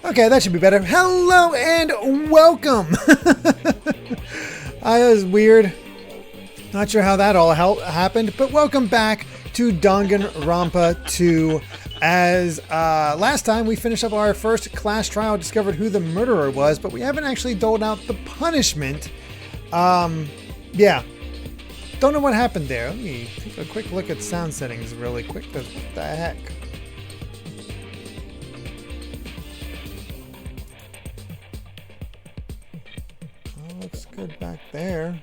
Okay, that should be better. Hello and welcome. That was weird. Not sure how that all happened, but welcome back to Danganronpa 2. As last time we finished up our first class trial, discovered who the murderer was, but we haven't actually doled out the punishment. Yeah. Don't know what happened there. Let me take a quick look at sound settings really quick, because what the heck? Oh, looks good back there.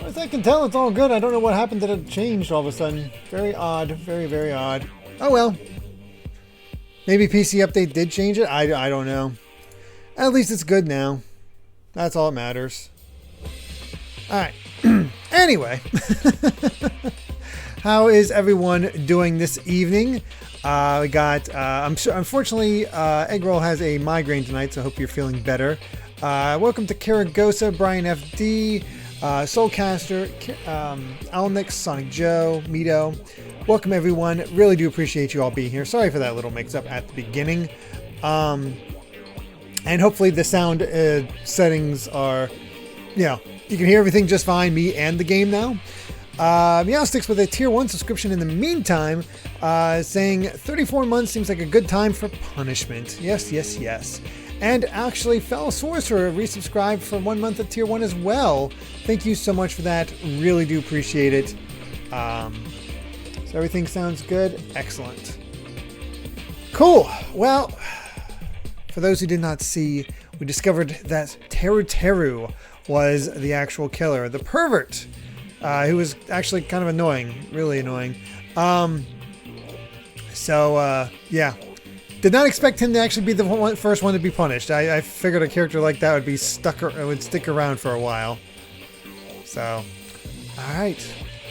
As I can tell, it's all good. I don't know what happened that it changed all of a sudden. Very odd. Very, very odd. Oh well. Maybe PC Update did change it? I don't know. At least it's good now. That's all that matters. Alright. Anyway. How is everyone doing this evening? We got, unfortunately, Eggroll has a migraine tonight, so I hope you're feeling better. Welcome to Karagosa, Brian FD, Soulcaster, Alnix, Sonic Joe, Mito. Welcome everyone. Really do appreciate you all being here. Sorry for that little mix-up at the beginning. And hopefully the sound settings are, you can hear everything just fine, me and the game now. Meow sticks with a tier 1 subscription in the meantime, saying 34 months seems like a good time for punishment. Yes, yes, yes. And actually, Fellow Sorcerer resubscribed for 1 month at tier 1 as well. Thank you so much for that. Really do appreciate it. So everything sounds good. Excellent. Cool. Well, for those who did not see, we discovered that Teru was the actual killer, the pervert, who was actually kind of annoying, really annoying. Yeah. Did not expect him to actually be the first one to be punished. I figured a character like that would be would stick around for a while. So, all right.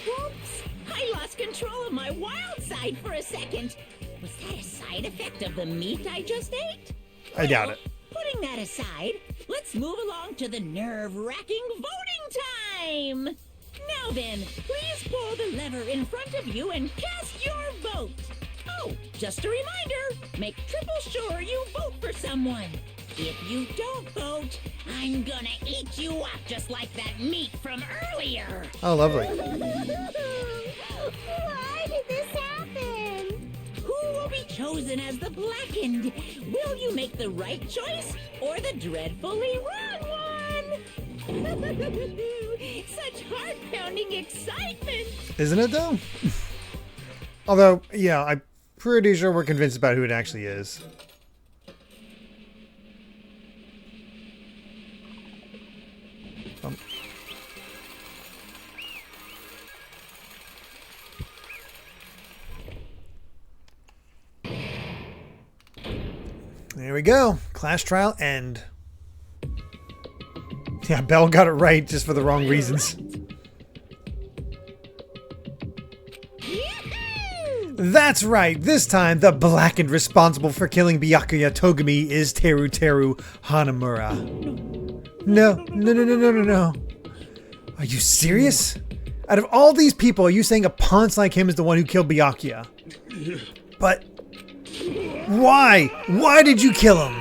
Whoops! I lost control of my wild side for a second. Was that a side effect of the meat I just ate? I doubt it. Putting that aside, let's move along to the nerve-wracking voting time! Now then, please pull the lever in front of you and cast your vote! Oh, just a reminder, make triple sure you vote for someone. If you don't vote, I'm gonna eat you up just like that meat from earlier! Oh, lovely. Why did this happen? Who will be chosen as the blackened? Will you make the right choice or the dreadfully wrong one? Such heart-pounding excitement! Isn't it, though? Although, yeah, I'm pretty sure we're convinced about who it actually is. There we go. Class trial end. Yeah, Belle got it right just for the wrong reasons. That's right. This time, the blackened responsible for killing Byakuya Togami is Teru Hanamura. No. Are you serious? Out of all these people, are you saying a ponce like him is the one who killed Byakuya? But why? Why did you kill him?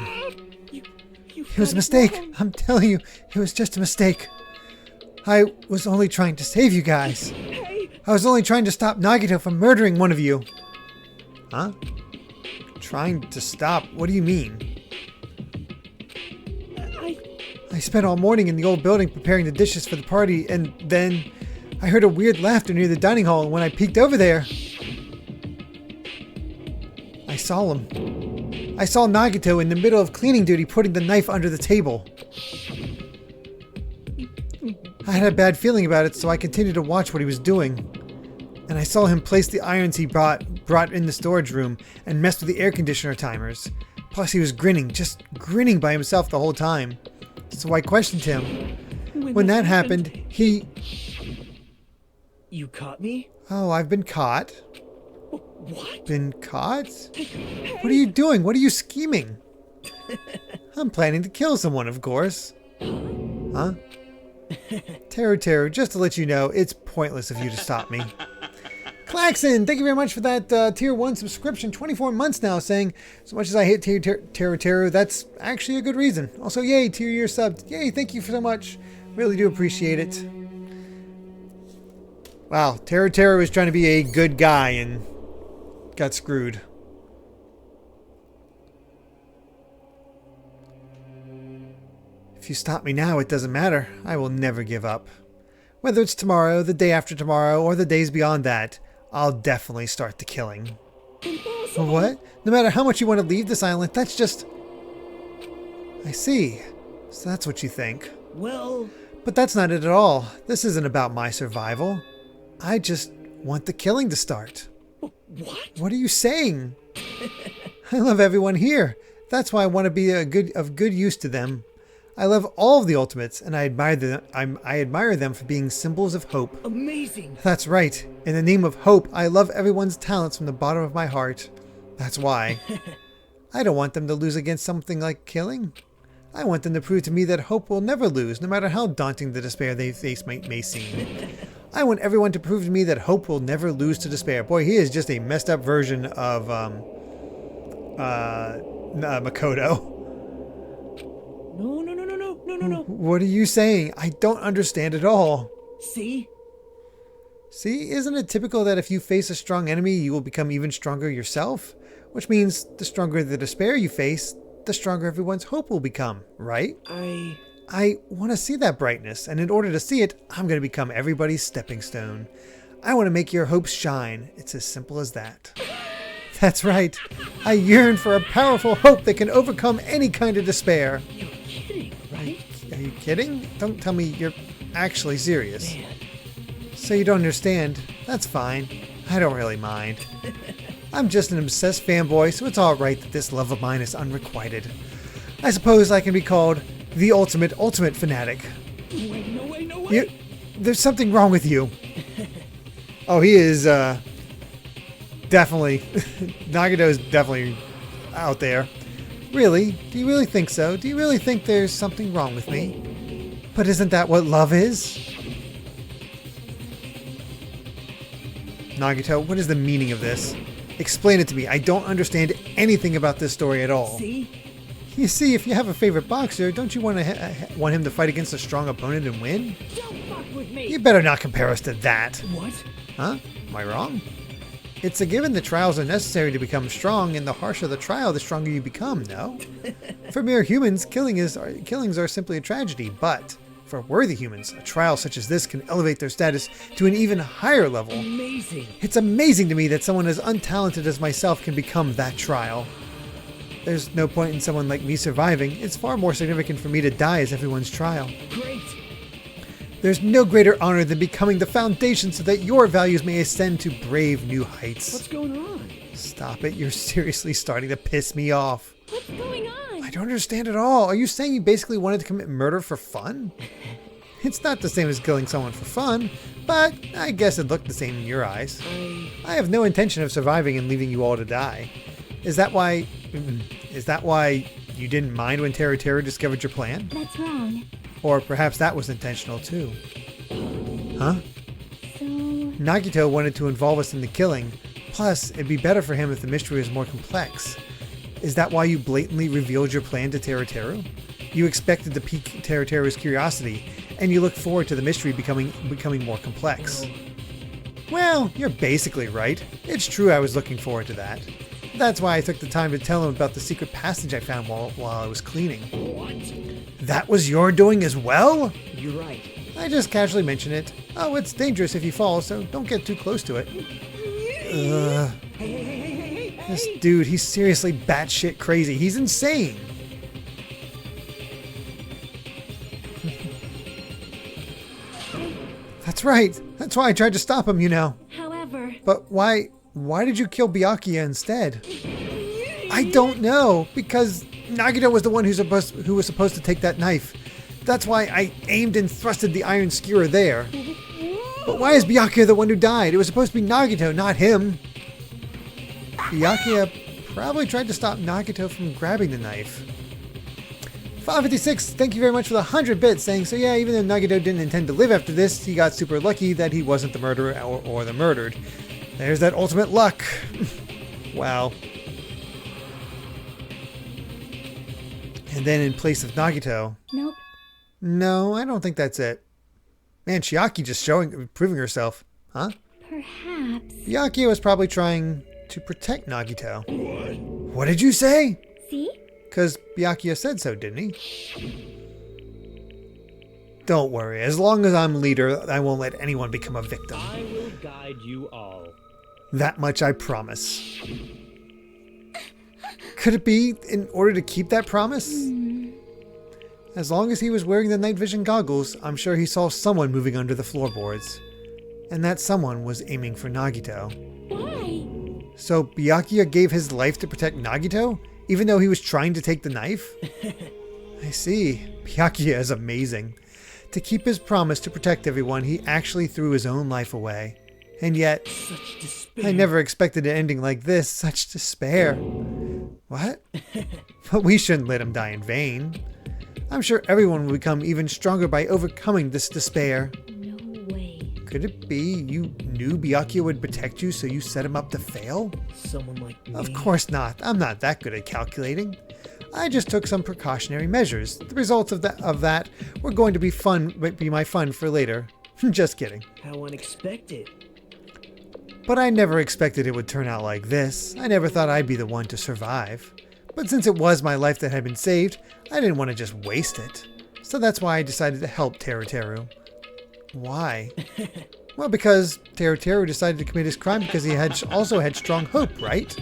It was a mistake. I'm telling you, it was just a mistake. I was only trying to save you guys. I was only trying to stop Nagito from murdering one of you. Huh? Trying to stop? What do you mean? I spent all morning in the old building preparing the dishes for the party, and then I heard a weird laughter near the dining hall, and when I peeked over there, I saw him. I saw Nagito in the middle of cleaning duty putting the knife under the table. I had a bad feeling about it, so I continued to watch what he was doing. And I saw him place the irons he brought in the storage room and mess with the air conditioner timers. Plus he was grinning, just grinning by himself the whole time. So I questioned him. When that happened, he... You caught me? Oh, I've been caught. What? Been caught? What are you doing? What are you scheming? I'm planning to kill someone, of course. Huh? Teru, just to let you know, it's pointless of you to stop me. Klaxon, thank you very much for that tier 1 subscription. 24 months now, saying, so much as I hate Teru, that's actually a good reason. Also, yay, tier year subbed. Yay, thank you so much. Really do appreciate it. Wow, Teru was trying to be a good guy and got screwed. If you stop me now, it doesn't matter. I will never give up. Whether it's tomorrow, the day after tomorrow, or the days beyond that, I'll definitely start the killing. What? No matter how much you want to leave this island, that's just... I see. So that's what you think. Well... But that's not it at all. This isn't about my survival. I just want the killing to start. What? What are you saying? I love everyone here. That's why I want to be of good use to them. I love all of the Ultimates, and I admire them for being symbols of hope. Amazing. That's right. In the name of hope, I love everyone's talents from the bottom of my heart. That's why. I don't want them to lose against something like killing. I want them to prove to me that hope will never lose, no matter how daunting the despair they face may seem. I want everyone to prove to me that hope will never lose to despair. Boy, he is just a messed up version of Makoto. No. What are you saying? I don't understand at all. See? See, isn't it typical that if you face a strong enemy, you will become even stronger yourself? Which means the stronger the despair you face, the stronger everyone's hope will become, right? I want to see that brightness, and in order to see it, I'm going to become everybody's stepping stone. I want to make your hopes shine. It's as simple as that. That's right. I yearn for a powerful hope that can overcome any kind of despair. You're kidding, right? Are you kidding? Don't tell me you're actually serious. Man. So you don't understand. That's fine. I don't really mind. I'm just an obsessed fanboy, so it's alright that this love of mine is unrequited. I suppose I can be called the ultimate fanatic. Wait, no way, no way. There's something wrong with you. Oh, he is, definitely. Nagito's definitely out there. Really? Do you really think so? Do you really think there's something wrong with me? But isn't that what love is? Nagito, what is the meaning of this? Explain it to me. I don't understand anything about this story at all. See? You see, if you have a favorite boxer, don't you want him to fight against a strong opponent and win? Don't fuck with me. You better not compare us to that. What? Huh? Am I wrong? It's a given that trials are necessary to become strong, and the harsher the trial, the stronger you become, no? For mere humans, killings are simply a tragedy, but for worthy humans, a trial such as this can elevate their status to an even higher level. Amazing. It's amazing to me that someone as untalented as myself can become that trial. There's no point in someone like me surviving. It's far more significant for me to die as everyone's trial. Great. There's no greater honor than becoming the foundation so that your values may ascend to brave new heights. What's going on? Stop it. You're seriously starting to piss me off. What's going on? I don't understand at all. Are you saying you basically wanted to commit murder for fun? It's not the same as killing someone for fun, but I guess it looked the same in your eyes. I have no intention of surviving and leaving you all to die. Is that why you didn't mind when Teru discovered your plan? That's wrong. Or perhaps that was intentional too. Huh? So, Nagito wanted to involve us in the killing. Plus, it'd be better for him if the mystery was more complex. Is that why you blatantly revealed your plan to Teru? You expected to pique Teru's curiosity, and you look forward to the mystery becoming more complex. Well, you're basically right. It's true I was looking forward to that. That's why I took the time to tell him about the secret passage I found while I was cleaning. What? That was your doing as well? You're right. I just casually mentioned it. Oh, it's dangerous if you fall, so don't get too close to it. Ugh. Hey. This dude, he's seriously batshit crazy. He's insane. That's right. That's why I tried to stop him, you know. however, But why did you kill Byakuya instead? I don't know, because Nagito was the one who was supposed to take that knife. That's why I aimed and thrusted the iron skewer there. But why is Byakuya the one who died? It was supposed to be Nagito, not him. Byakuya probably tried to stop Nagito from grabbing the knife. 556, thank you very much for the 100 bits, saying, so yeah, even though Nagito didn't intend to live after this, he got super lucky that he wasn't the murderer or the murdered. There's that ultimate luck. Wow. And then in place of Nagito... nope. No, I don't think that's it. Man, Chiaki just proving herself. Huh? Perhaps. Byakuya was probably trying to protect Nagito. What did you say? See? Because Byakuya said so, didn't he? Don't worry. As long as I'm leader, I won't let anyone become a victim. I will guide you all. That much I promise. Could it be in order to keep that promise? As long as he was wearing the night vision goggles, I'm sure he saw someone moving under the floorboards. And that someone was aiming for Nagito. Why? So Byakuya gave his life to protect Nagito, even though he was trying to take the knife? I see. Byakuya is amazing. To keep his promise to protect everyone, he actually threw his own life away. And yet, Such despair. I never expected an ending like this. Such despair. What? But we shouldn't let him die in vain. I'm sure everyone will become even stronger by overcoming this despair. No way. Could it be you knew Byakuya would protect you, so you set him up to fail? Someone like me. Of course not. I'm not that good at calculating. I just took some precautionary measures. The results of that were going to be my fun for later. Just kidding. How unexpected. But I never expected it would turn out like this. I never thought I'd be the one to survive. But since it was my life that had been saved, I didn't want to just waste it. So that's why I decided to help Teru. Why? Well, because Teru decided to commit his crime because he also had strong hope, right?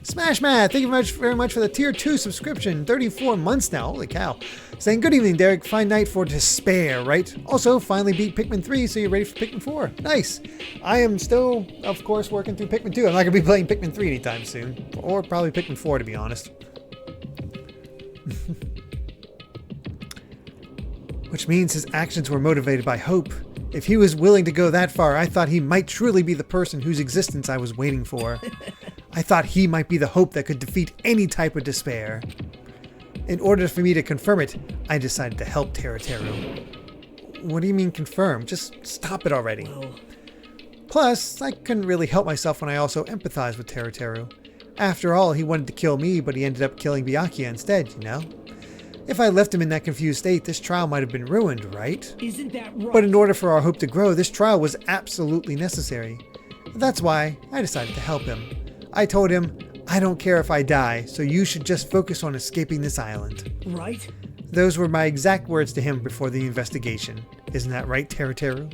Smash Math, thank you very much for the tier 2 subscription. 34 months now, holy cow. Saying, good evening, Derek. Fine night for despair, right? Also, finally beat Pikmin 3, so you're ready for Pikmin 4. Nice. I am still, of course, working through Pikmin 2. I'm not going to be playing Pikmin 3 anytime soon. Or probably Pikmin 4, to be honest. Which means his actions were motivated by hope. If he was willing to go that far, I thought he might truly be the person whose existence I was waiting for. I thought he might be the hope that could defeat any type of despair. In order for me to confirm it, I decided to help Teru. What do you mean confirm? Just stop it already. Well, Plus, I couldn't really help myself when I also empathized with Teru. After all, he wanted to kill me, but he ended up killing Byakuya instead, you know? If I left him in that confused state, this trial might have been ruined, right? isn't that right? But in order for our hope to grow, this trial was absolutely necessary. That's why I decided to help him. I told him, I don't care if I die, so you should just focus on escaping this island. Right? Those were my exact words to him before the investigation. Isn't that right, Teru?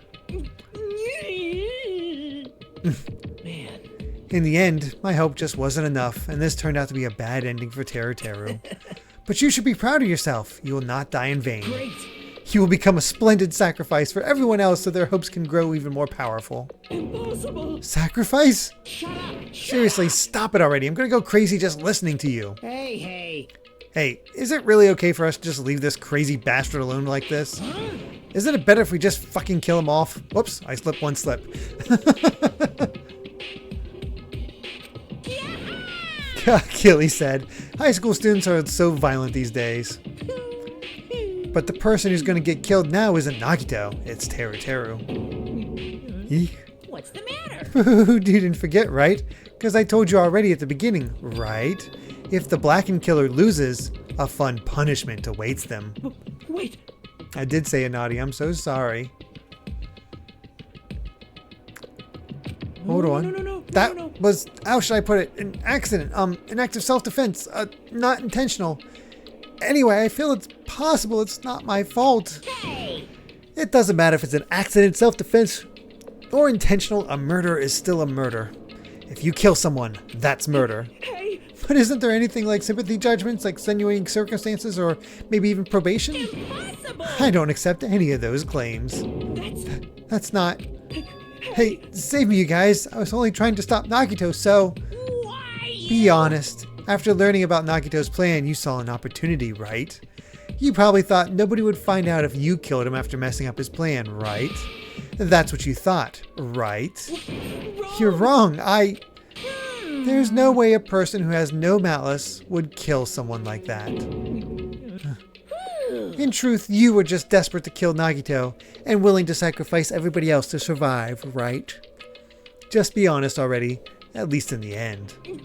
Man. In the end, my hope just wasn't enough, and this turned out to be a bad ending for Teru. But you should be proud of yourself. You will not die in vain. Great. You will become a splendid sacrifice for everyone else so their hopes can grow even more powerful. Impossible. Sacrifice? Shut up. Seriously, stop it already. I'm gonna go crazy just listening to you. Hey. Hey, is it really okay for us to just leave this crazy bastard alone like this? Isn't it better if we just fucking kill him off? Whoops, I slipped one slip. Killy said, high school students are so violent these days. But the person who's going to get killed now isn't Nagito, it's Teru. Eek. What's the matter? You didn't forget, right? Because I told you already at the beginning, right? If the Blackened Killer loses, a fun punishment awaits them. Wait. I did say it naughty, I'm so sorry. Hold on. No. That was, how should I put it? An accident. An act of self-defense. Not intentional. Anyway, I feel it's possible it's not my fault. Hey! It doesn't matter if it's an accident, self-defense, or intentional. A murder is still a murder. If you kill someone, that's murder. Hey. But isn't there anything like sympathy judgments, like extenuating circumstances, or maybe even probation? Impossible! I don't accept any of those claims. That's not... Hey, save me, you guys. I was only trying to stop Nagito, so... Why? Be honest. After learning about Nagito's plan, you saw an opportunity, right? You probably thought nobody would find out if you killed him after messing up his plan, right? That's what you thought, right? You're wrong. There's no way a person who has no malice would kill someone like that. In truth, you were just desperate to kill Nagito and willing to sacrifice everybody else to survive, right? Just be honest already, at least in the end. No.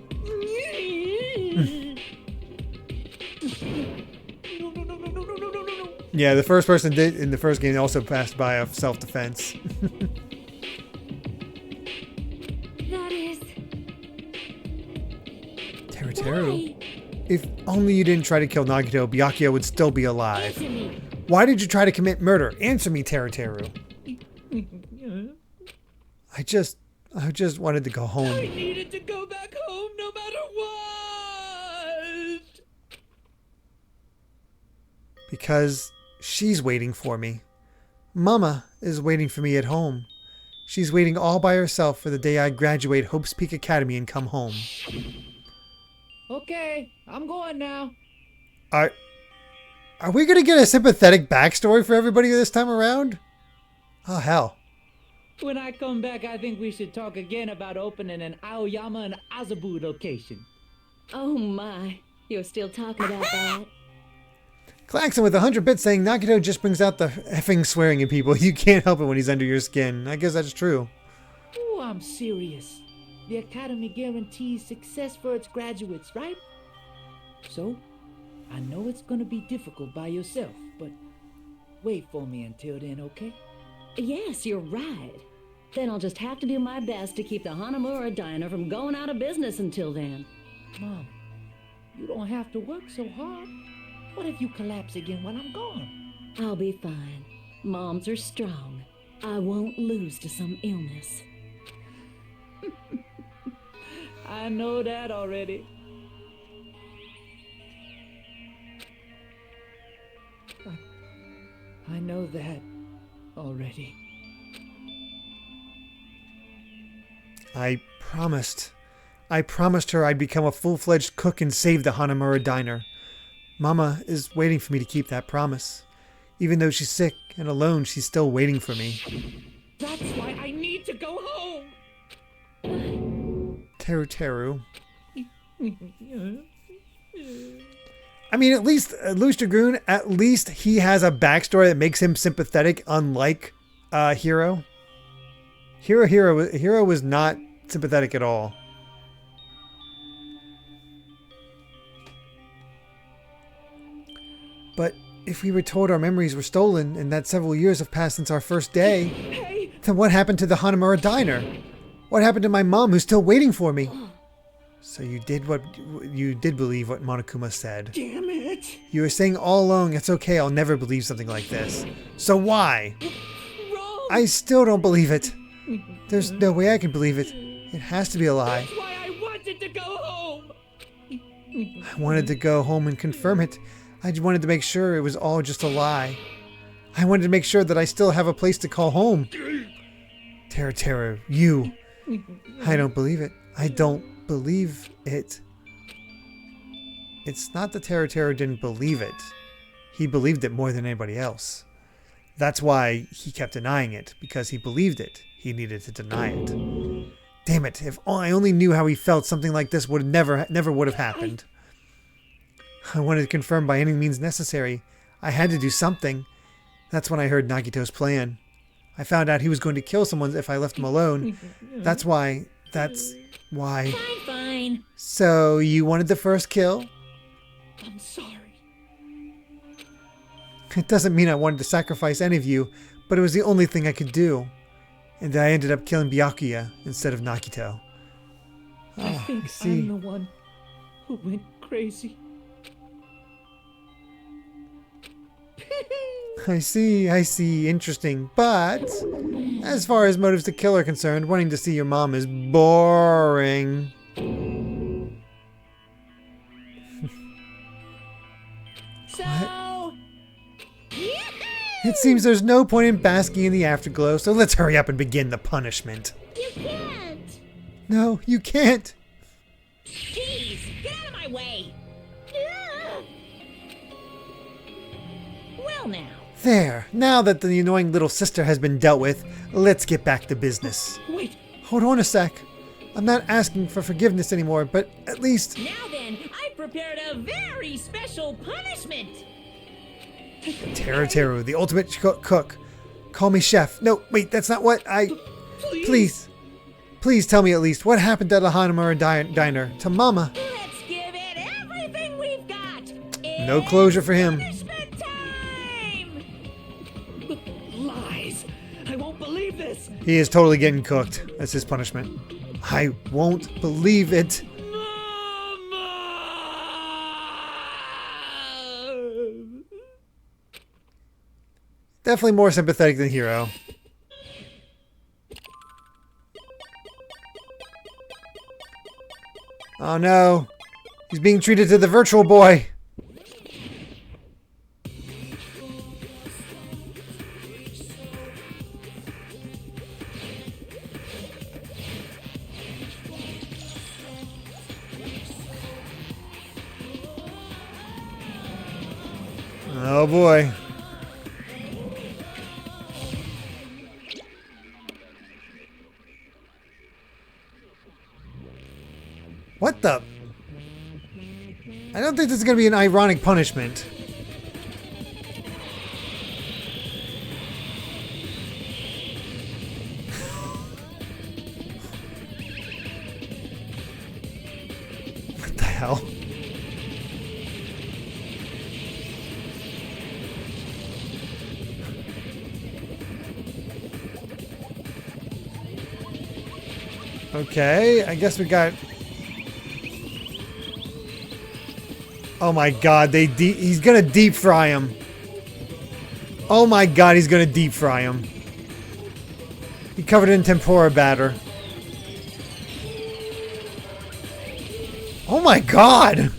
Yeah, the first person did in the first game also passed by a self-defense. That is... Teru. Why? If only you didn't try to kill Nagito, Byakuya would still be alive. Answer me. Why did you try to commit murder? Answer me, Teru. I just wanted to go I home. needed to go back home no matter what. Because she's waiting for me. Mama is waiting for me at home. She's waiting all by herself for the day I graduate Hope's Peak Academy and come home. Okay, I'm going now. Are we gonna get a sympathetic backstory for everybody this time around? Oh hell. When I come back, I think we should talk again about opening an Aoyama and Azabu location. Oh my, you're still talking about that? Klaxon with 100 bits saying Nagito just brings out the effing swearing in people. You can't help it when he's under your skin. I guess that's true. Ooh, I'm serious. The Academy guarantees success for its graduates, right? So, I know it's gonna be difficult by yourself, but wait for me until then, okay? Yes, you're right. Then I'll just have to do my best to keep the Hanamura Diner from going out of business until then. Mom, you don't have to work so hard. What if you collapse again when I'm gone? I'll be fine. Moms are strong. I won't lose to some illness. I know that already. I know that already. I promised her I'd become a full-fledged cook and save the Hanamura diner. Mama is waiting for me to keep that promise. Even though she's sick and alone, she's still waiting for me. That's why I need to go home. Teru. I mean, at least Louis Dragoon, at least he has a backstory that makes him sympathetic, unlike Hiro. Hiro was not sympathetic at all. But if we were told our memories were stolen and that several years have passed since our first day, then what happened to the Hanamura diner? What happened to my mom who's still waiting for me? So you did believe what Monokuma said. Damn it! You were saying all along, it's okay, I'll never believe something like this. So why? Wrong. I still don't believe it. There's no way I can believe it. It has to be a lie. That's why I wanted to go home. I wanted to go home and confirm it. I just wanted to make sure it was all just a lie. I wanted to make sure that I still have a place to call home. Teru, you. I don't believe it. I don't believe it. It's not that Teru didn't believe it. He believed it more than anybody else. That's why he kept denying it, because he believed it. He needed to deny it. Damn it, if I only knew how he felt, something like this would never would have happened. I wanted to confirm by any means necessary. I had to do something. That's when I heard Nagito's plan. I found out he was going to kill someone if I left him alone. That's why. Fine. So, you wanted the first kill? I'm sorry. It doesn't mean I wanted to sacrifice any of you, but it was the only thing I could do. And I ended up killing Byakuya instead of Nagito. I think I'm the one who went crazy. I see. Interesting. But, as far as motives to kill are concerned, wanting to see your mom is boring. So, It seems there's no point in basking in the afterglow, so let's hurry up and begin the punishment. you can't. No, you can't. Jeez, get out of my way. Well now. There, now that the annoying little sister has been dealt with, let's get back to business. Wait, Hold on a sec. I'm not asking for forgiveness anymore, but at least... Now then, I prepared a very special punishment. Teru, the ultimate cook. Call me chef. No, wait, that's not what I... Please tell me at least what happened at the Hanamura diner to Mama. Let's give it everything we've got. No closure for him. Punishment time! lies. I won't believe this. He is totally getting cooked. That's his punishment. I won't believe it. Definitely more sympathetic than Hiro. Oh no. He's being treated to the virtual boy. Oh boy. What the? I don't think this is going to be an ironic punishment. What the hell? Okay, I guess we got... Oh my god, he's gonna deep fry him. Oh my god, he's gonna deep fry him. He covered it in tempura batter. Oh my god!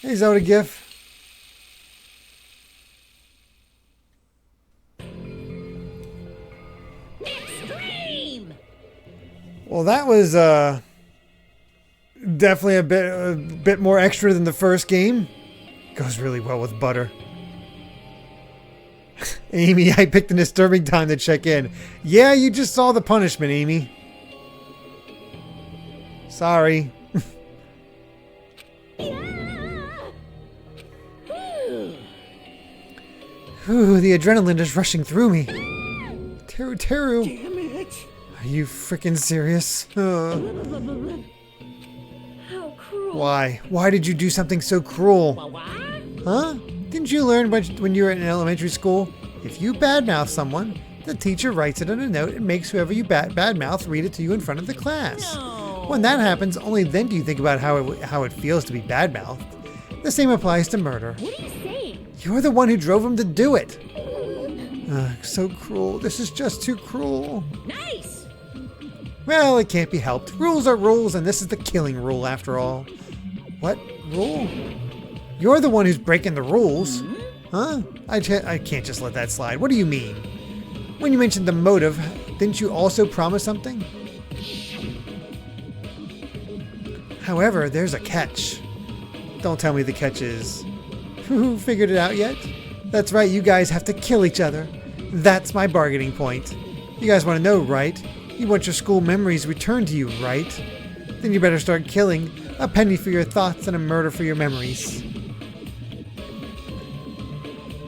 Hey, is that a GIF? Extreme! Well, that was definitely a bit more extra than the first game. Goes really well with butter. Amy, I picked a disturbing time to check in. Yeah, you just saw the punishment, Amy. Sorry. Ooh, the adrenaline is rushing through me. Teru. Damn it! Are you freaking serious? How cruel. Why? Why did you do something so cruel? What? Huh? Didn't you learn when you were in elementary school? If you badmouth someone, the teacher writes it on a note and makes whoever you badmouth read it to you in front of the class. No. When that happens, only then do you think about how it feels to be badmouthed. The same applies to murder. What are you saying? You're the one who drove him to do it. So cruel. This is just too cruel. Nice! Well, it can't be helped. Rules are rules, and this is the killing rule after all. What rule? You're the one who's breaking the rules. Huh? I can't just let that slide. What do you mean? When you mentioned the motive, didn't you also promise something? However, there's a catch. Don't tell me the catch is... Who figured it out yet? That's right, you guys have to kill each other. That's my bargaining point. You guys want to know, right? You want your school memories returned to you, right? Then you better start killing. A penny for your thoughts and a murder for your memories.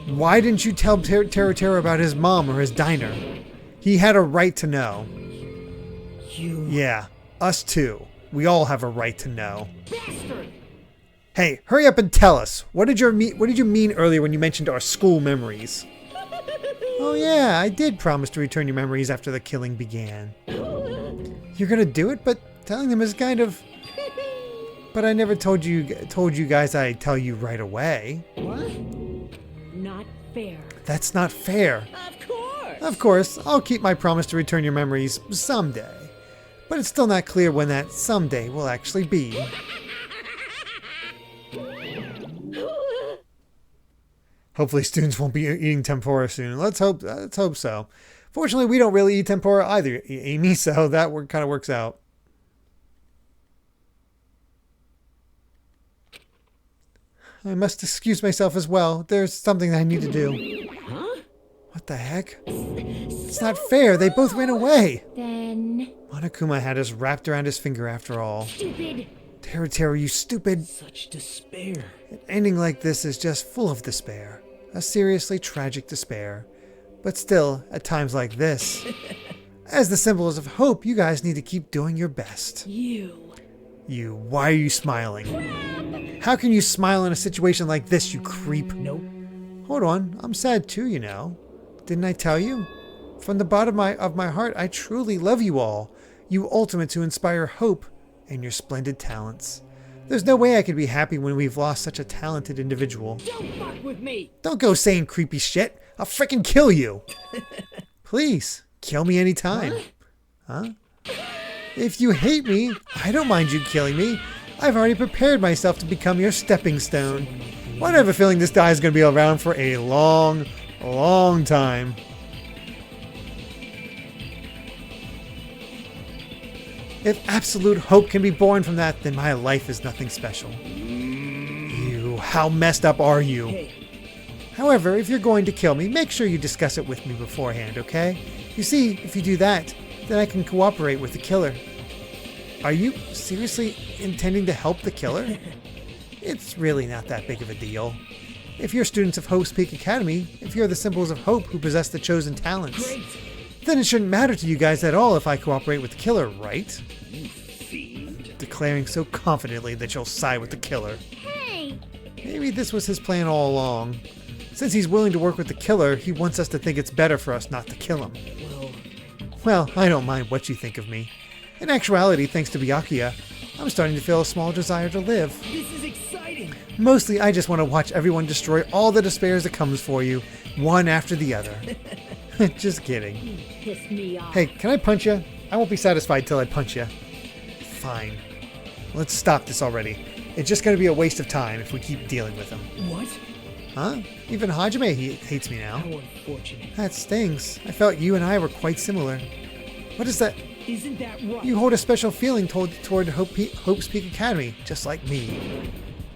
Why didn't you tell Teru about his mom or his diner? He had a right to know. You Yeah, us too. We all have a right to know. bastard! Hey, hurry up and tell us. What did you mean earlier when you mentioned our school memories? Oh yeah, I did promise to return your memories after the killing began. You're gonna do it, but telling them is kind of... But I never told you guys I'd tell you right away. What? Not fair. That's not fair. Of course! Of course, I'll keep my promise to return your memories someday. But it's still not clear when that someday will actually be. Hopefully students won't be eating tempura soon. Let's hope so. Fortunately, we don't really eat tempura either, Amy, so that kind of works out. I must excuse myself as well. There's something I need to do. Huh? What the heck? It's not fair. They both ran away. Then... Monokuma had us wrapped around his finger after all. Stupid. Teru, you stupid. Such despair. An ending like this is just full of despair. A seriously tragic despair. But still, at times like this, as the symbols of hope, you guys need to keep doing your best. You. Why are you smiling? How can you smile in a situation like this, you creep? Nope. Hold on, I'm sad too, you know. Didn't I tell you? From the bottom of my heart, I truly love you all. You ultimates who inspire hope and your splendid talents. There's no way I could be happy when we've lost such a talented individual. Don't fuck with me! Don't go saying creepy shit. I'll frickin' kill you. Please, kill me anytime. Huh? If you hate me, I don't mind you killing me. I've already prepared myself to become your stepping stone. Why do I have a feeling this guy is going to be around for a long, long time? If absolute hope can be born from that, then my life is nothing special. Ew, how messed up are you? Hey, However, if you're going to kill me, make sure you discuss it with me beforehand, okay? You see, if you do that, then I can cooperate with the killer. Are you seriously intending to help the killer? It's really not that big of a deal. If you're students of Hope's Peak Academy, if you're the symbols of hope who possess the chosen talents, great! then it shouldn't matter to you guys at all if I cooperate with the killer, right? You fiend. Declaring so confidently that you'll side with the killer. Hey! Maybe this was his plan all along. Since he's willing to work with the killer, he wants us to think it's better for us not to kill him. Well, I don't mind what you think of me. In actuality, thanks to Byakuya, I'm starting to feel a small desire to live. This is exciting! Mostly, I just want to watch everyone destroy all the despairs that comes for you, one after the other. Just kidding. You pissed me off. Hey, can I punch you? I won't be satisfied till I punch you. Fine. Let's stop this already. It's just going to be a waste of time if we keep dealing with him. What? Huh? Even Hajime hates me now. How unfortunate. That stings. I felt you and I were quite similar. What is that? Isn't that right? You hold a special feeling toward Hope's Peak Academy, just like me.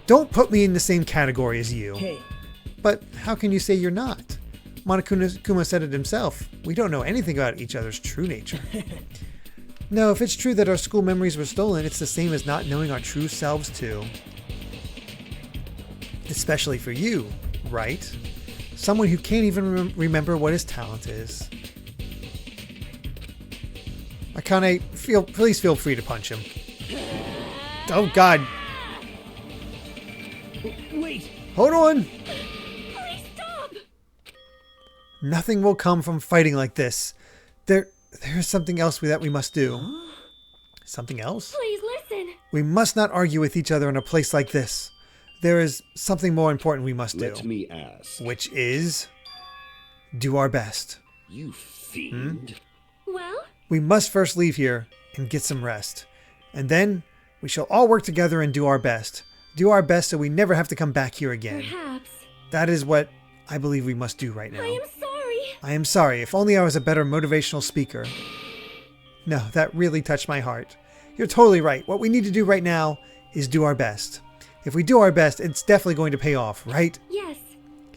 Don't put me in the same category as you. Hey, But how can you say you're not? Monokuma said it himself. We don't know anything about each other's true nature. No, if it's true that our school memories were stolen, it's the same as not knowing our true selves too. Especially for you, right? Someone who can't even remember what his talent is. Akane, please feel free to punch him. Oh God. wait. Hold on. Please stop! Nothing will come from fighting like this. There is something else that we must do. Something else? Please listen. We must not argue with each other in a place like this. There is something more important we must do. Let me ask. Which is do our best. You fiend. Well, We must first leave here and get some rest. And then we shall all work together and do our best. Do our best so we never have to come back here again. perhaps. That is what I believe we must do right now. I am sorry. I am sorry. If only I was a better motivational speaker. No, that really touched my heart. You're totally right. What we need to do right now is do our best. If we do our best, it's definitely going to pay off, right? Yes.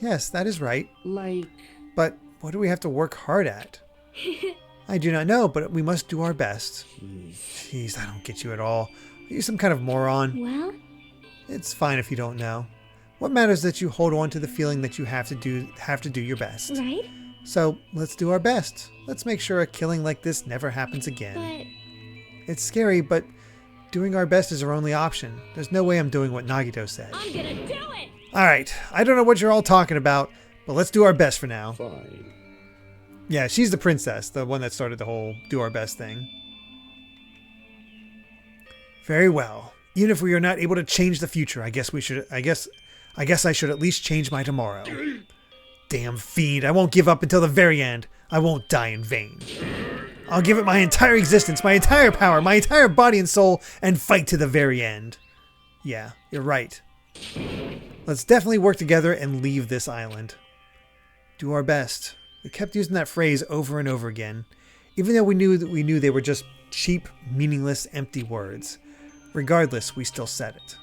Yes, that is right. Like, But what do we have to work hard at? I do not know, but we must do our best. Jeez, I don't get you at all. Are you some kind of moron? Well, It's fine if you don't know. What matters is that you hold on to the feeling that you have to do your best. right? So let's do our best. Let's make sure a killing like this never happens again. But It's scary, but doing our best is our only option. There's no way I'm doing what Nagito said. I'm gonna do it! Alright, I don't know what you're all talking about, but let's do our best for now. Fine. Yeah, she's the princess, the one that started the whole do our best thing. Very well. Even if we are not able to change the future, I guess I should at least change my tomorrow. Damn fiend, I won't give up until the very end. I won't die in vain. I'll give it my entire existence, my entire power, my entire body and soul, and fight to the very end. Yeah, you're right. Let's definitely work together and leave this island. Do our best. We kept using that phrase over and over again, even though we knew they were just cheap, meaningless, empty words. Regardless, we still said it.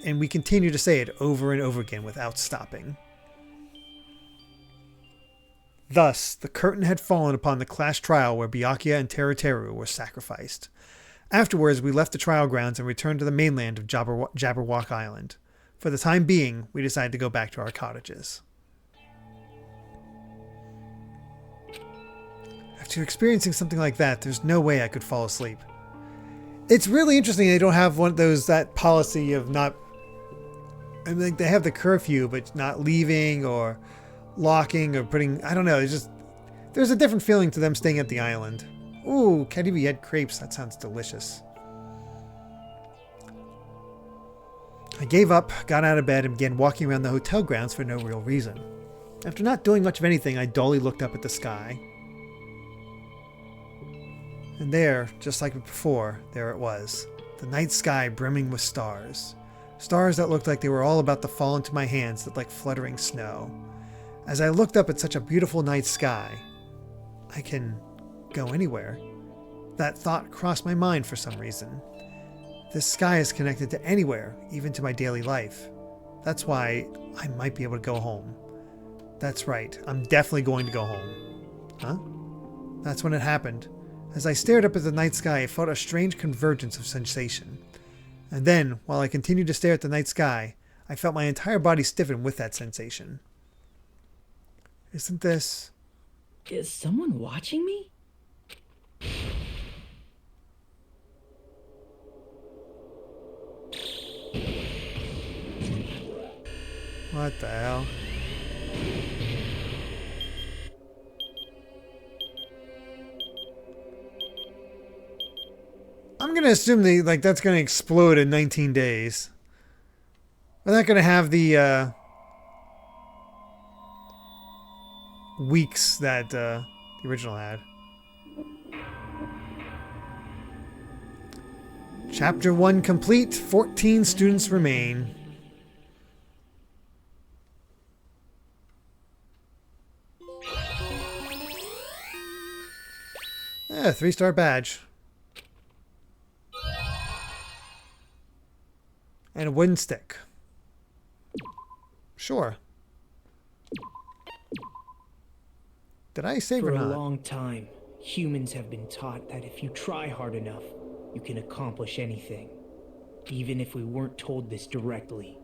And we continue to say it over and over again without stopping. Thus, the curtain had fallen upon the class trial where Byakuya and Teruteru were sacrificed. Afterwards, we left the trial grounds and returned to the mainland of Jabberwock Island. For the time being, we decided to go back to our cottages. After experiencing something like that, there's no way I could fall asleep. It's really interesting they don't have that policy of not... I mean, they have the curfew, but not leaving or locking or putting... I don't know, there's a different feeling to them staying at the island. Ooh, Kadibi had crepes. That sounds delicious. I gave up, got out of bed, and began walking around the hotel grounds for no real reason. After not doing much of anything, I dully looked up at the sky. And there, just like before, there it was. The night sky brimming with stars. Stars that looked like they were all about to fall into my hands like fluttering snow. As I looked up at such a beautiful night sky, I can go anywhere. That thought crossed my mind for some reason. This sky is connected to anywhere, even to my daily life. That's why I might be able to go home. That's right, I'm definitely going to go home. Huh? That's when it happened. As I stared up at the night sky, I felt a strange convergence of sensation. And then, while I continued to stare at the night sky, I felt my entire body stiffen with that sensation. Isn't this... is someone watching me? What the hell? I'm gonna assume that's gonna explode in 19 days. We're not going to have the weeks that the original had. Chapter 1 complete. 14 students remain. Yeah, 3-star badge. And a wooden stick. Sure. Did I save For or a not? long time, humans have been taught that if you try hard enough, you can accomplish anything. Even if we weren't told this directly,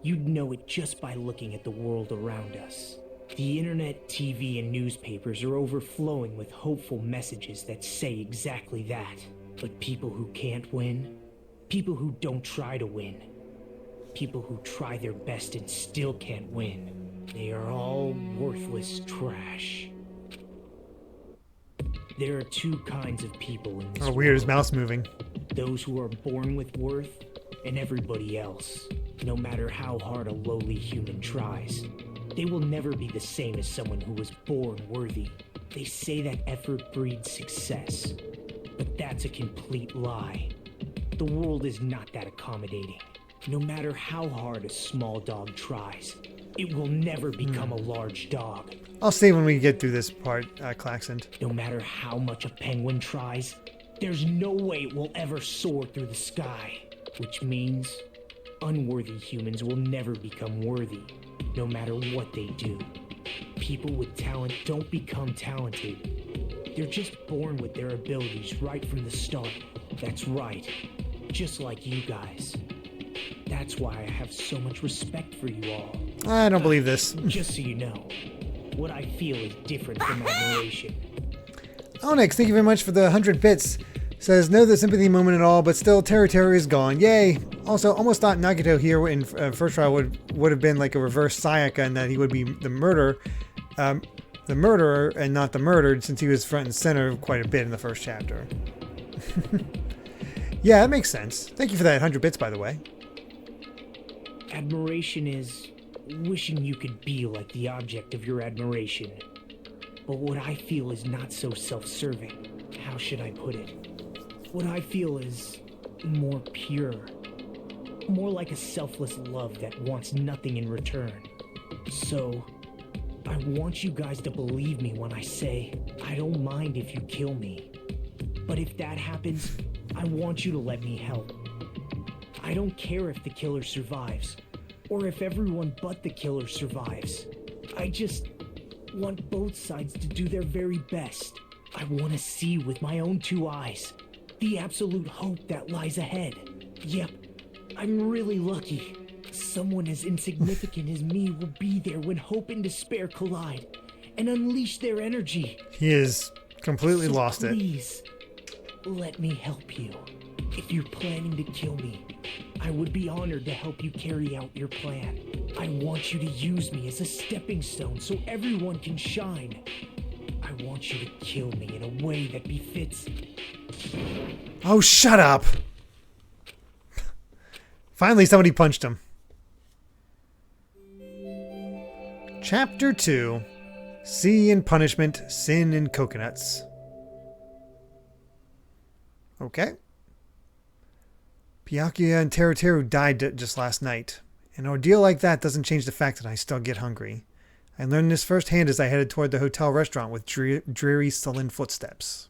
you'd know it just by looking at the world around us. The internet, TV, and newspapers are overflowing with hopeful messages that say exactly that. But people who can't win, people who don't try to win, people who try their best and still can't win, they are all worthless trash. There are two kinds of people in this Oh, weird. His world. mouse moving. Those who are born with worth, and everybody else. No matter how hard a lowly human tries, they will never be the same as someone who was born worthy. They say that effort breeds success, but that's a complete lie. The world is not that accommodating. No matter how hard a small dog tries, it will never become a large dog. I'll save when we get through this part, Claxon. No matter how much a penguin tries, there's no way it will ever soar through the sky. Which means unworthy humans will never become worthy, no matter what they do. People with talent don't become talented. They're just born with their abilities right from the start. That's right, just like you guys. That's why I have so much respect for you all. I don't believe this. Just so you know, what I feel is different from admiration. Onyx, thank you very much for the 100 bits. Says, no the sympathy moment at all, but still, Terry is gone. Yay! Also, almost thought Nagito here in first trial would have been like a reverse Sayaka, and that he would be the murderer and not the murdered, since he was front and center quite a bit in the first chapter. Yeah, that makes sense. Thank you for that 100 bits, by the way. Admiration is wishing you could be like the object of your admiration. But what I feel is not so self-serving. How should I put it? What I feel is more pure. More like a selfless love that wants nothing in return. So, I want you guys to believe me when I say, I don't mind if you kill me. But if that happens, I want you to let me help. I don't care if the killer survives, or if everyone but the killer survives. I just want both sides to do their very best. I want to see with my own two eyes the absolute hope that lies ahead. Yep, I'm really lucky. Someone as insignificant as me will be there when hope and despair collide and unleash their energy. He has completely So lost it. please, let me help you. If you're planning to kill me, I would be honored to help you carry out your plan. I want you to use me as a stepping stone so everyone can shine. I want you to kill me in a way that befits. Oh, shut up! Finally, somebody punched him. Chapter 2. Sea and Punishment, Sin and Coconuts. Okay. Byakuya and Teruteru died just last night. An ordeal like that doesn't change the fact that I still get hungry. I learned this firsthand as I headed toward the hotel restaurant with dreary, sullen footsteps.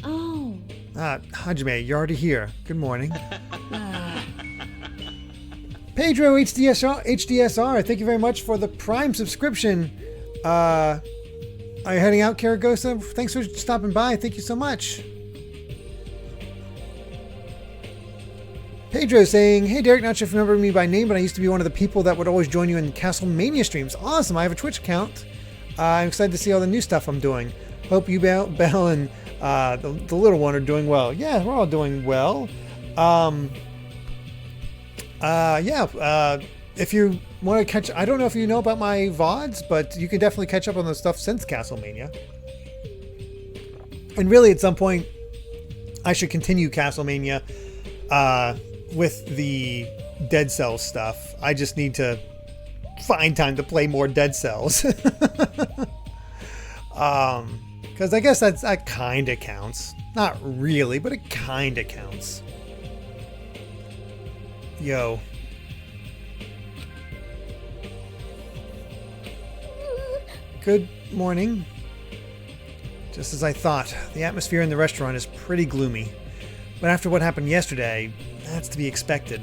Oh, Hajime, you're already here. Good morning. Pedro HDSR, thank you very much for the Prime subscription. Are you heading out, Karagosa? Thanks for stopping by. Thank you so much. Pedro saying, hey Derek, not sure if you remember me by name, but I used to be one of the people that would always join you in Castlemania streams. Awesome, I have a Twitch account. I'm excited to see all the new stuff I'm doing. Hope you, Belle, and the little one are doing well. Yeah, we're all doing well. If you want to catch, I don't know if you know about my VODs, but you can definitely catch up on the stuff since Castlemania. And really, at some point, I should continue Castlevania with the Dead Cells stuff. I just need to find time to play more Dead Cells. Because I guess that kind of counts. Not really, but it kind of counts. Yo. Good morning. Just as I thought, the atmosphere in the restaurant is pretty gloomy. But after what happened yesterday, that's to be expected.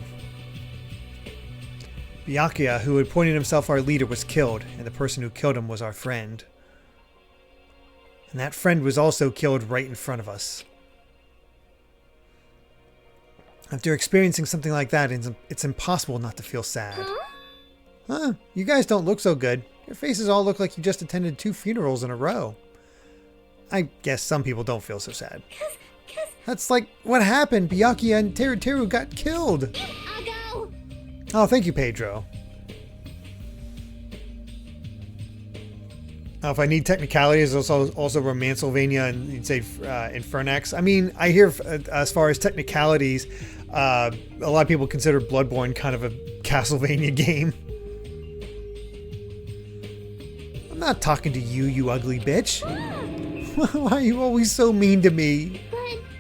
Byakuya, who had appointed himself our leader, was killed, and the person who killed him was our friend. And that friend was also killed right in front of us. After experiencing something like that, it's impossible not to feel sad. Huh? You guys don't look so good. Your faces all look like you just attended 2 funerals in a row. I guess some people don't feel so sad. That's like what happened. Byakuya and Teru got killed. I'll go. Oh, thank you, Pedro. If I need technicalities, also Romancylvania and you'd say Infernax. I mean, I hear as far as technicalities, a lot of people consider Bloodborne kind of a Castlevania game. I'm not talking to you, you ugly bitch. Why are you always so mean to me?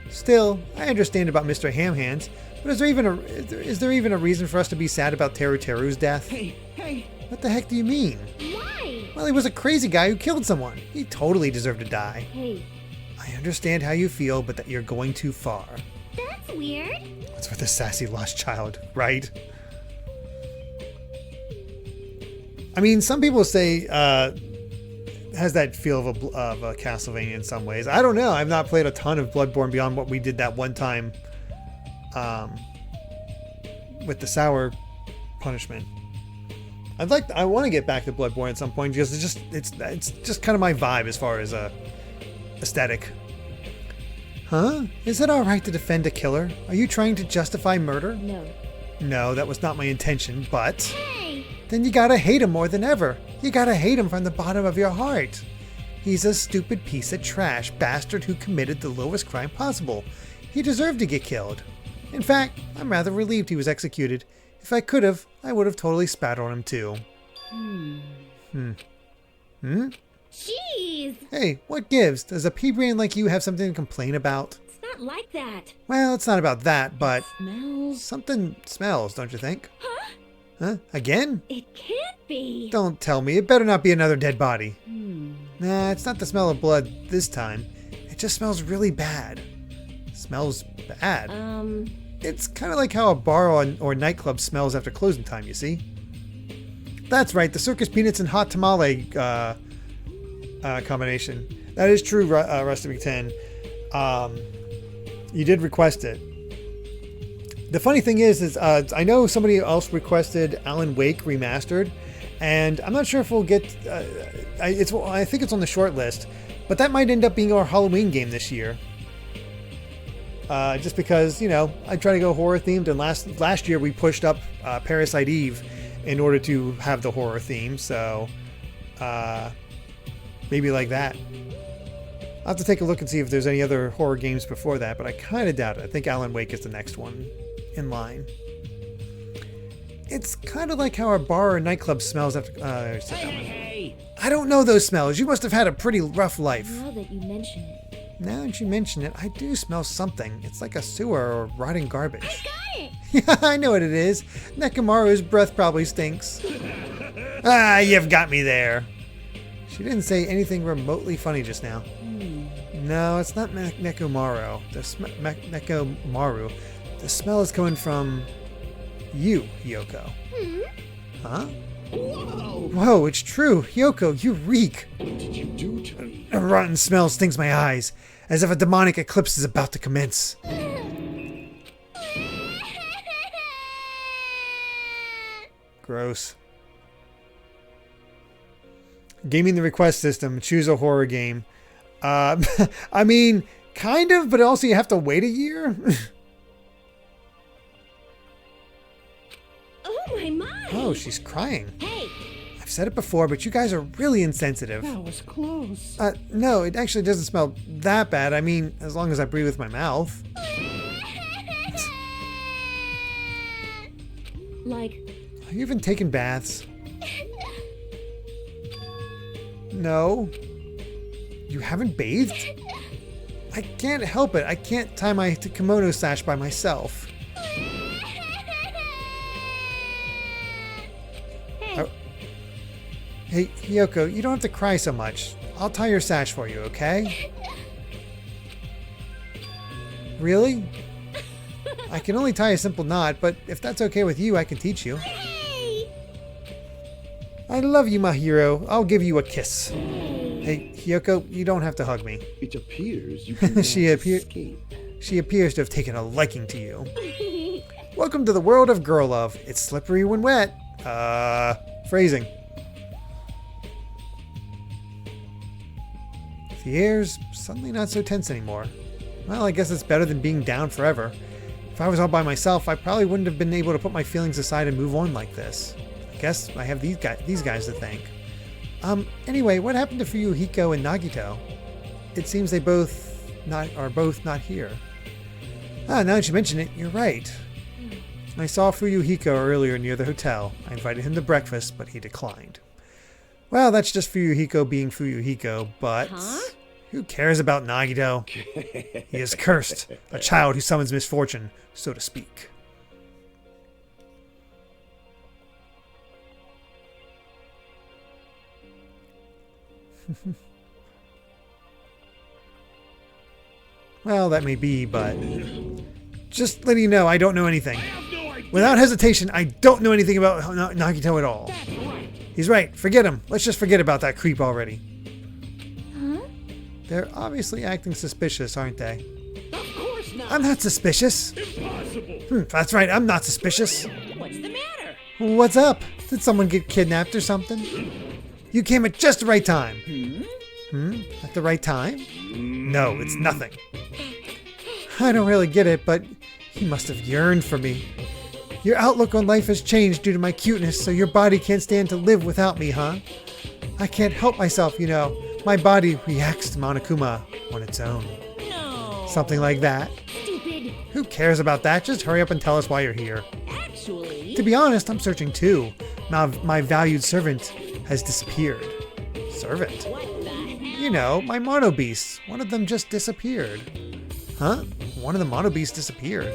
Still, I understand about Mr. Hamhands, but is there even a reason for us to be sad about Teru's death? Hey! What the heck do you mean? Why? Well, he was a crazy guy who killed someone. He totally deserved to die. Hey, I understand how you feel, but that you're going too far. that's weird. What's with the sassy lost child, right? I mean, some people say has that feel of a Castlevania in some ways. I don't know. I've not played a ton of Bloodborne beyond what we did that one time with the sour punishment. I want to get back to Bloodborne at some point because it's just kind of my vibe as far as aesthetic. Huh? Is it all right to defend a killer? Are you trying to justify murder? No. No, that was not my intention, but Hey! then you gotta hate him more than ever. You gotta hate him from the bottom of your heart. He's a stupid piece of trash bastard who committed the lowest crime possible. He deserved to get killed. In fact, I'm rather relieved he was executed. If I could have, I would have totally spat on him too. Jeez! Hey, what gives? Does a pea-brain like you have something to complain about? It's not like that. Well, it's not about that, but Smells. something smells, don't you think? Huh? Again? It can't be. Don't tell me. It better not be another dead body. Nah, it's not the smell of blood this time. It just smells really bad. Smells bad. It's kind of like how a bar or nightclub smells after closing time, you see? That's right, the circus peanuts and hot tamale combination. That is true, Rusty McTen. You did request it. The funny thing is I know somebody else requested Alan Wake remastered, and I'm not sure if we'll get. I think it's on the short list, but that might end up being our Halloween game this year. Just because I try to go horror themed, and last year we pushed up Parasite Eve in order to have the horror theme. So maybe like that. I'll have to take a look and see if there's any other horror games before that, but I kind of doubt it. I think Alan Wake is the next one in line. It's kind of like how our bar or nightclub smells after. Hey! I don't know those smells. You must have had a pretty rough life. Now that you mention it. Now that you mention it, I do smell something. It's like a sewer or rotting garbage. Got it! Yeah, I know what it is. Nekamaru's breath probably stinks. Ah, you've got me there. She didn't say anything remotely funny just now. No, it's not Nekomaru. Nekomaru. The smell is coming from you, Yoko. Huh? Whoa, it's true. Yoko, you reek. What did you do to me? A rotten smell stings my eyes, as if a demonic eclipse is about to commence. Gross. Gaming the request system. Choose a horror game. I mean, kind of, but also you have to wait a year. Oh my! Oh, she's crying. Hey! I've said it before, but you guys are really insensitive. That was close. No, it actually doesn't smell that bad. I mean, as long as I breathe with my mouth. Like, Have you even taken baths? No. You haven't bathed? I can't help it. I can't tie my kimono sash by myself. Hey, Hiyoko, you don't have to cry so much. I'll tie your sash for you, okay? Really? I can only tie a simple knot, but if that's okay with you, I can teach you. I love you, my hero. I'll give you a kiss. Hey, Hiyoko, you don't have to hug me. It appears you can escape. She appears to have taken a liking to you. Welcome to the world of girl love. It's slippery when wet. Phrasing. The air's suddenly not so tense anymore. Well, I guess it's better than being down forever. If I was all by myself, I probably wouldn't have been able to put my feelings aside and move on like this. I guess I have these guys to thank. Anyway, what happened to Fuyuhiko and Nagito? It seems they are both not here. Now that you mention it, you're right. I saw Fuyuhiko earlier near the hotel. I invited him to breakfast, but he declined. Well, that's just Fuyuhiko being Fuyuhiko, but who cares about Nagito? He is cursed, a child who summons misfortune, so to speak. Well, that may be, but just letting you know, I don't know anything. Without hesitation, I don't know anything about Nagito at all. He's right. Forget him. Let's just forget about that creep already. Huh? They're obviously acting suspicious, aren't they? Of course not. I'm not suspicious. Impossible. That's right. I'm not suspicious. What's the matter? What's up? Did someone get kidnapped or something? You came at just the right time. At the right time? No, it's nothing. I don't really get it, but he must have yearned for me. Your outlook on life has changed due to my cuteness, so your body can't stand to live without me, huh? I can't help myself, you know. My body reacts to Monokuma on its own. No. Something like that. Stupid. Who cares about that? Just hurry up and tell us why you're here. Actually. To be honest, I'm searching too. My valued servant has disappeared. Servant? What the hell? You know, my mono beasts. One of them just disappeared. Huh? One of the mono beasts disappeared.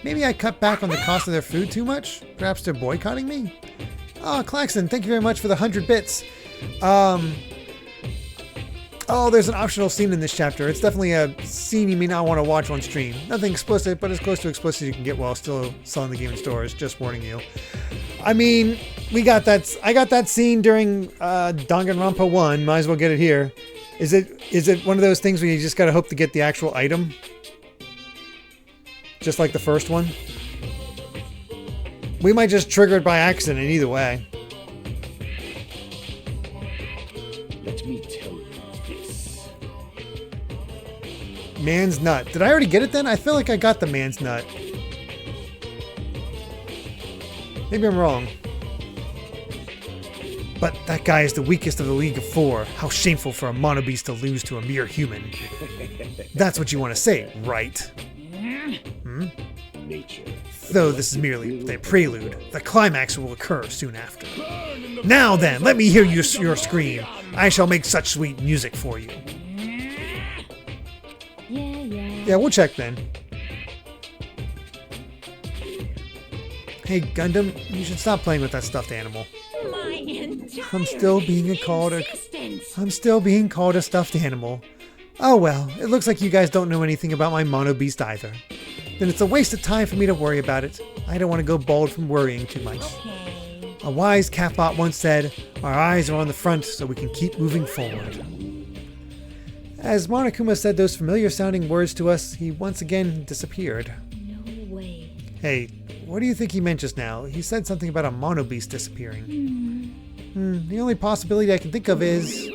Maybe I cut back on the cost of their food too much? Perhaps they're boycotting me? Oh, Claxton, thank you very much for the 100 bits. Oh, there's an optional scene in this chapter. It's definitely a scene you may not want to watch on stream. Nothing explicit, but as close to explicit as you can get while still selling the game in stores. Just warning you. I mean, I got that scene during Danganronpa 1. Might as well get it here. Is it one of those things where you just gotta hope to get the actual item? Just like the first one? We might just trigger it by accident either way. Let me tell you this. Man's nut. Did I already get it then? I feel like I got the man's nut. Maybe I'm wrong. But that guy is the weakest of the League of Four. How shameful for a mono beast to lose to a mere human. That's what you want to say, right? Nature. Though this is merely the prelude, the climax will occur soon after. Now then, let me hear your scream. I shall make such sweet music for you. Yeah, we'll check then. Hey, Gundam, you should stop playing with that stuffed animal. My entire I'm still being called a stuffed animal. Oh well, it looks like you guys don't know anything about my mono beast either. Then it's a waste of time for me to worry about it. I don't want to go bald from worrying too much. Okay. A wise catbot once said, our eyes are on the front so we can keep moving forward. As Monokuma said those familiar sounding words to us, he once again disappeared. No way. Hey, what do you think he meant just now? He said something about a mono beast disappearing. The only possibility I can think of is...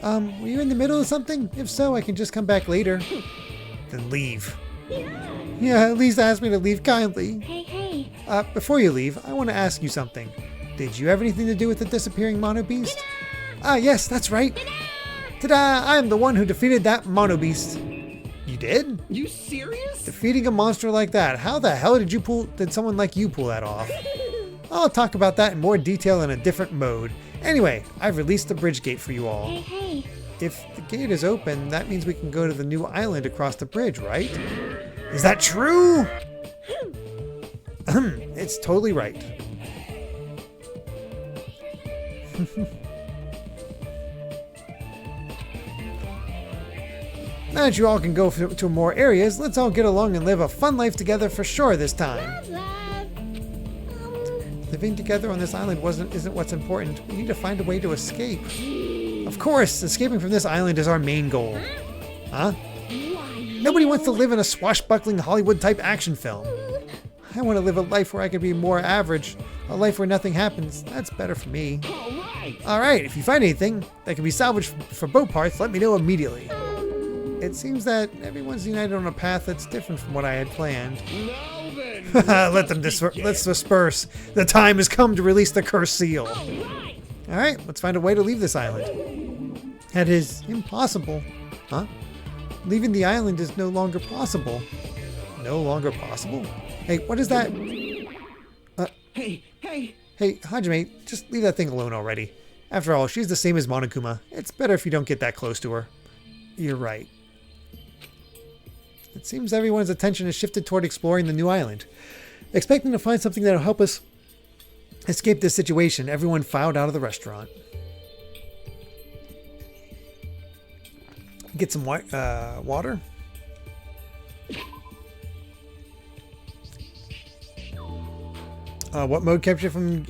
were you in the middle of something? If so, I can just come back later. Then leave. Yeah, at least ask me to leave kindly. Hey. Before you leave, I want to ask you something. Did you have anything to do with the disappearing mono beast? Ah, yes, that's right. Ta-da! I am the one who defeated that mono beast. You did? You serious? Defeating a monster like that. How the hell did someone like you pull that off? I'll talk about that in more detail in a different mode. Anyway, I've released the bridge gate for you all. Hey. If the gate is open, that means we can go to the new island across the bridge, right? Is that true? It's totally right. Now that you all can go to more areas, let's all get along and live a fun life together for sure this time. Living together on this island isn't what's important. We need to find a way to escape. Of course, escaping from this island is our main goal. Huh? Nobody wants to live in a swashbuckling Hollywood-type action film. I want to live a life where I can be more average. A life where nothing happens. That's better for me. Alright, if you find anything that can be salvaged for boat parts, let me know immediately. It seems that everyone's united on a path that's different from what I had planned. Let's disperse. The time has come to release the cursed seal. Alright, let's find a way to leave this island. That is impossible. Huh? Leaving the island is no longer possible. No longer possible? Hey, what is that? Hey! Hey, Hajime, just leave that thing alone already. After all, she's the same as Monokuma. It's better if you don't get that close to her. You're right. It seems everyone's attention has shifted toward exploring the new island. Expecting to find something that'll help us escape this situation, everyone filed out of the restaurant. Get some water. What mode kept you from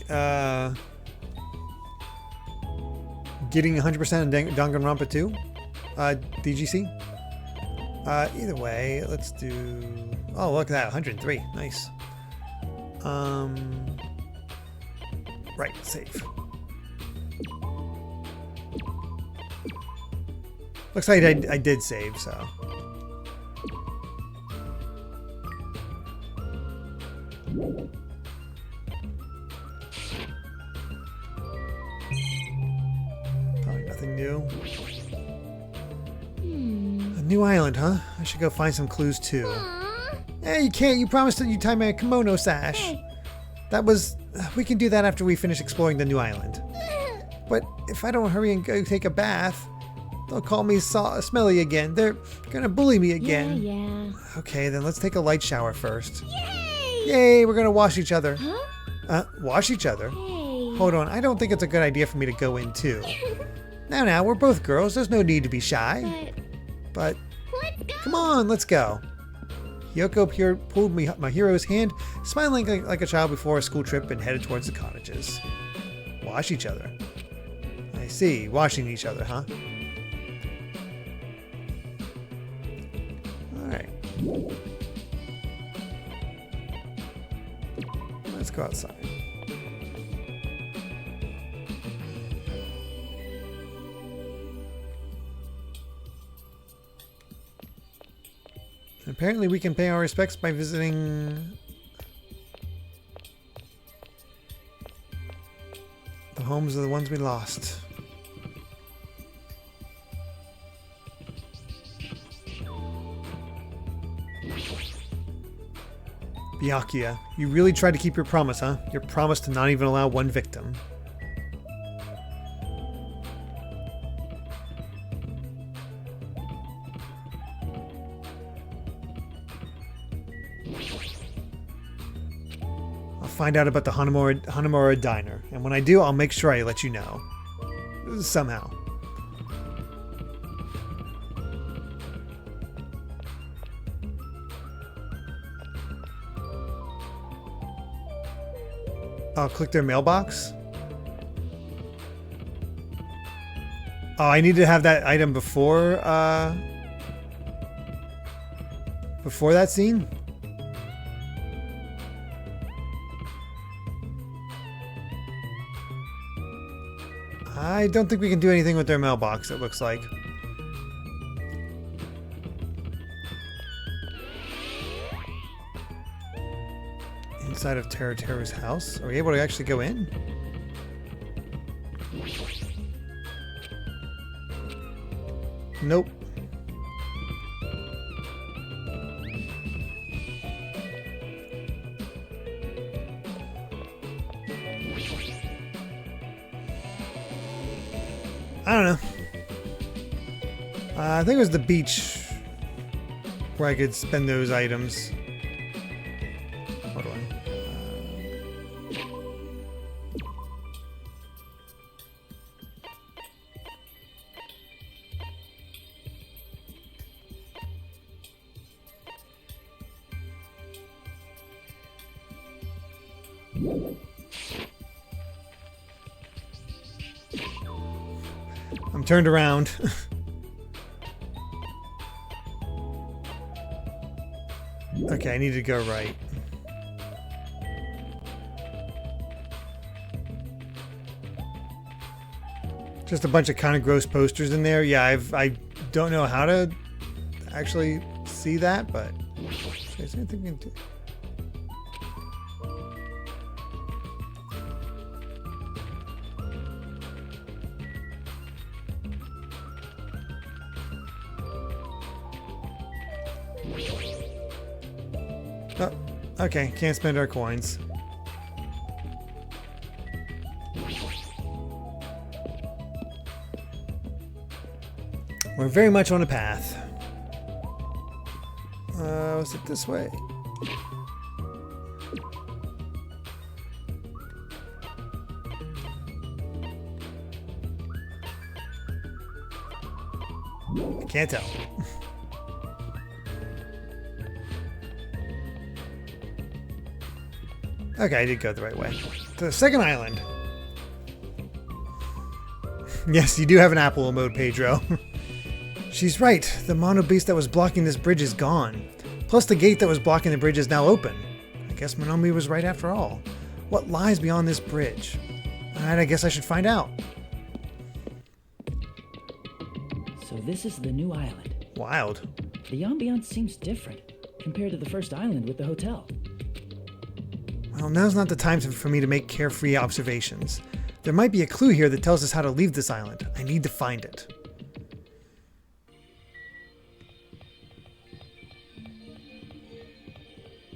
getting 100% in Danganronpa 2? DGC? Either way, let's do... Oh, look at that, 103. Nice. Right, save. Looks like I did save, so... Probably nothing new. A new island, huh? I should go find some clues too. Hey, you can't. You promised that you'd tie my kimono sash. Hey. That was... We can do that after we finish exploring the new island. But if I don't hurry and go take a bath, they'll call me smelly again. They're gonna bully me again. Yeah. Okay, then let's take a light shower first. Yay! Yay, we're gonna wash each other. Huh? Wash each other? Hey. Hold on, I don't think it's a good idea for me to go in too. Now, we're both girls. There's no need to be shy. But Let's go. come on, let's go. Yoko pulled my hero's hand, smiling like a child before a school trip, and headed towards the cottages. Wash each other. I see, washing each other, huh? Alright. Let's go outside. Apparently we can pay our respects by visiting the homes of the ones we lost. Byakuya, you really tried to keep your promise, huh? Your promise to not even allow one victim. Find out about the Hanamura Diner, and when I do, I'll make sure I let you know. Somehow. I'll click their mailbox. Oh, I need to have that item before that scene? I don't think we can do anything with their mailbox, it looks like. Inside of Teru's house? Are we able to actually go in? Nope. I don't know. I think it was the beach where I could spend those items. Hold on. I'm turned around. Okay, I need to go right. Just a bunch of kind of gross posters in there. Yeah, I don't know how to actually see that, but is there anything we can do? Oh, okay, can't spend our coins. We're very much on a path. Was it this way? I can't tell. Okay, I did go the right way. To the second island. Yes, you do have an Apple mode, Pedro. She's right. The mono beast that was blocking this bridge is gone. Plus the gate that was blocking the bridge is now open. I guess Monomi was right after all. What lies beyond this bridge? Alright, I guess I should find out. So this is the new island. Wild. The ambiance seems different compared to the first island with the hotel. Well, now's not the time for me to make carefree observations. There might be a clue here that tells us how to leave this island. I need to find it.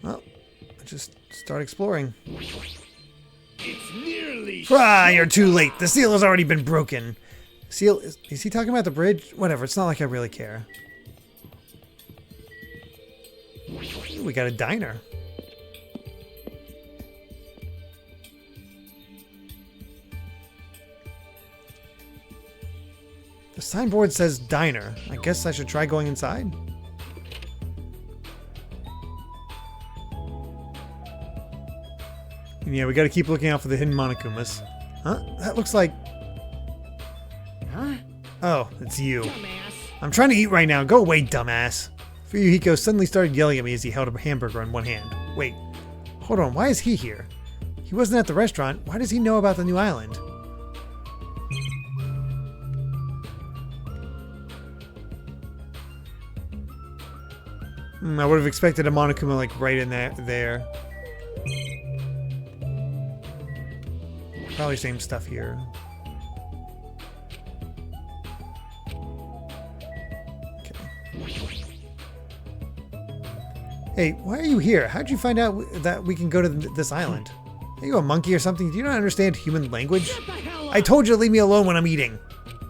Well, let's just start exploring. It's nearly You're too late. The seal has already been broken. Seal, is he talking about the bridge? Whatever, it's not like I really care. Ooh, we got a diner. The signboard says diner. I guess I should try going inside. And yeah, we gotta keep looking out for the hidden Monokumas. Huh? That looks like... Huh? Oh, it's you. Dumbass. I'm trying to eat right now. Go away, dumbass. Fuyuhiko suddenly started yelling at me as he held a hamburger in one hand. Wait. Hold on, why is he here? He wasn't at the restaurant. Why does he know about the new island? I would have expected a Monokuma like right in there. Probably same stuff here. Okay. Hey, why are you here? How'd you find out that we can go to this island? Are you a monkey or something? Do you not understand human language? I told you to leave me alone when I'm eating.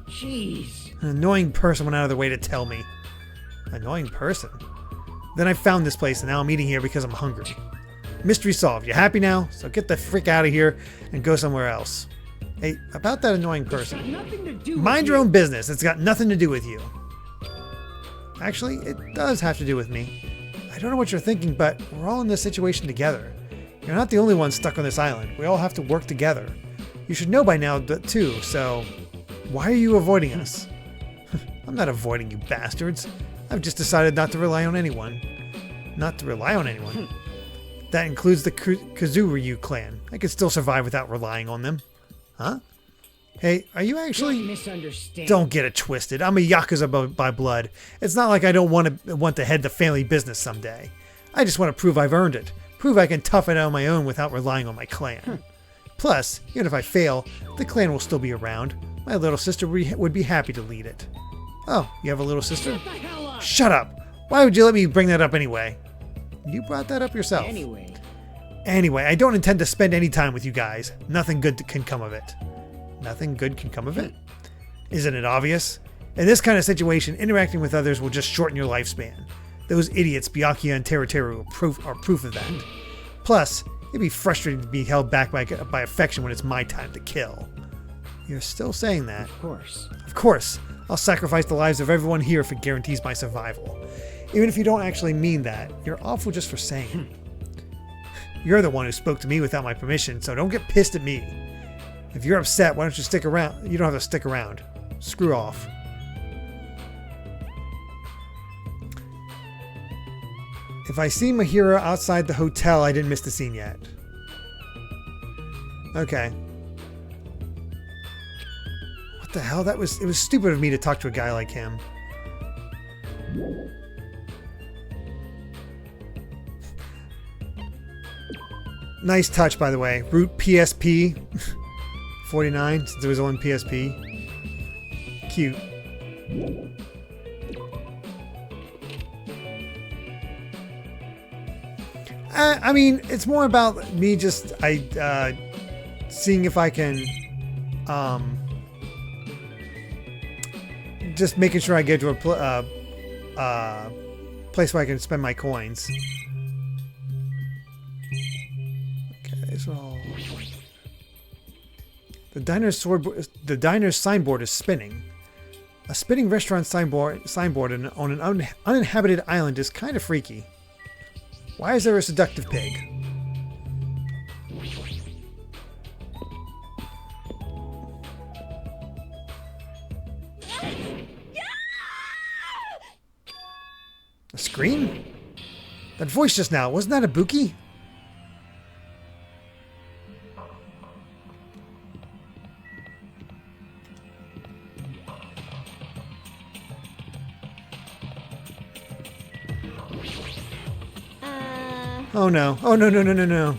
Jeez. An annoying person went out of their way to tell me. Annoying person? Then I found this place and now I'm eating here because I'm hungry. Mystery solved. You happy now? So get the frick out of here and go somewhere else. Hey, about that annoying person. Mind your own business. It's got nothing to do with you. Actually, it does have to do with me. I don't know what you're thinking, but we're all in this situation together. You're not the only one stuck on this island. We all have to work together. You should know by now, too, so why are you avoiding us? I'm not avoiding you bastards. I've just decided not to rely on anyone. Not to rely on anyone? That includes the Kazuryu clan. I could still survive without relying on them. Huh? Hey, are you actually... Don't misunderstand. Don't get it twisted. I'm a Yakuza by blood. It's not like I don't want to head the family business someday. I just want to prove I've earned it. Prove I can tough it out on my own without relying on my clan. Plus, even if I fail, the clan will still be around. My little sister would be happy to lead it. Oh, you have a little sister? Shut the hell up! Shut up! Why would you let me bring that up anyway? You brought that up yourself. Anyway, I don't intend to spend any time with you guys. Nothing good can come of it. Nothing good can come of it? Isn't it obvious? In this kind of situation, interacting with others will just shorten your lifespan. Those idiots, Byakuya and Teruteru, are proof of that. Plus, it'd be frustrating to be held back by affection when it's my time to kill. You're still saying that? Of course. Of course. I'll sacrifice the lives of everyone here if it guarantees my survival. Even if you don't actually mean that, you're awful just for saying. You're the one who spoke to me without my permission, so don't get pissed at me. If you're upset, why don't you stick around? You don't have to stick around. Screw off. If I see Mahira outside the hotel, I didn't miss the scene yet. Okay. What the hell? It was stupid of me to talk to a guy like him. Nice touch, by the way. Root PSP 49, since it was on PSP. Cute. I mean, it's more about me just seeing if I can just making sure I get to a place where I can spend my coins. Okay, so the diner's signboard is spinning. A spinning restaurant signboard on an uninhabited island is kind of freaky. Why is there a seductive pig? A scream? That voice just now, wasn't that Ibuki? Oh no. Oh no, no, no, no, no.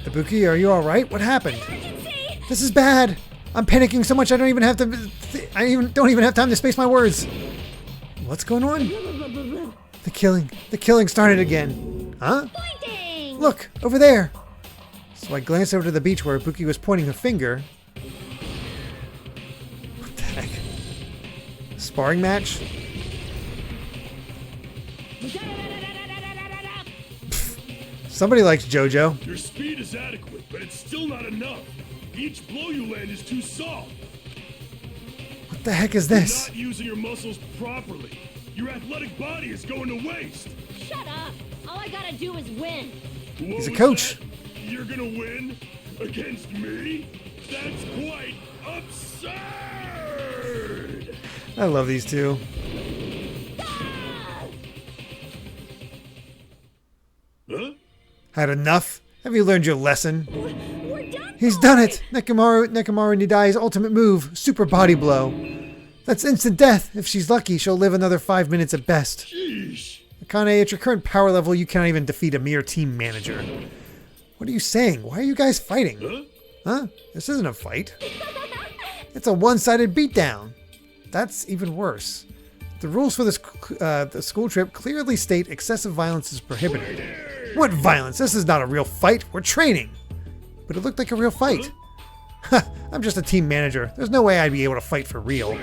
Ibuki, are you alright? What happened? Emergency! This is bad! I'm panicking so much I don't even have to... don't even have time to space my words. What's going on? The killing started again. Huh? Pointing! Look, over there. So I glanced over to the beach where Ibuki was pointing her finger. What the heck? Sparring match? Somebody likes JoJo. Your speed is adequate, but it's still not enough. Each blow you land is too soft. What the heck is You're this? not using your muscles properly. Your athletic body is going to waste. Shut up! All I gotta do is win. He's a coach. You're gonna win against me? That's quite absurd. I love these two. Huh? Had enough? Have you learned your lesson? We're done! He's done it! Nekomaru Nidai's ultimate move, super body blow. That's instant death. If she's lucky, she'll live another 5 minutes at best. Sheesh. Akane, at your current power level, you cannot even defeat a mere team manager. What are you saying? Why are you guys fighting? Huh? This isn't a fight. It's a one-sided beatdown. That's even worse. The rules for this the school trip clearly state excessive violence is prohibited. What violence? This is not a real fight. We're training. But it looked like a real fight. I'm just a team manager. There's no way I'd be able to fight for real.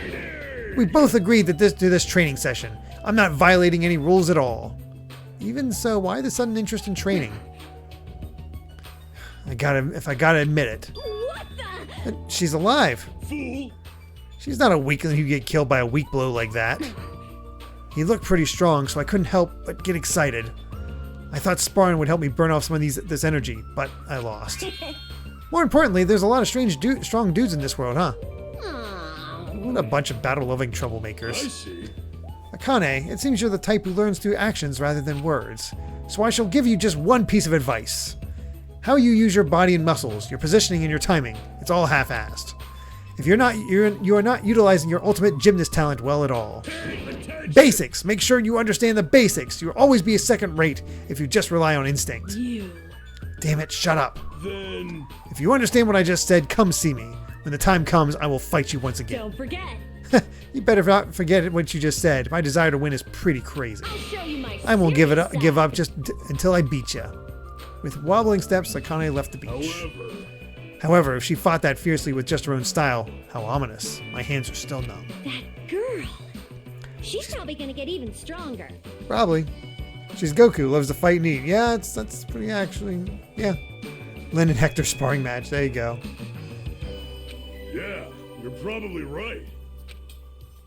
We both agreed that to this training session. I'm not violating any rules at all. Even so, why the sudden interest in training? If I gotta admit it. What the? She's alive. Fool. She's not a weakling who get killed by a weak blow like that. He looked pretty strong, so I couldn't help but get excited. I thought sparring would help me burn off some of this energy, but I lost. More importantly, there's a lot of strong dudes in this world, huh? What a bunch of battle-loving troublemakers. I see. Akane, it seems you're the type who learns through actions rather than words. So I shall give you just one piece of advice. How you use your body and muscles, your positioning and your timing, it's all half-assed. If you are not utilizing your ultimate gymnast talent well at all. Basics! Make sure you understand the basics. You'll always be a second rate if you just rely on instinct. You. Damn it, shut up. Then... If you understand what I just said, come see me. When the time comes, I will fight you once again. Don't forget. You better not forget what you just said. My desire to win is pretty crazy. I'll show you my I won't serious side. give up just until I beat you. With wobbling steps, Akane left the beach. However, if she fought that fiercely with just her own style, how ominous. My hands are still numb. That girl. She's probably gonna get even stronger. Probably. She's Goku, loves to fight and eat. Yeah, that's pretty actually. Yeah. Lin and Hector sparring match. There you go. Yeah, you're probably right.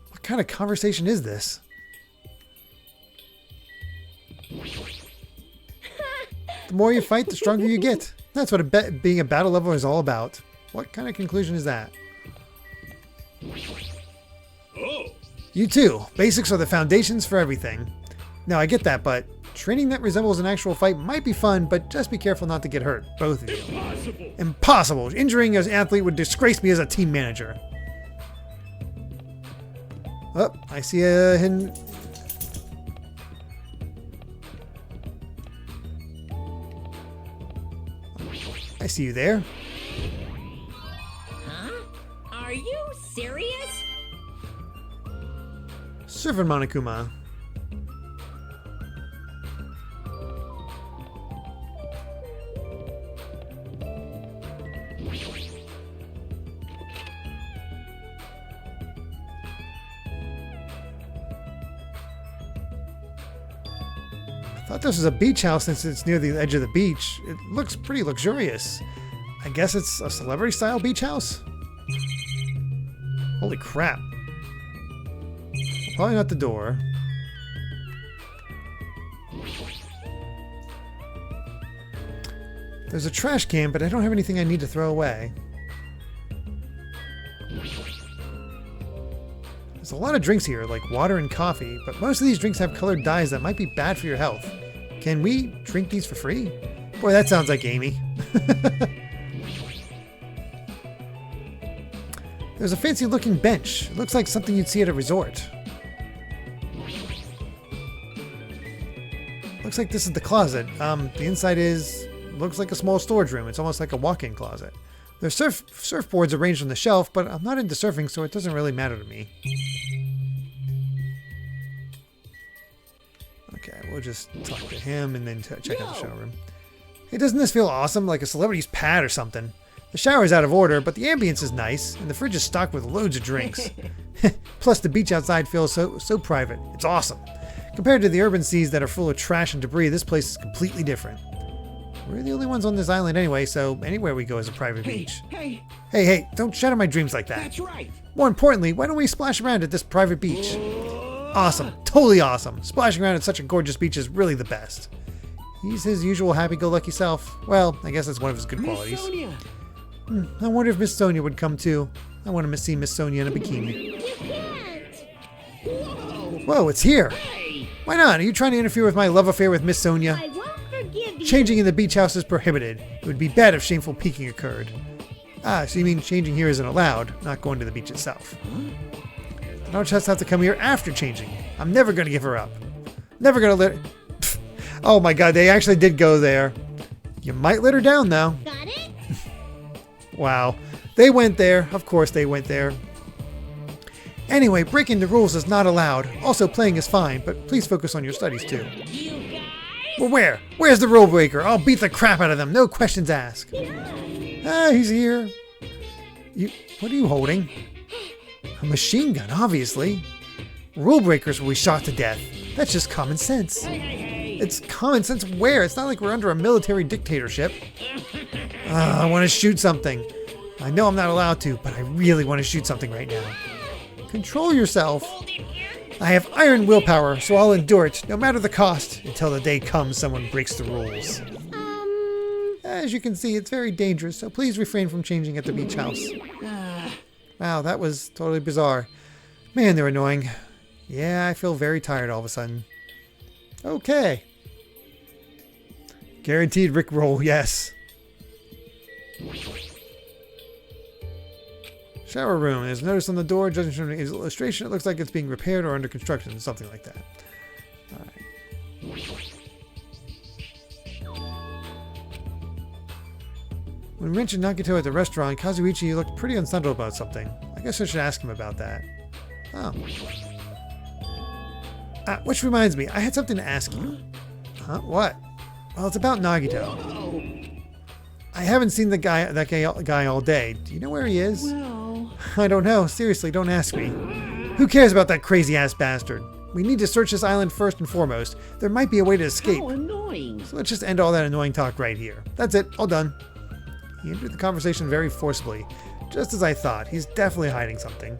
What kind of conversation is this? The more you fight, the stronger you get. That's what being a battle leveler is all about. What kind of conclusion is that? Oh, You too. Basics are the foundations for everything. Now, I get that, but training that resembles an actual fight might be fun, but just be careful not to get hurt. Both of you. impossible! Impossible. Injuring an athlete would disgrace me as a team manager. Oh, I see a hidden... I see you there. Huh? Are you serious? Servant Monokuma. I thought this was a beach house since it's near the edge of the beach. It looks pretty luxurious. I guess it's a celebrity-style beach house? Holy crap. Probably not the door. There's a trash can, but I don't have anything I need to throw away. There's a lot of drinks here, like water and coffee, but most of these drinks have colored dyes that might be bad for your health. Can we drink these for free? Boy, that sounds like Amy. There's a fancy looking bench. It looks like something you'd see at a resort. Looks like this is the closet. The inside looks like a small storage room. It's almost like a walk-in closet. There's surfboards arranged on the shelf, but I'm not into surfing, so it doesn't really matter to me. Okay, we'll just talk to him and then check out the shower room. Hey, doesn't this feel awesome? Like a celebrity's pad or something. The shower's out of order, but the ambience is nice, and the fridge is stocked with loads of drinks. Plus, the beach outside feels so private. It's awesome. Compared to the urban seas that are full of trash and debris, this place is completely different. We're the only ones on this island anyway, so anywhere we go is a private beach. Hey, don't shatter my dreams like that. That's right. More importantly, why don't we splash around at this private beach? Awesome. Totally awesome. Splashing around at such a gorgeous beach is really the best. He's his usual happy-go-lucky self. Well, I guess that's one of his good qualities. Sonia. I wonder if Miss Sonia would come too. I want to see Miss Sonia in a bikini. You can't. Whoa, it's here. Why not? Are you trying to interfere with my love affair with Miss Sonia? I won't forgive you. Changing in the beach house is prohibited. It would be bad if shameful peeking occurred. Ah, so you mean changing here isn't allowed, not going to the beach itself. I don't just have to come here after changing. I'm never going to give her up. Never going to let... Pfft. Oh my god, they actually did go there. You might let her down, though. Got it? Wow. They went there. Of course they went there. Anyway, breaking the rules is not allowed. Also, playing is fine, but please focus on your studies, too. You guys? Well, where? Where's the rule breaker? I'll beat the crap out of them. No questions asked. Ah, he's here. What are you holding? A machine gun, obviously. Rule breakers will be shot to death. That's just common sense. It's common sense where? It's not like we're under a military dictatorship. I want to shoot something. I know I'm not allowed to, but I really want to shoot something right now. Control yourself. I have iron willpower, so I'll endure it, no matter the cost, until the day comes someone breaks the rules. As you can see, it's very dangerous, so please refrain from changing at the beach house. Wow, that was totally bizarre. Man, they're annoying. Yeah, I feel very tired all of a sudden. Okay. Guaranteed Rickroll, yes. Shower room. There's a notice on the door. Judging from the illustration, it looks like it's being repaired or under construction. Something like that. Alright. When we mentioned Nagito at the restaurant, Kazuichi looked pretty unsettled about something. I guess I should ask him about that. Oh. Which reminds me, I had something to ask you. Huh? What? Well, it's about Nagito. I haven't seen that guy all day. Do you know where he is? Well, I don't know. Seriously, don't ask me. Who cares about that crazy-ass bastard? We need to search this island first and foremost. There might be a way to escape. how annoying. So let's just end all that annoying talk right here. That's it. All done. He entered the conversation very forcibly. Just as I thought. He's definitely hiding something.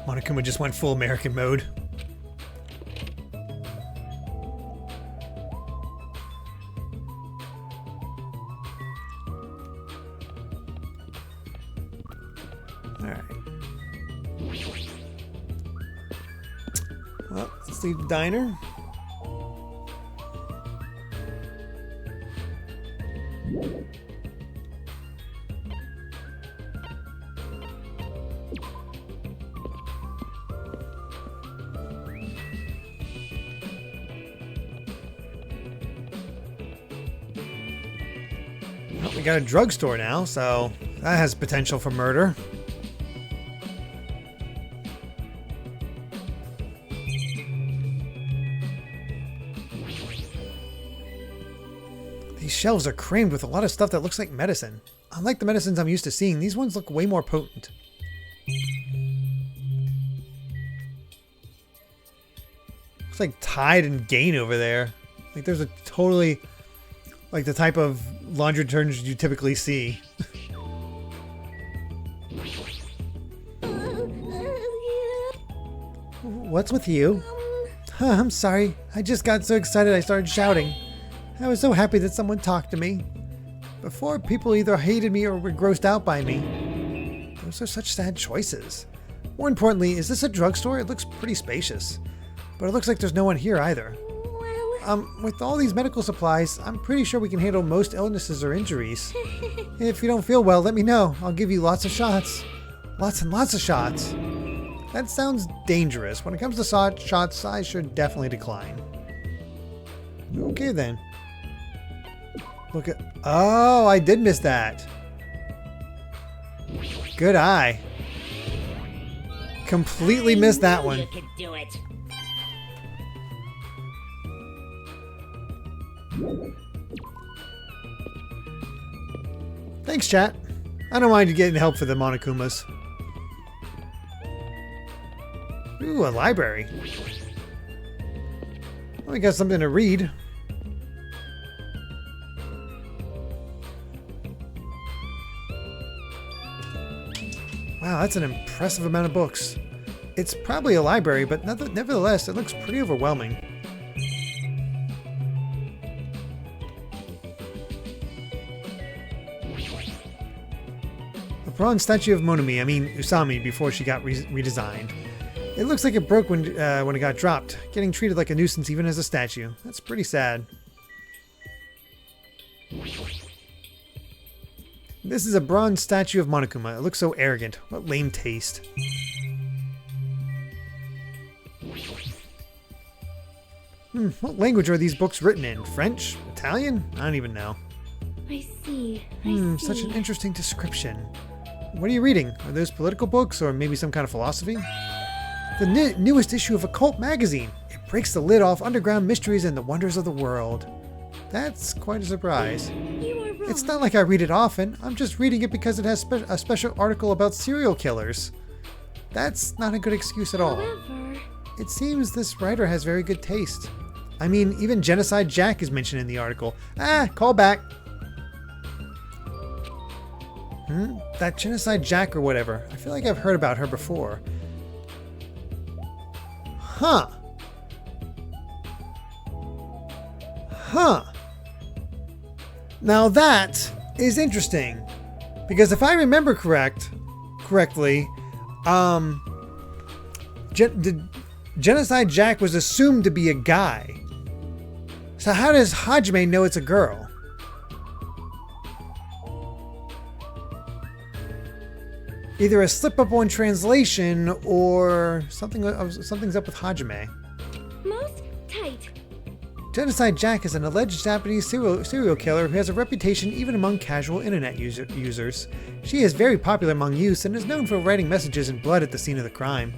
Monokuma just went full American mode. Alright. Well, let's leave the diner. Well, we got a drugstore now, so that has potential for murder. These shelves are crammed with a lot of stuff that looks like medicine. Unlike the medicines I'm used to seeing, these ones look way more potent. Looks like Tide and Gain over there. Like there's a totally, like the type of laundry detergent you typically see. What's with you? I'm sorry. I just got so excited I started shouting. I was so happy that someone talked to me. Before, people either hated me or were grossed out by me. Those are such sad choices. More importantly, is this a drugstore? It looks pretty spacious. But it looks like there's no one here either. With all these medical supplies, I'm pretty sure we can handle most illnesses or injuries. If you don't feel well, let me know. I'll give you lots of shots. Lots and lots of shots. That sounds dangerous. When it comes to shots, I should definitely decline. Okay then. Look at... Oh, I did miss that. Good eye. Completely missed that one. You could do it. Thanks, chat. I don't mind you getting help for the Monokumas. Ooh, a library. Well, we got something to read. Wow, that's an impressive amount of books. It's probably a library, but nevertheless, it looks pretty overwhelming. A bronze statue of Usami before she got redesigned. It looks like it broke when it got dropped, getting treated like a nuisance even as a statue. That's pretty sad. This is a bronze statue of Monokuma. It looks so arrogant. What lame taste. What language are these books written in? French? Italian? I don't even know. I see. I see. Such an interesting description. What are you reading? Are those political books or maybe some kind of philosophy? The newest issue of Occult magazine. It breaks the lid off underground mysteries and the wonders of the world. That's quite a surprise. You are wrong. It's not like I read it often. I'm just reading it because it has a special article about serial killers. That's not a good excuse at all. However, It seems this writer has very good taste. I mean, even Genocide Jack is mentioned in the article. Call back. That Genocide Jack or whatever. I feel like I've heard about her before. Huh. Now that is interesting. Because if I remember correctly, Genocide Jack was assumed to be a guy. So how does Hajime know it's a girl? Either a slip-up on translation or something's up with Hajime. most Genocide Jack is an alleged Japanese serial killer who has a reputation even among casual internet users. She is very popular among youth and is known for writing messages in blood at the scene of the crime.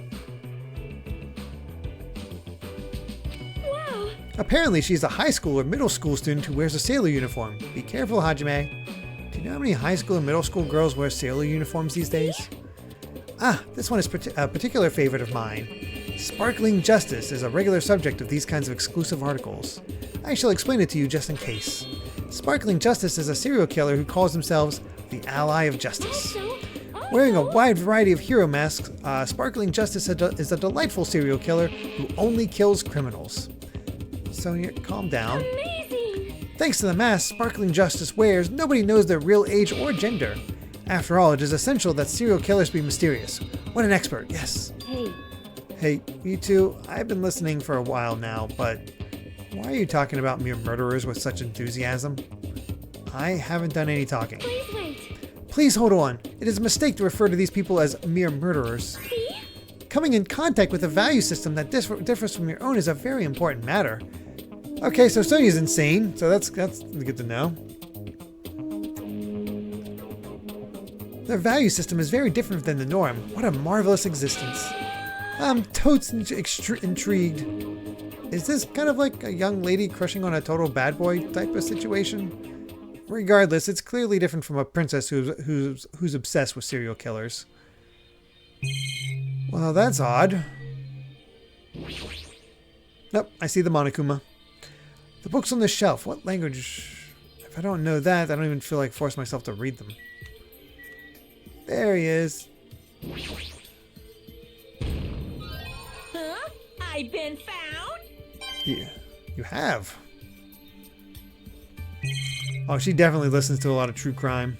Wow. Apparently, she's a high school or middle school student who wears a sailor uniform. Be careful, Hajime. Do you know how many high school and middle school girls wear sailor uniforms these days? Ah, this one is a particular favorite of mine. Sparkling Justice is a regular subject of these kinds of exclusive articles. I shall explain it to you just in case. Sparkling Justice is a serial killer who calls themselves the Ally of Justice. Wearing a wide variety of hero masks, Sparkling Justice is a delightful serial killer who only kills criminals. Sonia, calm down. Amazing. Thanks to the mask Sparkling Justice wears, nobody knows their real age or gender. After all, it is essential that serial killers be mysterious. What an expert, yes. Hey, you two, I've been listening for a while now, but why are you talking about mere murderers with such enthusiasm? I haven't done any talking. Please wait. Please hold on. It is a mistake to refer to these people as mere murderers. See? Coming in contact with a value system that differs from your own is a very important matter. Okay, so Sonia's insane, so that's good to know. Their value system is very different than the norm. What a marvelous existence. I'm totes intrigued. Is this kind of like a young lady crushing on a total bad boy type of situation? Regardless, it's clearly different from a princess who's obsessed with serial killers. Well, that's odd. Nope, I see the Monokuma. The books on the shelf. What language? If I don't know that, I don't even feel like forcing myself to read them. There he is. Huh? I've been found? Yeah, you have. Oh, she definitely listens to a lot of true crime.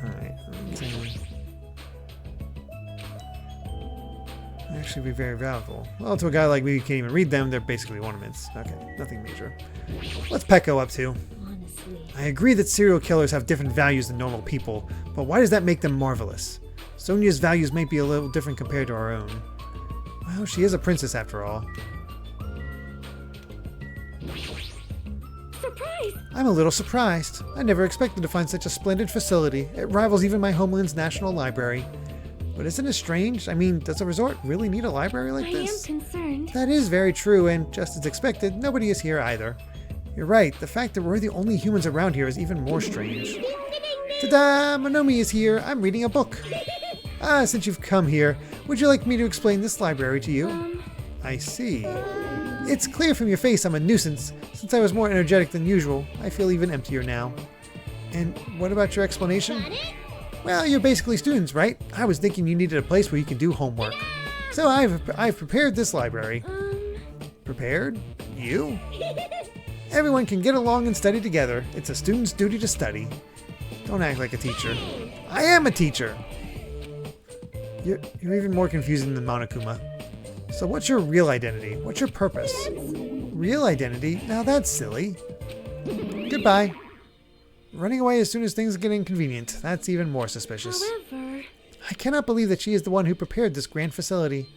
Alright. Actually be very valuable. Well, to a guy like me who can't even read them, they're basically ornaments. Okay, nothing major. What's Pecco up to? Honestly. I agree that serial killers have different values than normal people, but why does that make them marvelous? Sonia's values might be a little different compared to our own. Well, she is a princess after all. Surprise! I'm a little surprised. I never expected to find such a splendid facility. It rivals even my homeland's National Library. But isn't it strange? I mean, does a resort really need a library like I this? am concerned. That is very true, and just as expected, nobody is here either. You're right, the fact that we're the only humans around here is even more strange. Ta-da! Monomi is here. I'm reading a book. Ah, since you've come here, would you like me to explain this library to you? I see. It's clear from your face I'm a nuisance. Since I was more energetic than usual, I feel even emptier now. And what about your explanation? Well, you're basically students, right? I was thinking you needed a place where you can do homework. So I've prepared this library. Prepared? You? Everyone can get along and study together. It's a student's duty to study. Don't act like a teacher. I am a teacher! You're even more confusing than Monokuma. So what's your real identity? What's your purpose? Real identity? Now that's silly. Goodbye. Running away as soon as things get inconvenient. That's even more suspicious. However, I cannot believe that she is the one who prepared this grand facility.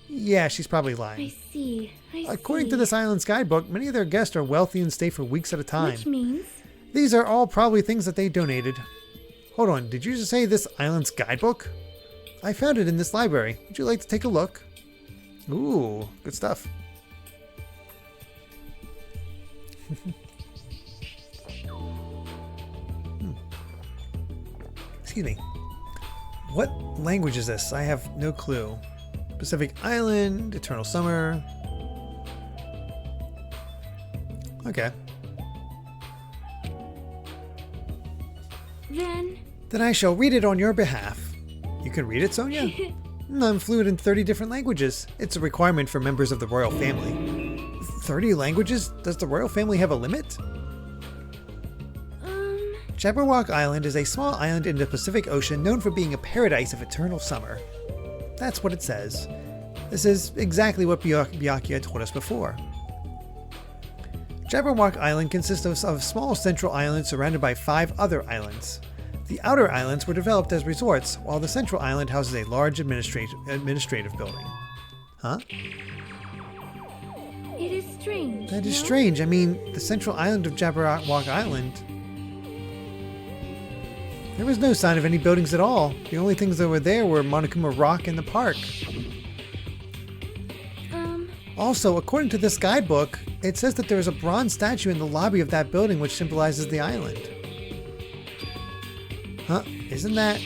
Yeah, she's probably lying. I see. According to this island's guidebook, many of their guests are wealthy and stay for weeks at a time. Which means? These are all probably things that they donated. Hold on, did you just say this island's guidebook? I found it in this library. Would you like to take a look? Ooh, good stuff. Excuse me. What language is this? I have no clue. Pacific Island, Eternal Summer. Okay. Then I shall read it on your behalf. You can read it, Sonia? I'm fluent in 30 different languages. It's a requirement for members of the royal family. 30 languages? Does the royal family have a limit? Jabberwock Island is a small island in the Pacific Ocean known for being a paradise of eternal summer. That's what it says. This is exactly what Byakuya told us before. Jabberwock Island consists of a small central island surrounded by 5 other islands. The outer islands were developed as resorts, while the central island houses a large administrative building. Huh? It is strange. That is no? strange. I mean, the central island of Jabberwock Island, there was no sign of any buildings at all. The only things that were there were Monokuma Rock and the park. Also, according to this guidebook, it says that there is a bronze statue in the lobby of that building which symbolizes the island. Huh? Isn't that...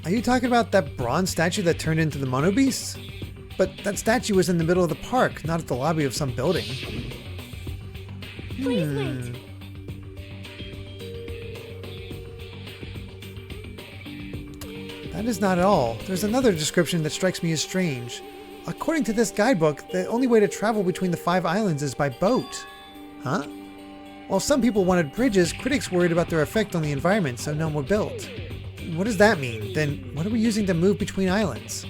Are you talking about that bronze statue that turned into the Mono Beast? But that statue was in the middle of the park, not at the lobby of some building. Please wait. That is not at all. There's another description that strikes me as strange. According to this guidebook, the only way to travel between the 5 islands is by boat. Huh? While some people wanted bridges, critics worried about their effect on the environment, so none were built. What does that mean? Then what are we using to move between islands?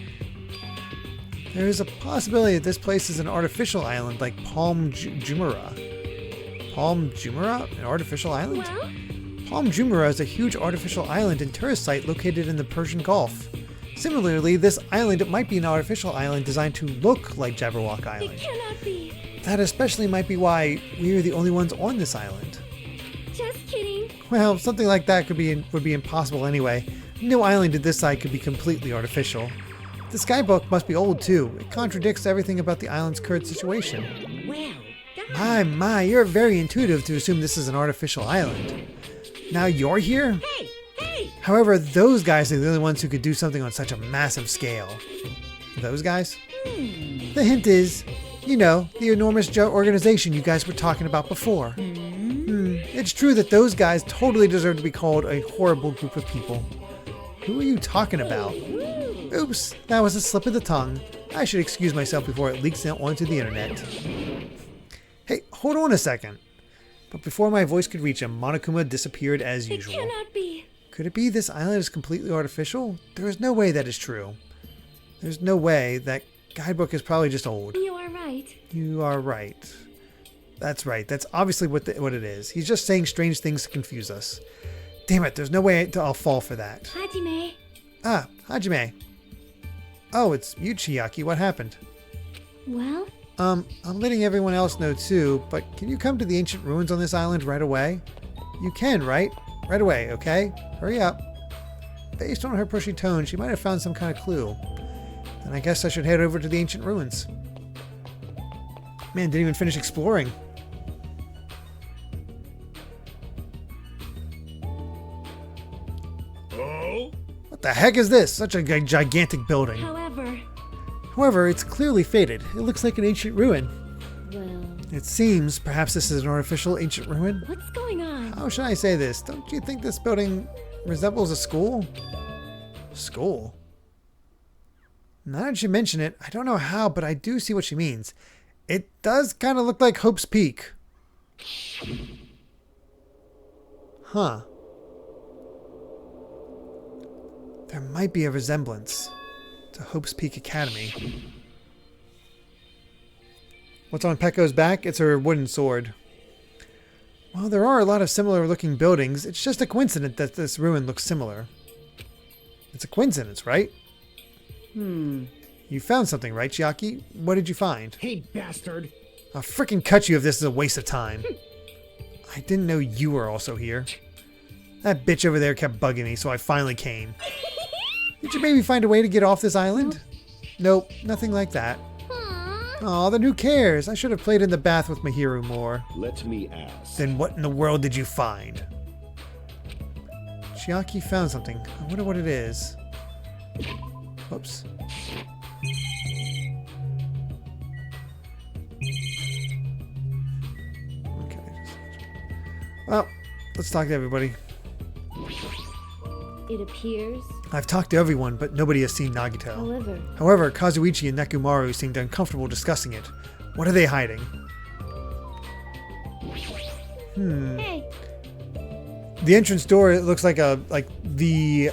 There is a possibility that this place is an artificial island like Palm Jumeirah. Palm Jumeirah? An artificial island? Well, Palm Jumeirah is a huge artificial island and tourist site located in the Persian Gulf. Similarly, this island might be an artificial island designed to look like Jabberwock it Island. cannot be. That especially might be why we are the only ones on this island. Just kidding. Well, something like that would be impossible anyway. No island at this site could be completely artificial. This guidebook must be old too. It contradicts everything about the island's current situation. Well done. My, you're very intuitive to assume this is an artificial island. Now you're here? Hey, hey! However, those guys are the only ones who could do something on such a massive scale. Those guys? The hint is, you know, the enormous organization you guys were talking about before. It's true that those guys totally deserve to be called a horrible group of people. Who are you talking about? Oops, that was a slip of the tongue. I should excuse myself before it leaks out onto the internet. Hey, hold on a second. But before my voice could reach him, Monokuma disappeared as It usual. cannot be. Could it be this island is completely artificial? There is no way that is true. There's no way. That guidebook is probably just old. You are right. You are right. That's right. That's obviously what it is. He's just saying strange things to confuse us. Damn it, there's no way I'll fall for that. Hajime. Ah, Hajime. Oh, it's you, Chiaki. What happened? Well, I'm letting everyone else know too, but can you come to the ancient ruins on this island right away? You can, right? Right away, okay? Hurry up. Based on her pushy tone, she might have found some kind of clue. Then I guess I should head over to the ancient ruins. Man, didn't even finish exploring. Oh? What the heck is this? Such a gigantic building. However, it's clearly faded. It looks like an ancient ruin. well, It seems perhaps this is an artificial ancient ruin. what's going on? How should I say this? Don't you think this building resembles a school? School? Now that you mention it, I don't know how, but I do see what she means. It does kind of look like Hope's Peak. Huh. There might be a resemblance to Hope's Peak Academy. What's on Pekko's back? It's her wooden sword. Well, there are a lot of similar looking buildings. It's just a coincidence that this ruin looks similar. It's a coincidence, right? You found something, right, Chiaki? What did you find? Hey, bastard! I'll frickin' cut you if this is a waste of time. I didn't know you were also here. That bitch over there kept bugging me, so I finally came. Did you maybe find a way to get off this island? Nope, nothing like that. Aw, then who cares? I should have played in the bath with Mahiru more. Let me ask. Then what in the world did you find? Chiaki found something. I wonder what it is. Whoops. Okay. Well, let's talk to everybody. It appears, I've talked to everyone, but nobody has seen Nagito. however, Kazuichi and Nekomaru seemed uncomfortable discussing it. What are they hiding? hey, The entrance door, it looks like the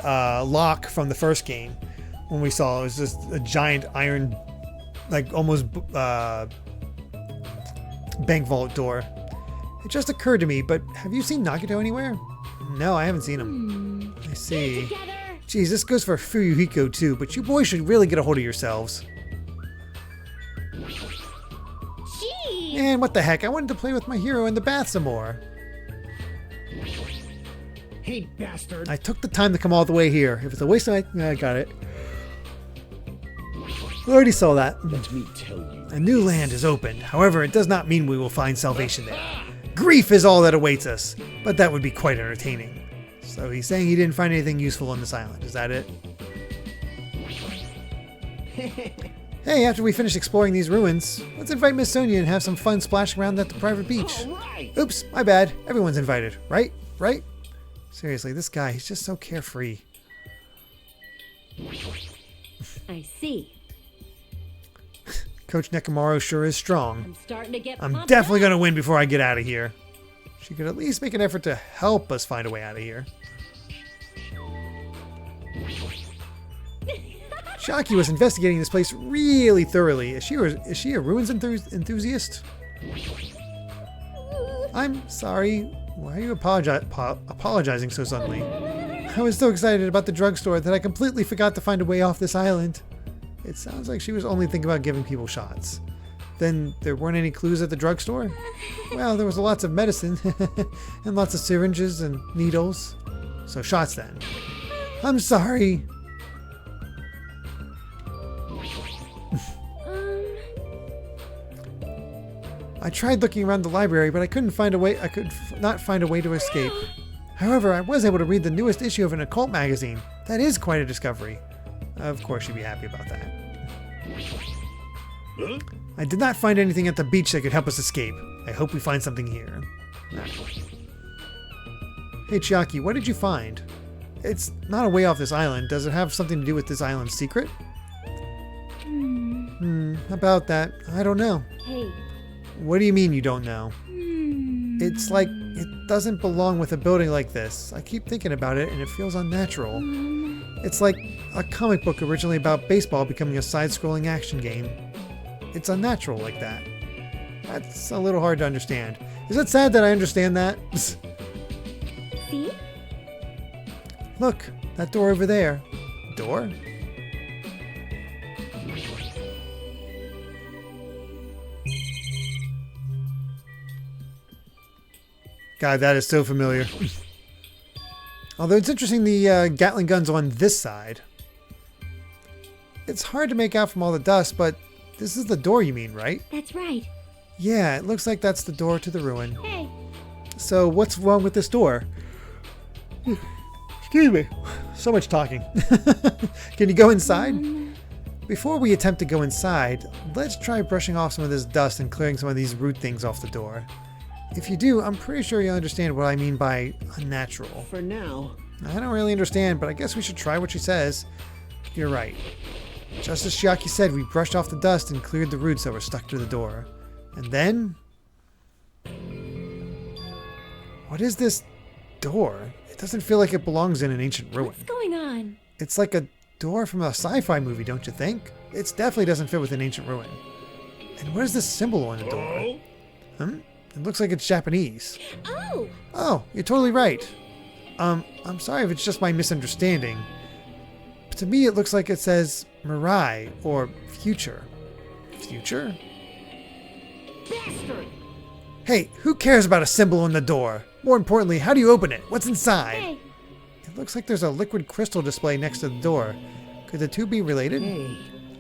lock from the first game when we saw it was just a giant iron, like almost bank vault door. It just occurred to me, but have you seen Nagito anywhere? No, I haven't seen him. I see. Together. Geez, this goes for Fuyuhiko too, but you boys should really get a hold of yourselves. Gee. And what the heck, I wanted to play with my hero in the bath some more. Hey, bastard. I took the time to come all the way here. If it's a waste of my... I got it. I already saw that. Let me tell you. A new land is opened. However, it does not mean we will find salvation there. Grief is all that awaits us, but that would be quite entertaining. So he's saying he didn't find anything useful on this island. Is that it? Hey, after we finish exploring these ruins, let's invite Miss Sonia and have some fun splashing around at the private beach. Right. Oops, my bad. Everyone's invited, right? Right? Seriously, this guy, he's just so carefree. I see. Coach Nekomaru sure is strong. I'm starting to get I'm pumped definitely up. going to win before I get out of here. She could at least make an effort to help us find a way out of here. Shaki was investigating this place really thoroughly. Is she a ruins enthusiast? I'm sorry. Why are you apologizing so suddenly? I was so excited about the drugstore that I completely forgot to find a way off this island. It sounds like she was only thinking about giving people shots. Then there weren't any clues at the drugstore? Well, there was lots of medicine and lots of syringes and needles. So shots then. I'm sorry. I tried looking around the library, but I couldn't find a way. I could not find a way to escape. However, I was able to read the newest issue of an occult magazine. That is quite a discovery. Of course, you'd be happy about that. Huh? I did not find anything at the beach that could help us escape. I hope we find something here. Hey Chiaki, what did you find? It's not a way off this island. Does it have something to do with this island's secret? About that, I don't know. Hey. What do you mean you don't know? It's like it doesn't belong with a building like this. I keep thinking about it and it feels unnatural. It's like a comic book originally about baseball becoming a side-scrolling action game. It's unnatural like that. That's a little hard to understand. Is it sad that I understand that? See? Look, that door over there. Door? God, that is so familiar. Although it's interesting the Gatling gun's on this side. It's hard to make out from all the dust, but this is the door you mean, right? That's right. Yeah, it looks like that's the door to the ruin. Hey. So what's wrong with this door? Excuse me. So much talking. Can you go inside? Before we attempt to go inside, let's try brushing off some of this dust and clearing some of these root things off the door. If you do, I'm pretty sure you'll understand what I mean by unnatural. For now. I don't really understand, but I guess we should try what she says. You're right. Just as Chiaki said, we brushed off the dust and cleared the roots that were stuck to the door. And then... What is this door? It doesn't feel like it belongs in an ancient ruin. What's going on? It's like a door from a sci-fi movie, don't you think? It definitely doesn't fit with an ancient ruin. And what is this symbol on the door? Oh? It looks like it's Japanese. Oh! Oh, you're totally right. I'm sorry if it's just my misunderstanding. But to me, it looks like it says Mirai or future. Future? Bastard! Hey, who cares about a symbol on the door? More importantly, how do you open it? What's inside? Hey. It looks like there's a liquid crystal display next to the door. Could the two be related? Hey.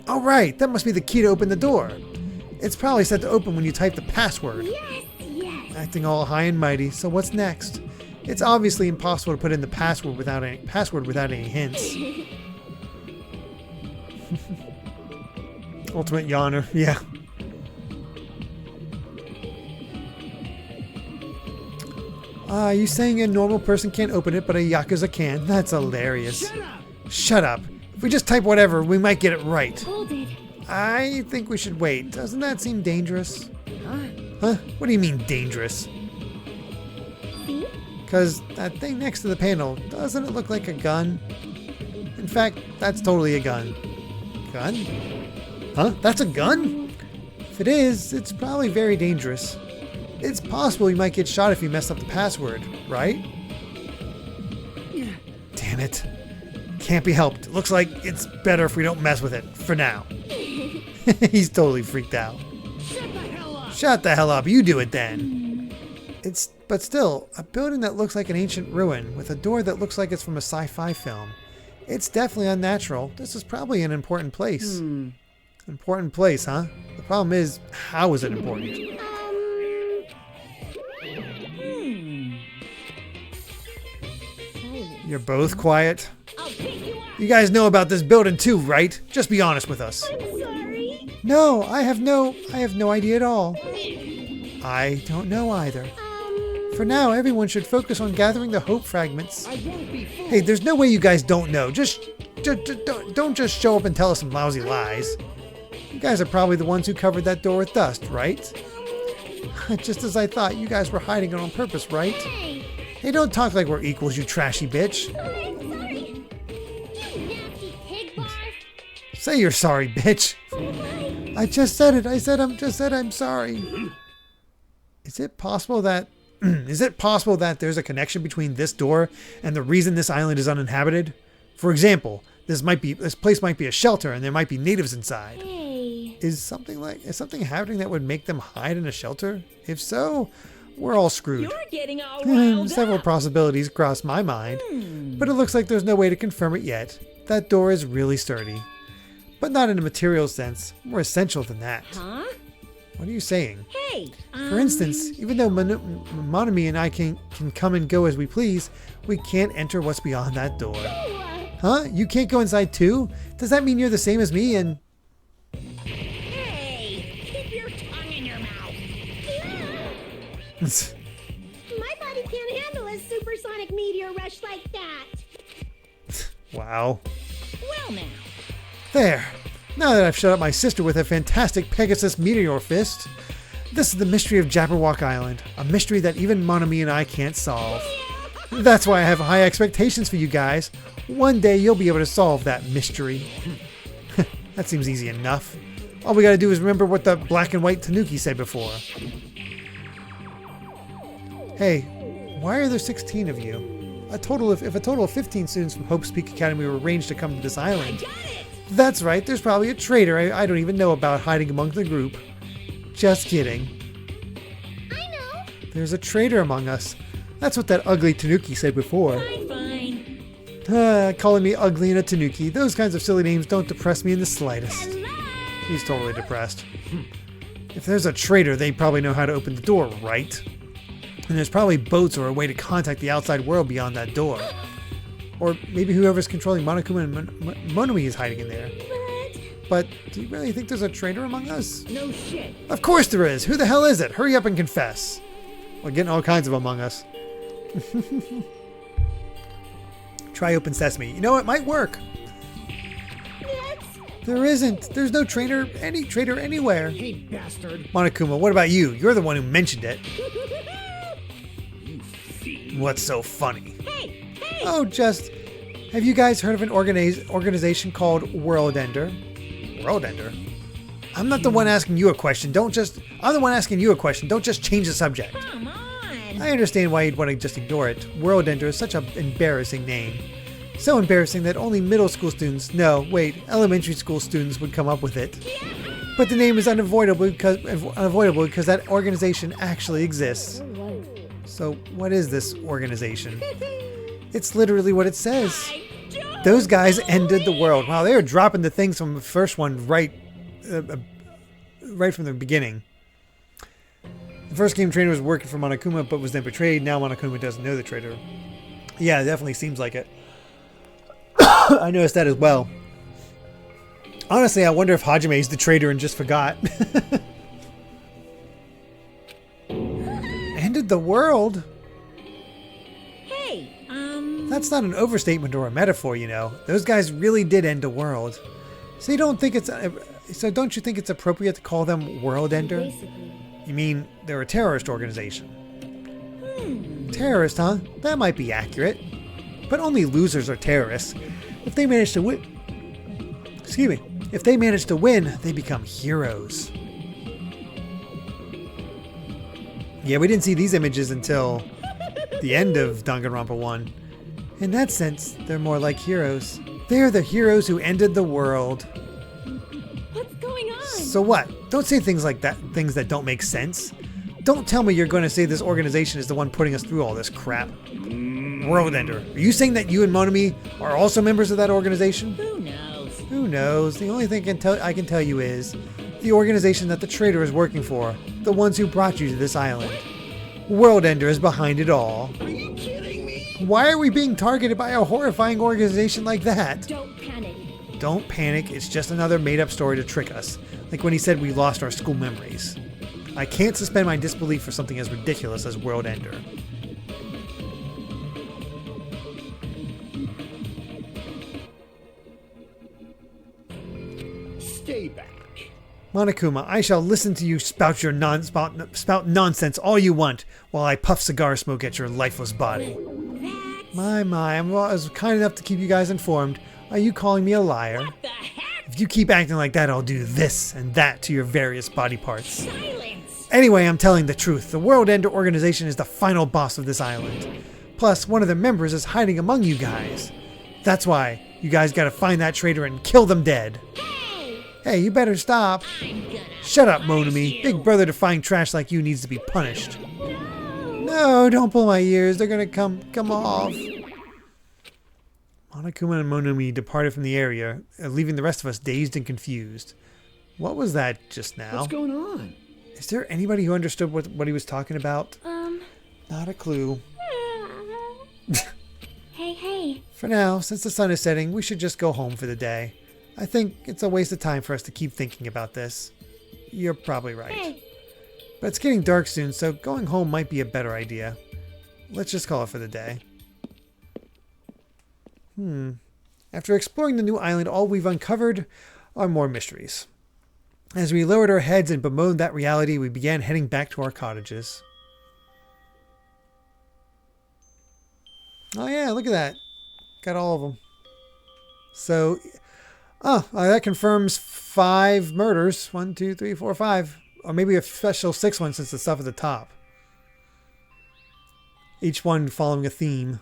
Oh, right. That must be the key to open the door. It's probably set to open when you type the password. Yes, yes. Acting all high and mighty. So what's next? It's obviously impossible to put in the password without any hints. Ultimate yawner. Yeah. You saying a normal person can't open it, but a Yakuza can? That's hilarious. Shut up! Shut up. If we just type whatever, we might get it right. Hold it. I think we should wait. Doesn't that seem dangerous? Huh? Huh? What do you mean dangerous? See? Because that thing next to the panel, doesn't it look like a gun? In fact, that's totally a gun. Gun? Huh? That's a gun? If it is, it's probably very dangerous. It's possible you might get shot if you mess up the password, right? Damn it. Can't be helped. Looks like it's better if we don't mess with it, for now. He's totally freaked out. Shut the hell up. You do it then. But still, a building that looks like an ancient ruin with a door that looks like it's from a sci-fi film. It's definitely unnatural. This is probably an important place. Important place, huh? The problem is, how is it important? You're both quiet? You guys know about this building too, right? Just be honest with us. Sorry. No, I have no idea at all. I don't know either. For now, everyone should focus on gathering the hope fragments. Hey, there's no way you guys don't know. Don't just show up and tell us some lousy lies. You guys are probably the ones who covered that door with dust, right? Just as I thought, you guys were hiding it on purpose, right? Hey, don't talk like we're equals, you trashy bitch. I'm sorry. You nasty pig barf. Say you're sorry, bitch. I just said it. I said I'm sorry. Is it possible that there's a connection between this door and the reason this island is uninhabited? For example, this place might be a shelter and there might be natives inside. Hey. Is something happening that would make them hide in a shelter? If so, we're all screwed. You're getting all riled Several up. possibilities cross my mind, but it looks like there's no way to confirm it yet. That door is really sturdy, but not in a material sense. More essential than that. Huh? What are you saying? Hey, For instance, even though Monami and I can come and go as we please, we can't enter what's beyond that door. Huh? You can't go inside too? Does that mean you're the same as me and... hey, keep your tongue in your mouth. My body can't handle a supersonic meteor rush like that. Wow. Well now, There. Now that I've shut up my sister with a fantastic Pegasus meteor fist, this is the mystery of Jabberwock Island, a mystery that even Monami and I can't solve. That's why I have high expectations for you guys. One day you'll be able to solve that mystery. That seems easy enough. All we gotta do is remember what the black and white Tanuki said before. Hey, why are there 16 of you? If a total of 15 students from Hope's Peak Academy were arranged to come to this island. That's right, there's probably a traitor I don't even know about hiding among the group. Just kidding. I know. There's a traitor among us. That's what that ugly Tanuki said before. fine. Calling me ugly and a Tanuki. Those kinds of silly names don't depress me in the slightest. He's totally depressed. If there's a traitor, they probably know how to open the door, right? And there's probably boats or a way to contact the outside world beyond that door. Or maybe whoever's controlling Monokuma and Monami is hiding in there. But do you really think there's a traitor among us? No shit. Of course there is! Who the hell is it? Hurry up and confess. We're getting all kinds of among us. Try open sesame. You know, it might work. There isn't. There's no traitor anywhere. Hey, bastard. Monokuma, what about you? You're the one who mentioned it. What's so funny? Oh, just... Have you guys heard of an organization called World Ender? World Ender? I'm not the one asking you a question. I'm the one asking you a question. Don't just change the subject. Come on. I understand why you'd want to just ignore it. World Ender is such an embarrassing name. So embarrassing that only middle school students, elementary school students would come up with it. But the name is unavoidable because that organization actually exists. So what is this organization? It's literally what it says. Those guys ended the world. Wow, they were dropping the things from the first one right from the beginning. The first game trainer was working for Monokuma, but was then betrayed. Now Monokuma doesn't know the traitor. Yeah, it definitely seems like it. I noticed that as well. Honestly, I wonder if Hajime's the traitor and just forgot. Ended the world? Hey, That's not an overstatement or a metaphor, you know. Those guys really did end the world. So don't you think it's appropriate to call them World Ender? Basically. You mean they're a terrorist organization? Terrorist, huh? That might be accurate. But only losers are terrorists. If they manage to win, they become heroes. Yeah, we didn't see these images until the end of Danganronpa 1. In that sense, they're more like heroes. They're the heroes who ended the world. What's going on? So what? Don't say things like that, things that don't make sense. Don't tell me you're going to say this organization is the one putting us through all this crap. World Ender, are you saying that you and Monami are also members of that organization? Who knows? Who knows? The only thing I can tell you is the organization that the traitor is working for, the ones who brought you to this island. World Ender is behind it all. Are you kidding me? Why are we being targeted by a horrifying organization like that? Don't panic. Don't panic, it's just another made-up story to trick us. Like when he said we lost our school memories. I can't suspend my disbelief for something as ridiculous as World Ender. Stay back. Monokuma, I shall listen to you spout your spout nonsense all you want while I puff cigar smoke at your lifeless body. My, I was kind enough to keep you guys informed. Are you calling me a liar? What the heck? If you keep acting like that, I'll do this and that to your various body parts. Silence! Anyway, I'm telling the truth. The World Ender organization is the final boss of this island. Plus, one of their members is hiding among you guys. That's why you guys gotta find that traitor and kill them dead. Hey, you better stop. I'm gonna Shut up, punish Monami. you. Big brother defying trash like you needs to be punished. No, don't pull my ears. They're gonna come off. Monokuma and Monami departed from the area, leaving the rest of us dazed and confused. What was that just now? What's going on? Is there anybody who understood what he was talking about? Not a clue. Hey. For now, since the sun is setting, we should just go home for the day. I think it's a waste of time for us to keep thinking about this. You're probably right. Hey. But it's getting dark soon, so going home might be a better idea. Let's just call it for the day. After exploring the new island, all we've uncovered are more mysteries. As we lowered our heads and bemoaned that reality, we began heading back to our cottages. Oh yeah, look at that. Got all of them. So, that confirms 5 murders. 1, 2, 3, 4, 5. Or maybe a special 6th one since the stuff at the top. Each one following a theme.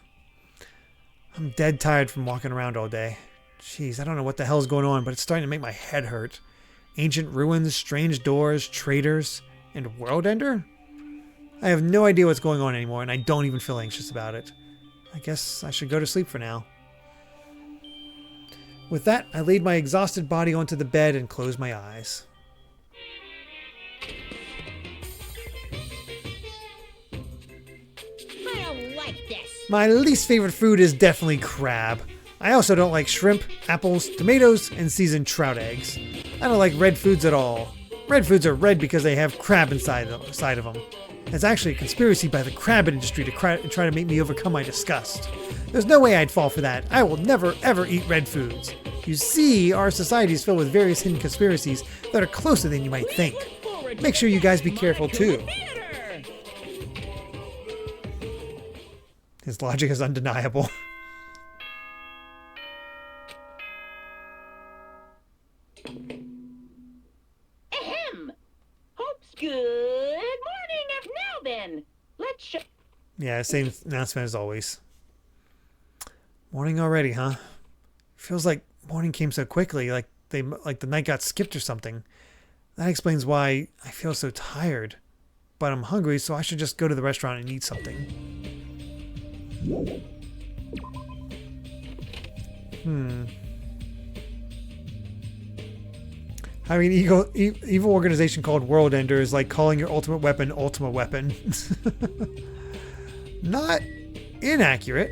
I'm dead tired from walking around all day. Jeez, I don't know what the hell's going on, but it's starting to make my head hurt. Ancient ruins, strange doors, traitors, and World Ender? I have no idea what's going on anymore, and I don't even feel anxious about it. I guess I should go to sleep for now. With that, I laid my exhausted body onto the bed and closed my eyes. I don't like this. My least favorite food is definitely crab. I also don't like shrimp, apples, tomatoes, and seasoned trout eggs. I don't like red foods at all. Red foods are red because they have crab inside of them. It's actually a conspiracy by the crab industry to try to make me overcome my disgust. There's no way I'd fall for that. I will never ever eat red foods. You see, our society is filled with various hidden conspiracies that are closer than you might think. Make sure you guys be careful too. Theater. His logic is undeniable. Ahem. Hope's good morning of now then. Let's show. Yeah, same announcement as always. Morning already, huh? Feels like morning came so quickly, like the night got skipped or something. That explains why I feel so tired. But I'm hungry, so I should just go to the restaurant and eat something. Having an evil organization called World Ender is like calling your ultimate weapon Ultimate Weapon. Not inaccurate.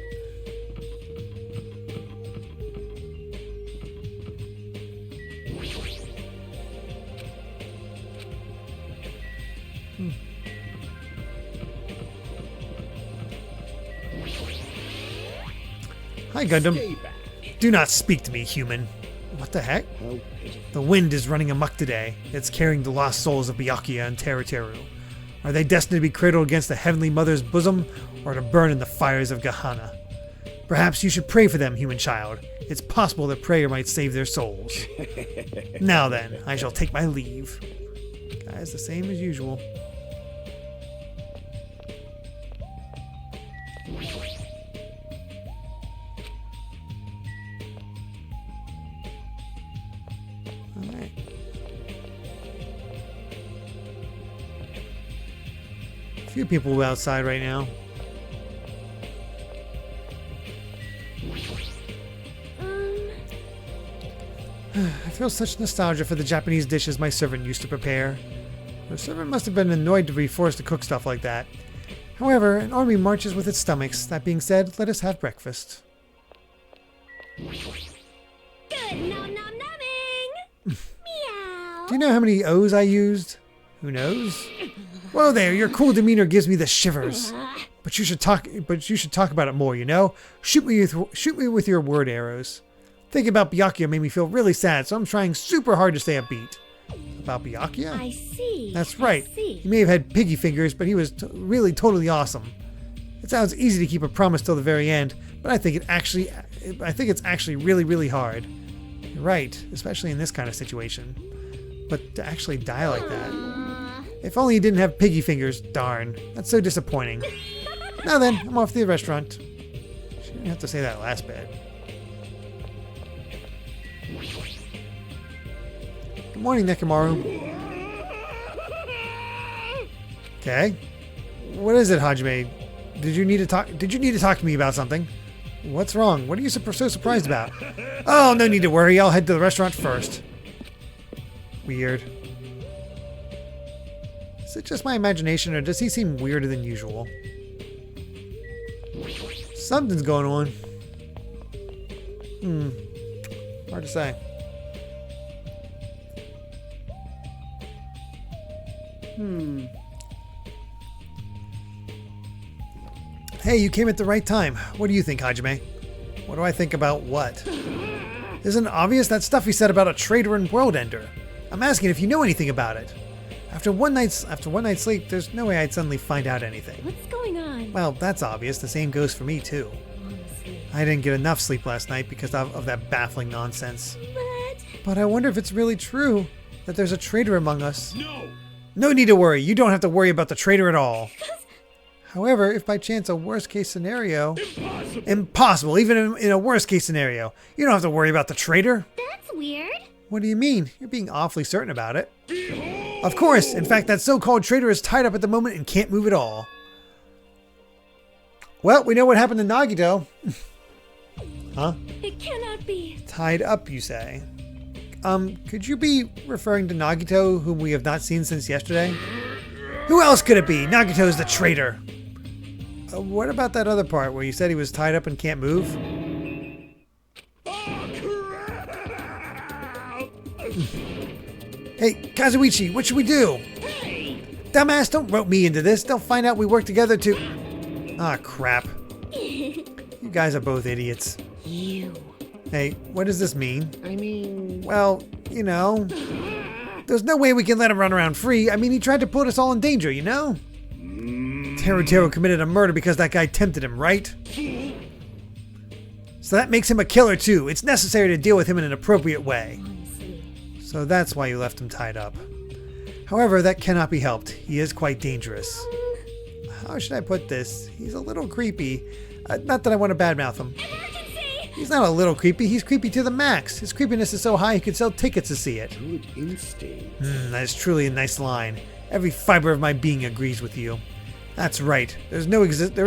Hi, Gundam. Stay back. Do not speak to me, human. What the heck? Oh, The wind is running amok today. It's carrying the lost souls of Byakuya and Teruteru. Are they destined to be cradled against the Heavenly Mother's bosom, or to burn in the fires of Gehenna? Perhaps you should pray for them, human child. It's possible that prayer might save their souls. Now then, I shall take my leave. Guys, the same as usual. few people outside right now. I feel such nostalgia for the Japanese dishes my servant used to prepare. The servant must have been annoyed to be forced to cook stuff like that. However, an army marches with its stomachs. That being said, let us have breakfast. Good nom nom numbing. Meow. Do you know how many O's I used? Who knows? Whoa there, your cool demeanor gives me the shivers. But you should talk about it more, you know? Shoot me with your word arrows. Thinking about Byakuya made me feel really sad, so I'm trying super hard to stay upbeat. About Byakuya? I see. That's right. I see. He may have had piggy fingers, but he was really totally awesome. It sounds easy to keep a promise till the very end, but I think it's actually really, really hard. You're right, especially in this kind of situation. But to actually die like that. If only he didn't have piggy fingers, darn. That's so disappointing. Now then, I'm off to the restaurant. She didn't have to say that last bit. Good morning, Nekomaru. Okay. What is it, Hajime? Did you need to talk to me about something? What's wrong? What are you so surprised about? Oh, no need to worry. I'll head to the restaurant first. Weird. Is it just my imagination, or does he seem weirder than usual? Something's going on. Hard to say. Hey, you came at the right time. What do you think, Hajime? What do I think about what? Isn't it obvious? That stuff he said about a traitor and world ender. I'm asking if you know anything about it. After one night's sleep, there's no way I'd suddenly find out anything. What's going on? Well, that's obvious. The same goes for me, too. Honestly. I didn't get enough sleep last night because of that baffling nonsense. But But I wonder if it's really true that there's a traitor among us. No! No need to worry. You don't have to worry about the traitor at all. However, if by chance a worst-case scenario... Impossible! Impossible! Even in a worst-case scenario. You don't have to worry about the traitor. that's weird. What do you mean? You're being awfully certain about it. Of course! In fact, that so-called traitor is tied up at the moment and can't move at all. Well, we know what happened to Nagito. Huh? It cannot be. Tied up, you say? Could you be referring to Nagito, whom we have not seen since yesterday? Who else could it be? Nagito's the traitor. What about that other part where you said he was tied up and can't move? Hey, Kazuichi, what should we do? Dumbass, don't rope me into this. They'll find out we work together to... Ah, crap. You guys are both idiots. You. Hey, what does this mean? I mean... Well, you know... There's no way we can let him run around free. I mean, he tried to put us all in danger, you know? Teru committed a murder because that guy tempted him, right? So that makes him a killer, too. It's necessary to deal with him in an appropriate way. honestly. So that's why you left him tied up. However, that cannot be helped. He is quite dangerous. How should I put this? He's a little creepy. Not that I want to badmouth him. Emergency! He's not a little creepy. He's creepy to the max. His creepiness is so high he could sell tickets to see it. Good instinct. That is truly a nice line. Every fiber of my being agrees with you. That's right. There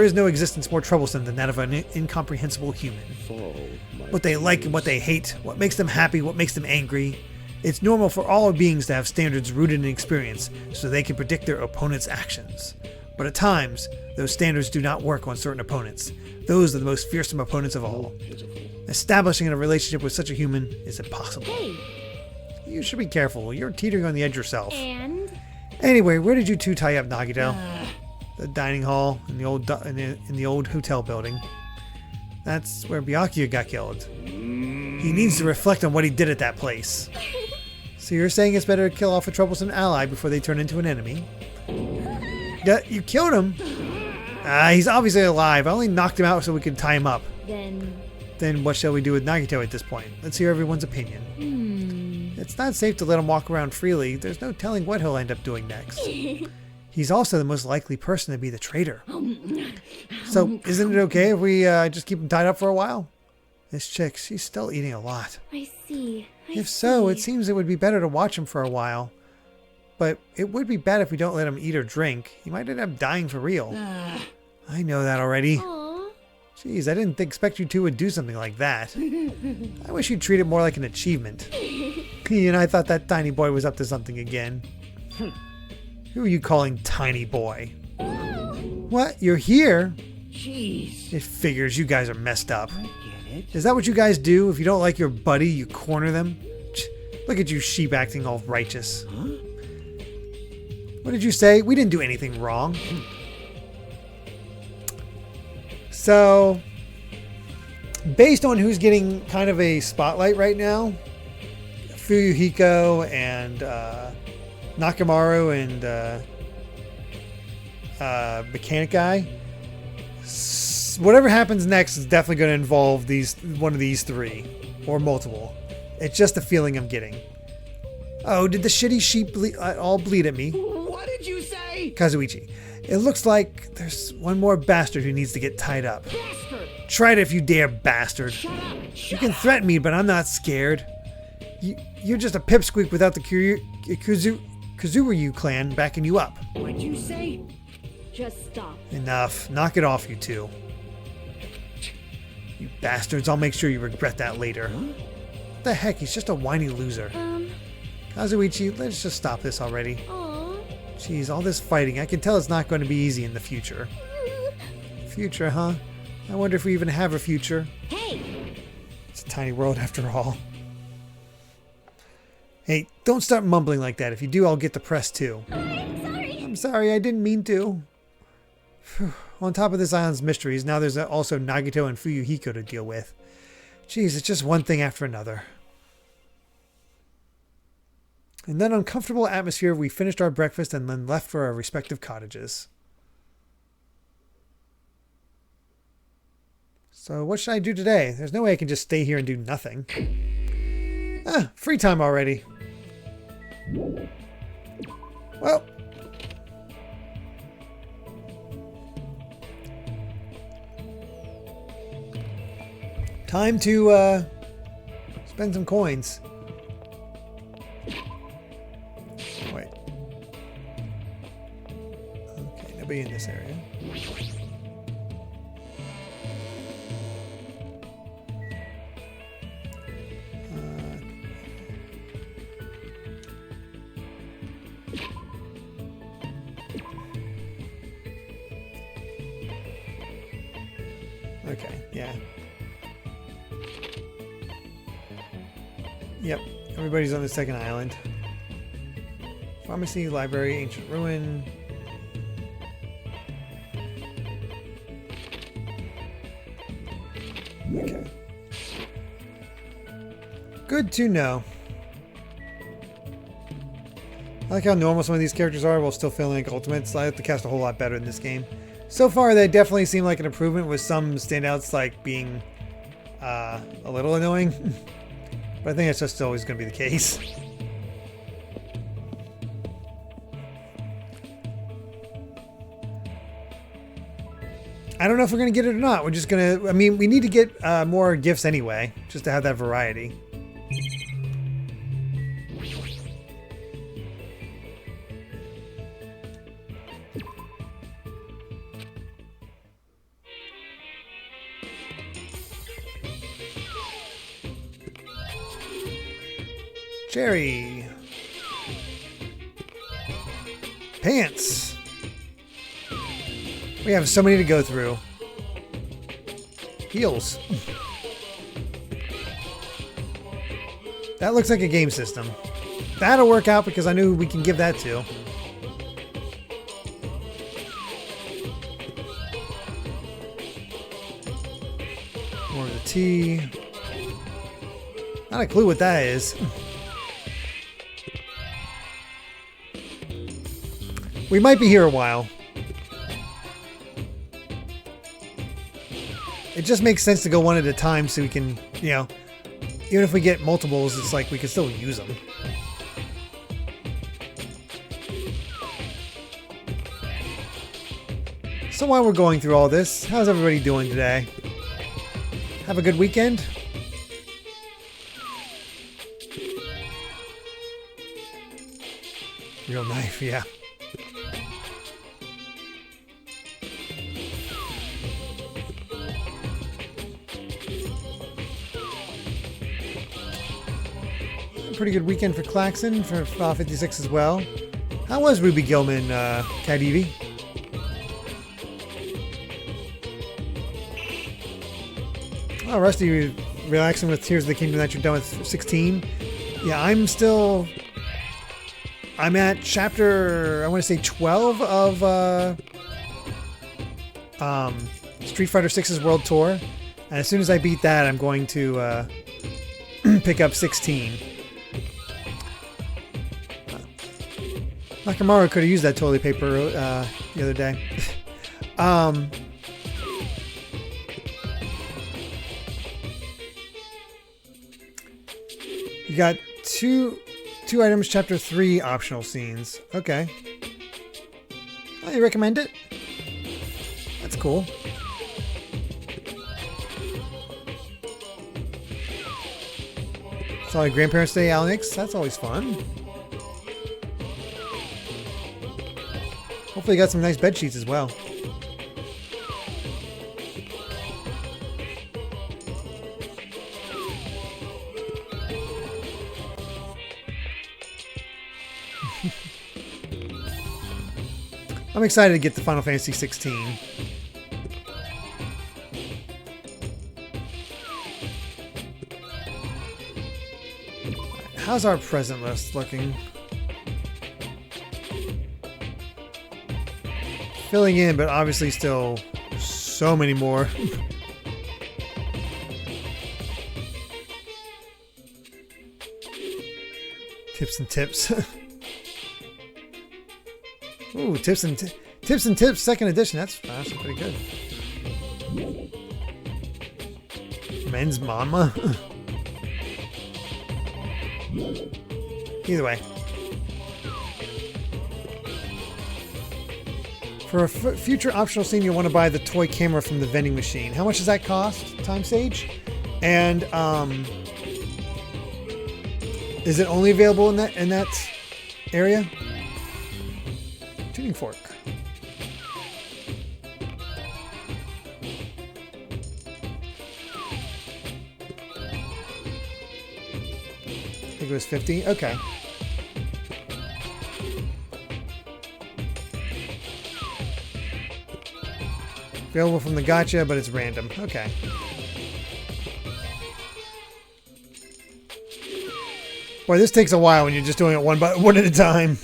is no existence more troublesome than that of an incomprehensible human. Fall, my What they like and what they hate, what makes them happy, what makes them angry. It's normal for all beings to have standards rooted in experience so they can predict their opponent's actions. But at times, those standards do not work on certain opponents. Those are the most fearsome opponents of all. pitiful. Establishing a relationship with such a human is impossible. Hey, You should be careful. You're teetering on the edge yourself. and... Anyway, where did you two tie up, Nagito? The dining hall in the old hotel building. That's where Byakuya got killed. He needs to reflect on what he did at that place. So you're saying it's better to kill off a troublesome ally before they turn into an enemy? Yeah, you killed him. He's obviously alive. I only knocked him out so we could tie him up. Then what shall we do with Nagito at this point? Let's hear everyone's opinion. It's not safe to let him walk around freely. There's no telling what he'll end up doing next. He's also the most likely person to be the traitor. So isn't it okay if we just keep him tied up for a while? This chick, she's still eating a lot. I see. If so, it seems it would be better to watch him for a while. but it would be bad if we don't let him eat or drink. He might end up dying for real. I know that already. Aw. Jeez, I didn't expect you two would do something like that. I wish you'd treat it more like an achievement. And I thought that tiny boy was up to something again. Who are you calling tiny boy? What? You're here? Jeez. It figures you guys are messed up. I get it. Is that what you guys do? If you don't like your buddy, you corner them? Look at you sheep acting all righteous. Huh? What did you say? We didn't do anything wrong. So, based on who's getting kind of a spotlight right now, Fuyuhiko and Nakamaru and Mechanic Guy, whatever happens next is definitely going to involve one of these three, or multiple. It's just a feeling I'm getting. Oh, did the shitty sheep all bleed at me? What did you say? Kazuichi, it looks like there's one more bastard who needs to get tied up. Bastard! Try it if you dare, bastard. Shut up! You can threaten me, but I'm not scared. You're just a pipsqueak without the Kazuryu clan backing you up. What'd you say? Just stop. Enough. Knock it off, you two. You bastards, I'll make sure you regret that later. What the heck, he's just a whiny loser. Kazuichi, let's just stop this already. Aw. Jeez, all this fighting, I can tell it's not going to be easy in the future. Future, huh? I wonder if we even have a future. Hey. It's a tiny world after all. Hey, don't start mumbling like that. If you do, I'll get the press too. I'm sorry. I'm sorry, I didn't mean to. Phew. On top of this island's mysteries, now there's also Nagito and Fuyuhiko to deal with. Jeez, it's just one thing after another. In that uncomfortable atmosphere, we finished our breakfast and then left for our respective cottages. So what should I do today? There's no way I can just stay here and do nothing. Free time already. Well. Time to spend some coins. Wait. Okay, nobody in this area. Okay, yeah. Yep, everybody's on the second island. Pharmacy, library, ancient ruin. Okay. Good to know. I like how normal some of these characters are while still feeling like ultimates. I have to cast a whole lot better in this game. So far, they definitely seem like an improvement, with some standouts like being a little annoying. But I think that's just always going to be the case. I don't know if we're going to get it or not. We're just going to... I mean, we need to get more gifts anyway, just to have that variety. Jerry. Pants. We have so many to go through. Heels. That looks like a game system. That'll work out because I knew we can give that to. More of the tea. Not a clue what that is. We might be here a while. It just makes sense to go one at a time so we can, you know, even if we get multiples, it's like we can still use them. So while we're going through all this, how's everybody doing today? Have a good weekend? Real knife, yeah. Pretty good weekend for Claxon, for Fall 56 as well. How was Ruby Gilman, Cat Evie? Oh, Rusty, relaxing with Tears of the Kingdom that you're done with 16. Yeah, I'm at chapter, I want to say 12 of Street Fighter 6's World Tour. And as soon as I beat that, I'm going to pick up 16. Nakamura could have used that toilet paper the other day. You got two items, chapter 3 optional scenes. Okay. Oh, you recommend it? That's cool. Saw your Grandparents' Day, Alex. That's always fun. Hopefully you got some nice bed sheets as well. I'm excited to get the Final Fantasy 16. How's our present list looking? Filling in, but obviously still so many more. Tips and tips. Ooh, tips and tips, second edition. That's pretty good. Men's Mama. Either way. For a future optional scene, you'll want to buy the toy camera from the vending machine. How much does that cost, Time Sage? And is it only available in that area? Tuning fork. I think it was 50. Okay. Available from the gacha, but it's random. Okay. Boy, this takes a while when you're just doing it one at a time.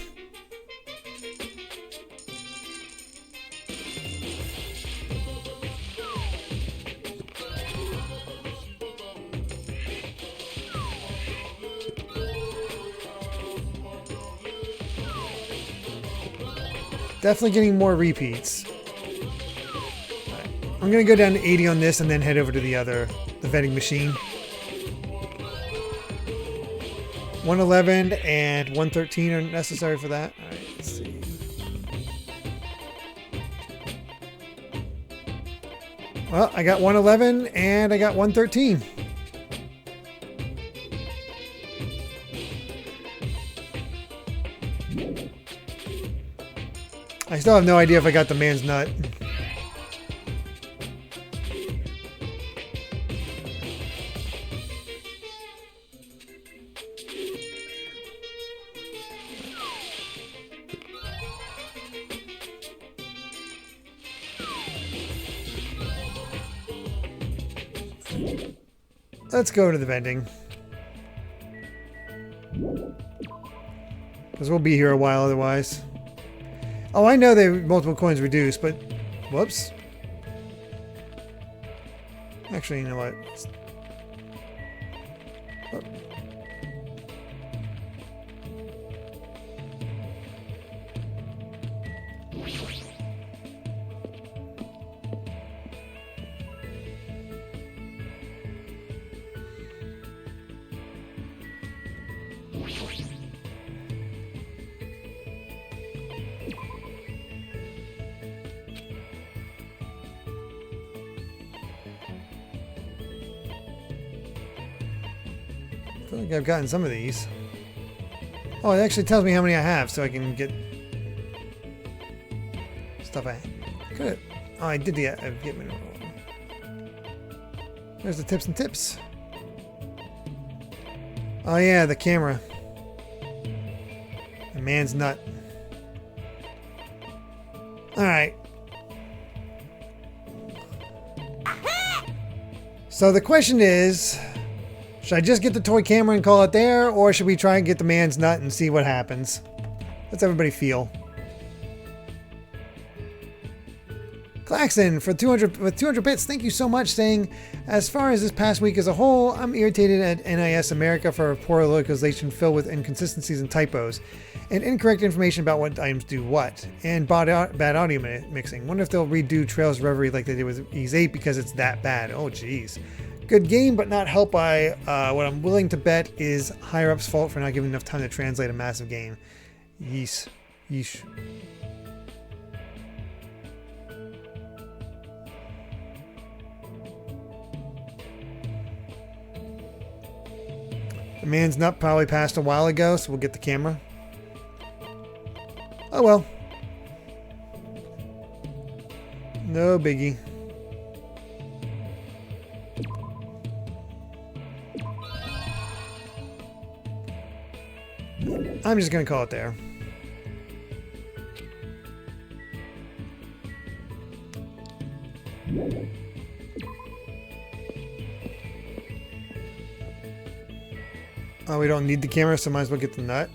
Definitely getting more repeats. I'm going to go down to 80 on this and then head over to the vending machine. 111 and 113 are necessary for that. All right, let's see. Well, I got 111 and I got 113. I still have no idea if I got the man's nut. Let's go to the vending. Because we'll be here a while otherwise. Oh, I know they multiple coins reduced, but... Whoops. Actually, you know what? Oh. I feel like I've gotten some of these. Oh, it actually tells me how many I have, so I can get stuff I could. Oh, I did the get me. There's the tips and tips. Oh yeah, the camera. The man's nut. All right. So the question is, should I just get the toy camera and call it there, or should we try and get the man's nut and see what happens? Let's everybody feel. Claxon for 200 bits. Thank you so much. Saying, as far as this past week as a whole, I'm irritated at NIS America for poor localization filled with inconsistencies and typos, and incorrect information about what items do what, and bad audio mixing. Wonder if they'll redo Trails of Reverie like they did with Ease 8 because it's that bad. Oh geez. Good game, but not helped by what I'm willing to bet is higher up's fault for not giving enough time to translate a massive game. Yeesh. Yeesh. The man's nut probably passed a while ago, so we'll get the camera. Oh well. No biggie. I'm just gonna call it there. Oh, we don't need the camera, so might as well get the nut.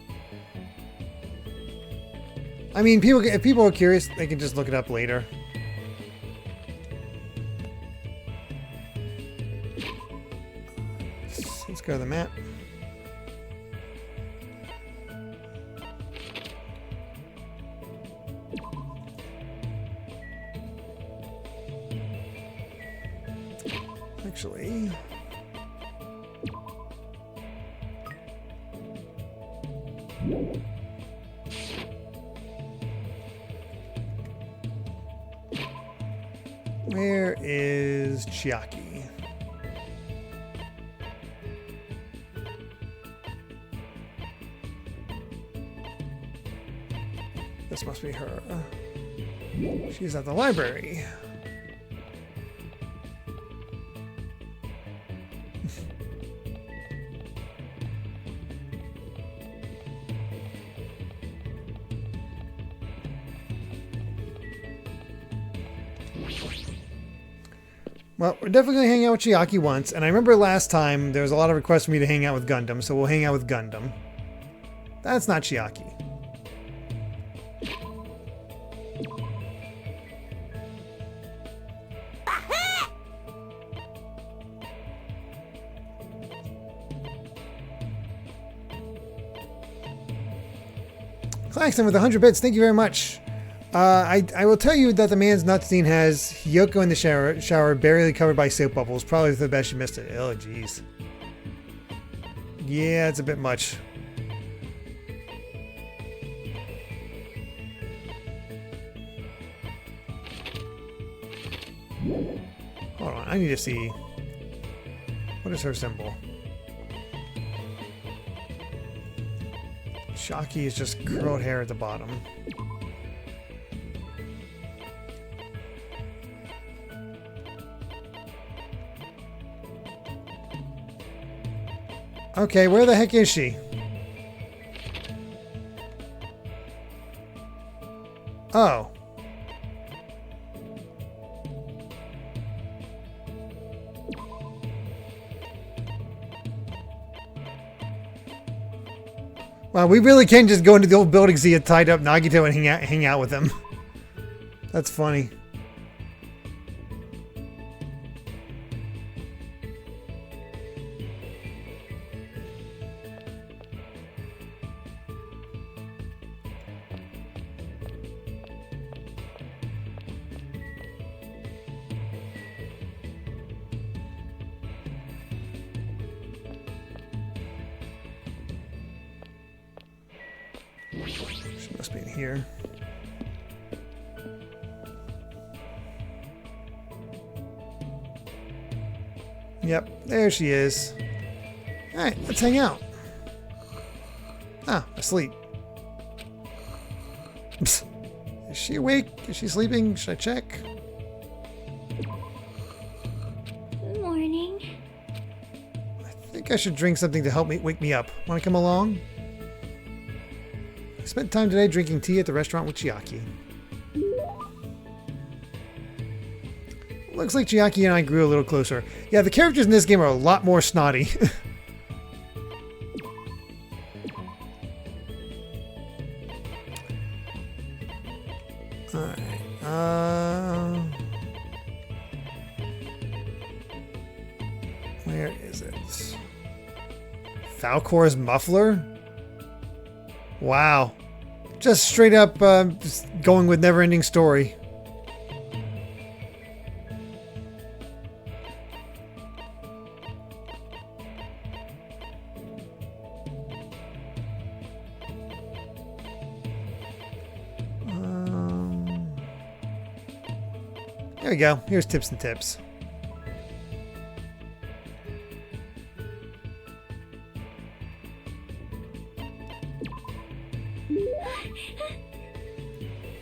I mean, if people are curious, they can just look it up later. Let's go to the map. Actually, where is Chiaki? This must be her. She's at the library. Well, we're definitely going to hang out with Chiaki once, and I remember last time there was a lot of requests for me to hang out with Gundam, so we'll hang out with Gundam. That's not Chiaki. Claxton with 100 bits, thank you very much. I will tell you that the man's nut scene has Hiyoko in the shower barely covered by soap bubbles. Probably the best you missed it. Oh, jeez. Yeah, it's a bit much. Hold on, I need to see. What is her symbol? Shaki is just curled hair at the bottom. Okay, where the heck is she? Oh. Wow, we really can just go into the old building, see it tied up Nagito and hang out with him. That's funny. She must be in here. Yep, there she is. Alright, let's hang out. Ah, asleep. Is she awake? Is she sleeping? Should I check? Morning. I think I should drink something to help me wake me up. Want to come along? I spent time today drinking tea at the restaurant with Chiaki. Looks like Chiaki and I grew a little closer. Yeah, the characters in this game are a lot more snotty. Alright. Where is it? Falcor's muffler? Wow. Just straight up just going with never-ending story. There we go. Here's tips and tips.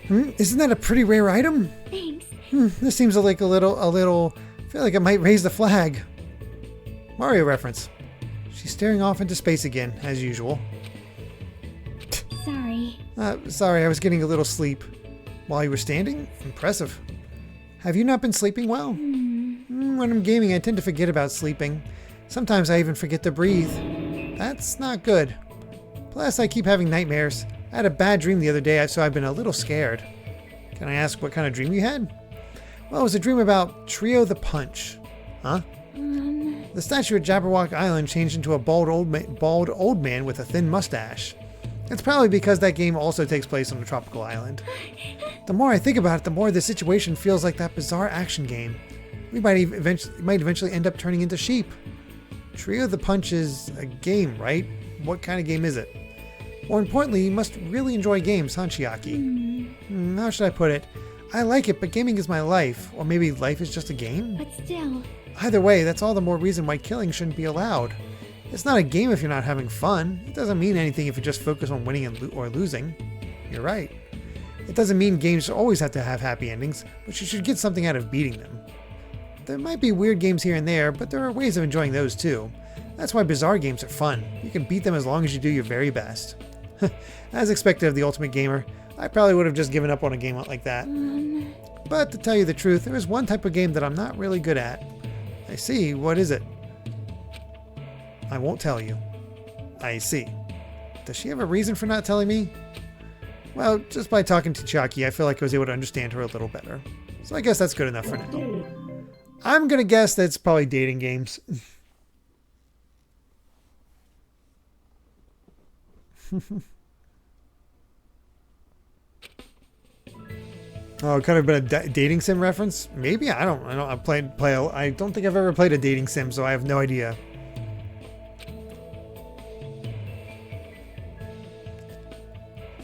Isn't that a pretty rare item? Thanks. This seems like a little. I feel like it might raise the flag. Mario reference. She's staring off into space again, as usual. Sorry. Sorry, I was getting a little sleep. While you were standing? Impressive. Have you not been sleeping well? When I'm gaming, I tend to forget about sleeping. Sometimes I even forget to breathe. That's not good. Plus, I keep having nightmares. I had a bad dream the other day, so I've been a little scared. Can I ask what kind of dream you had? Well, it was a dream about Trio the Punch. Huh? The statue at Jabberwock Island changed into a bald old man with a thin mustache. It's probably because that game also takes place on a tropical island. The more I think about it, the more the situation feels like that bizarre action game. We might eventually end up turning into sheep. Trio the Punch is a game, right? What kind of game is it? More importantly, you must really enjoy games, huh, Chiaki? How should I put it? I like it, but gaming is my life. Or maybe life is just a game? But still. Either way, that's all the more reason why killing shouldn't be allowed. It's not a game if you're not having fun. It doesn't mean anything if you just focus on winning or losing. You're right. It doesn't mean games always have to have happy endings, but you should get something out of beating them. There might be weird games here and there, but there are ways of enjoying those too. That's why bizarre games are fun. You can beat them as long as you do your very best. As expected of the Ultimate Gamer, I probably would have just given up on a game like that. But to tell you the truth, there is one type of game that I'm not really good at. I see. What is it? I won't tell you. I see. Does she have a reason for not telling me? Well, just by talking to Chiaki, I feel like I was able to understand her a little better. So I guess that's good enough for now. I'm gonna guess that's probably dating games. Oh, it could have been a dating sim reference? Maybe? I don't I don't think I've ever played a dating sim, so I have no idea.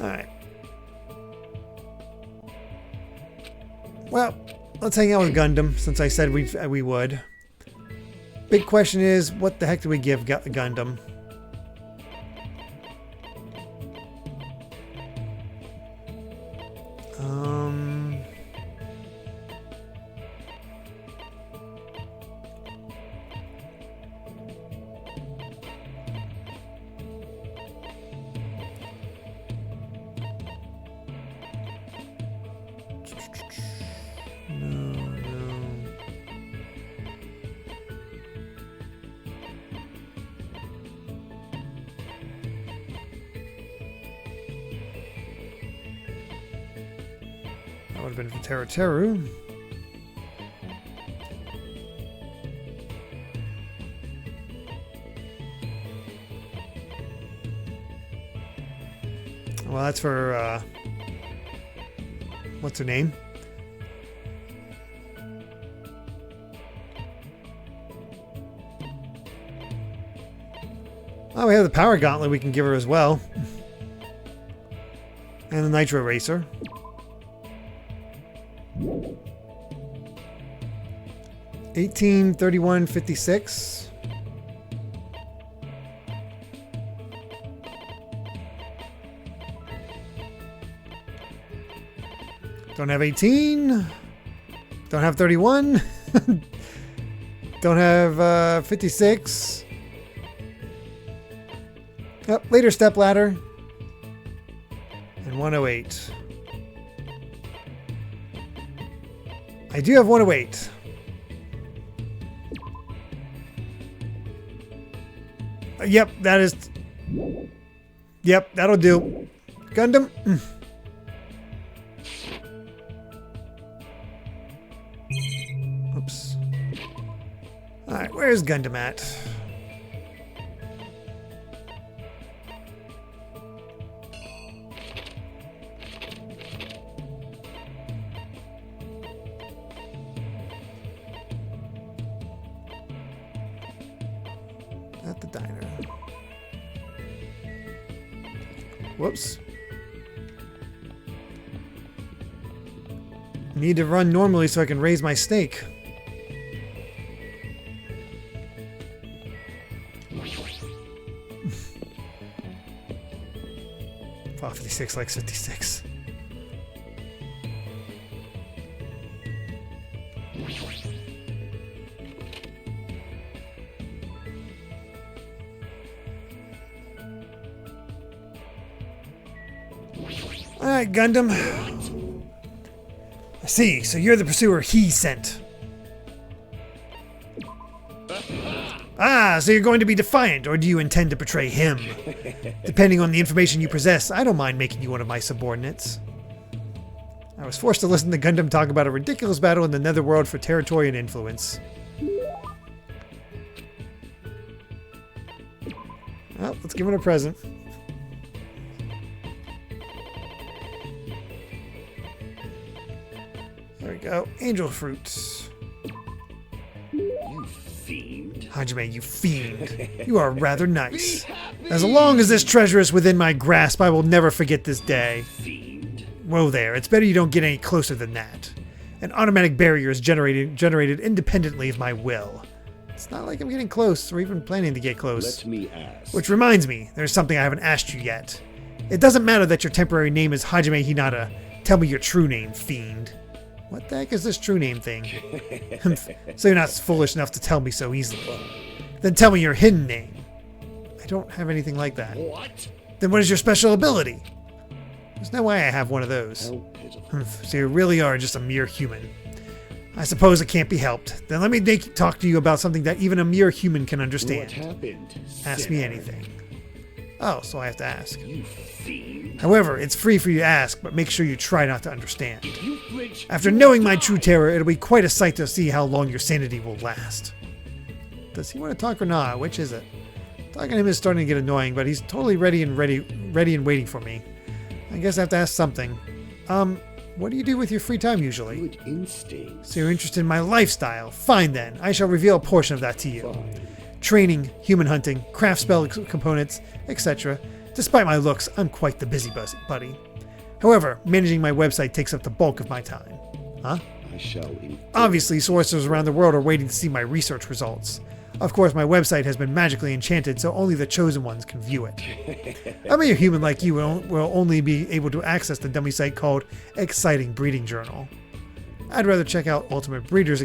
Alright. Well, let's hang out with Gundam, since I said we would. Big question is, what the heck do we give Gundam? That would have been for Teru. Well, that's for, what's her name? Oh, we have the Power Gauntlet we can give her as well. And the Nitro Racer. $18.31.56. Don't have 18. Don't have 31. Don't have 56. Oh, later step ladder. And 108. I do have 108. Yep, that is... Yep, that'll do. Gundam. Oops. Alright, where's Gundam at? At the diner. Whoops. Need to run normally so I can raise my snake. Fall 56 likes 56. Alright, Gundam. I see, so you're the pursuer he sent. Ah, so you're going to be defiant, or do you intend to betray him? Depending on the information you possess, I don't mind making you one of my subordinates. I was forced to listen to Gundam talk about a ridiculous battle in the Netherworld for territory and influence. Well, let's give him a present. There we go. Angel fruits. You fiend. Hajime, you fiend. You are rather nice. As long as this treasure is within my grasp, I will never forget this day. Fiend. Whoa there, it's better you don't get any closer than that. An automatic barrier is generated independently of my will. It's not like I'm getting close or even planning to get close. Let me ask. Which reminds me, there's something I haven't asked you yet. It doesn't matter that your temporary name is Hajime Hinata. Tell me your true name, fiend. What the heck is this true name thing? So you're not foolish enough to tell me so easily. Then tell me your hidden name. I don't have anything like that. What? Then what is your special ability? There's no way I have one of those. How pitiful. So you really are just a mere human. I suppose it can't be helped. Then let me talk to you about something that even a mere human can understand. What happened? Ask me sinner? anything. Oh, so I have to ask. You fiend. However, it's free for you to ask, but make sure you try not to understand. You flinch. After knowing my true terror, it'll be quite a sight to see how long your sanity will last. Does he want to talk or not? Which is it? Talking to him is starting to get annoying, but he's totally ready and waiting for me. I guess I have to ask something. What do you do with your free time usually? Good instincts. So you're interested in my lifestyle. Fine then, I shall reveal a portion of that to you. Fine. Training, human hunting, craft spell components, etc. Despite my looks, I'm quite the busybody. However, managing my website takes up the bulk of my time. Huh? I shall. Obviously, sources around the world are waiting to see my research results. Of course, my website has been magically enchanted, so only the chosen ones can view it. I mean, a human like you will only be able to access the dummy site called Exciting Breeding Journal. I'd rather check out the Ultimate Breeder's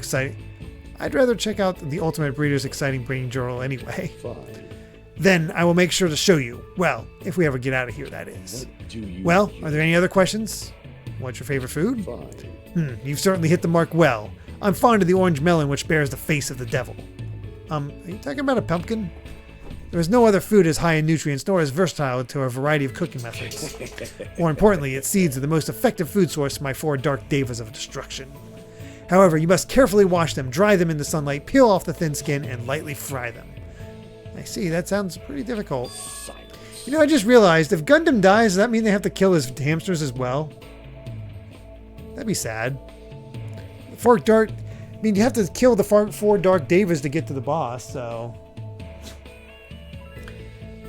Exciting Breeding Journal anyway. Fine. Then I will make sure to show you. Well, if we ever get out of here, that is. What do you? Well, are there any other questions? What's your favorite food? Fine. You've certainly hit the mark well. I'm fond of the orange melon which bears the face of the devil. Are you talking about a pumpkin? There is no other food as high in nutrients nor as versatile to a variety of cooking methods. More importantly, its seeds are the most effective food source for my 4 dark devas of destruction. However, you must carefully wash them, dry them in the sunlight, peel off the thin skin, and lightly fry them. I see, that sounds pretty difficult. Silence. You know, I just realized, if Gundam dies, does that mean they have to kill his hamsters as well? That'd be sad. You have to kill the 4 dark devas to get to the boss, so...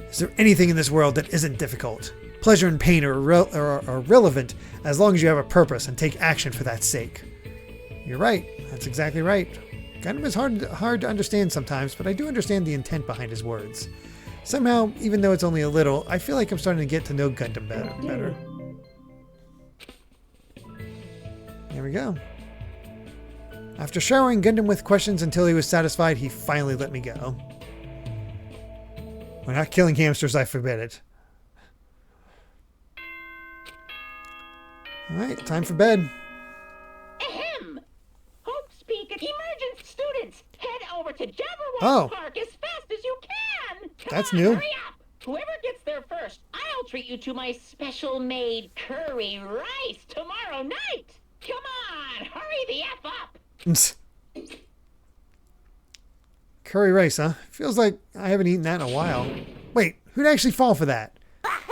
Is there anything in this world that isn't difficult? Pleasure and pain are relevant as long as you have a purpose and take action for that sake. You're right. That's exactly right. Gundam is hard to understand sometimes, but I do understand the intent behind his words. Somehow, even though it's only a little, I feel like I'm starting to get to know Gundam better. There we go. After showering Gundam with questions until he was satisfied, he finally let me go. We're not killing hamsters, I forbid it. Alright, time for bed. Ahem! Hope speak emergent students! Head over to Jabberwock Oh. Park as fast as you can! Come That's on, new. Hurry up! Whoever gets there first, I'll treat you to my special-made curry rice tomorrow night! Come on, hurry the F up! Curry rice, huh? Feels like I haven't eaten that in a while. Wait, who'd actually fall for that?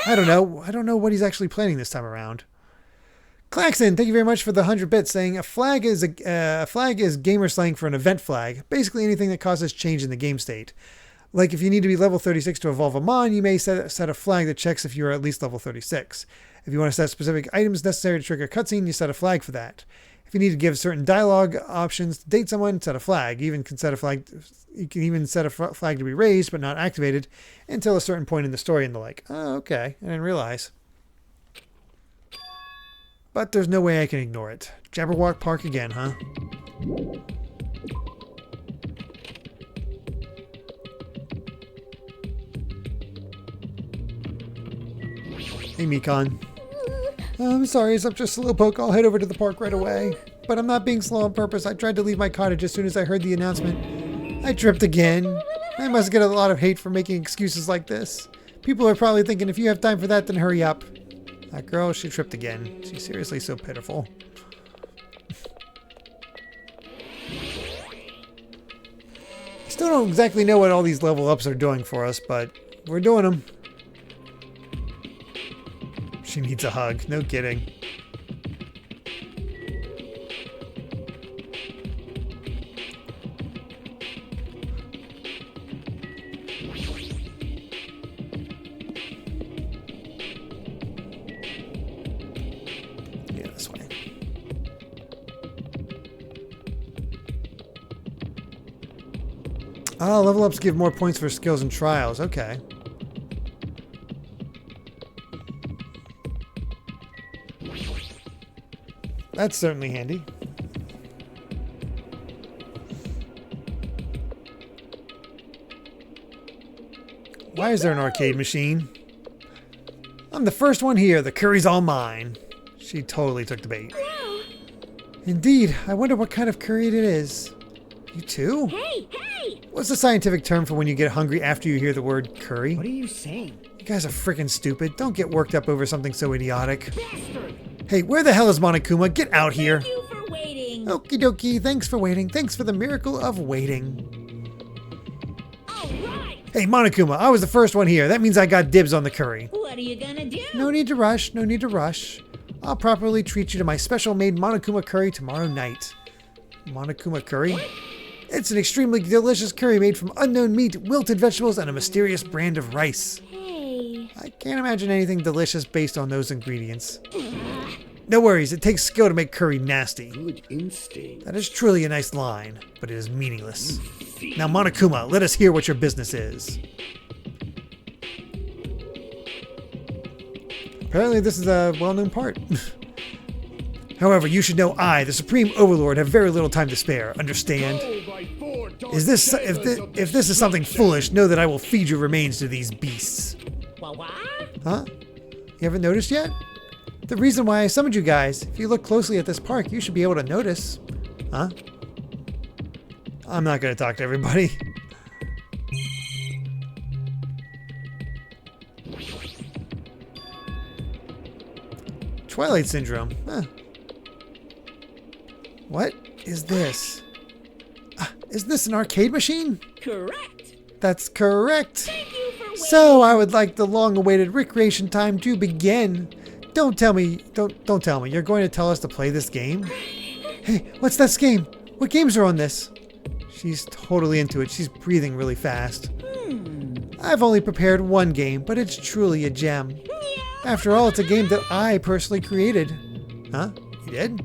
I don't know. I don't know what he's actually planning this time around. Claxon, thank you very much for the 100 bits, saying a flag is gamer slang for an event flag. Basically anything that causes change in the game state. Like if you need to be level 36 to evolve a mon, you may set a flag that checks if you are at least level 36. If you want to set specific items necessary to trigger a cutscene, you set a flag for that. If you need to give certain dialogue options to date someone, set a flag. You can even set a flag to be raised but not activated until a certain point in the story and the like. Oh, okay. I didn't realize. But there's no way I can ignore it. Jabberwock Park again, huh? Hey, Mikon. I'm sorry, it's up just a slowpoke. I'll head over to the park right away. But I'm not being slow on purpose. I tried to leave my cottage as soon as I heard the announcement. I tripped again. I must get a lot of hate for making excuses like this. People are probably thinking, if you have time for that, then hurry up. That girl, she tripped again. She's seriously so pitiful. I still don't exactly know what all these level ups are doing for us, but we're doing them. She needs a hug. No kidding. Yeah, this way. Oh, level ups give more points for skills and trials. Okay. That's certainly handy. Why is there an arcade machine? I'm the first one here. The curry's all mine. She totally took the bait. Indeed. I wonder what kind of curry it is. You too? Hey, hey! What's the scientific term for when you get hungry after you hear the word curry? What are you saying? You guys are freaking stupid. Don't get worked up over something so idiotic. Bastard! Hey, where the hell is Monokuma? Get out here. Thank you for waiting. Okie dokie. Thanks for waiting. Thanks for the miracle of waiting. All right. Hey, Monokuma, I was the first one here. That means I got dibs on the curry. What are you gonna do? No need to rush. No need to rush. I'll properly treat you to my special-made Monokuma curry tomorrow night. Monokuma curry? It's an extremely delicious curry made from unknown meat, wilted vegetables, and a mysterious brand of rice. Hey. I can't imagine anything delicious based on those ingredients. No worries, it takes skill to make curry nasty. Good instinct. That is truly a nice line, but it is meaningless. Now, Monokuma, let us hear what your business is. Apparently this is a well-known part. However, you should know I, the Supreme Overlord, have very little time to spare. Understand? If this is something foolish, know that I will feed your remains to these beasts. What? Huh? You haven't noticed yet? The reason why I summoned you guys. If you look closely at this park, you should be able to notice. Huh? I'm not going to talk to everybody. Twilight Syndrome. Huh. What is this? Is this an arcade machine? Correct. That's correct. Thank you for waiting. So I would like the long-awaited recreation time to begin. Don't tell me. Don't tell me. You're going to tell us to play this game? Hey, what's that game? What games are on this? She's totally into it. She's breathing really fast. I've only prepared one game, but it's truly a gem. After all, it's a game that I personally created. Huh? You did?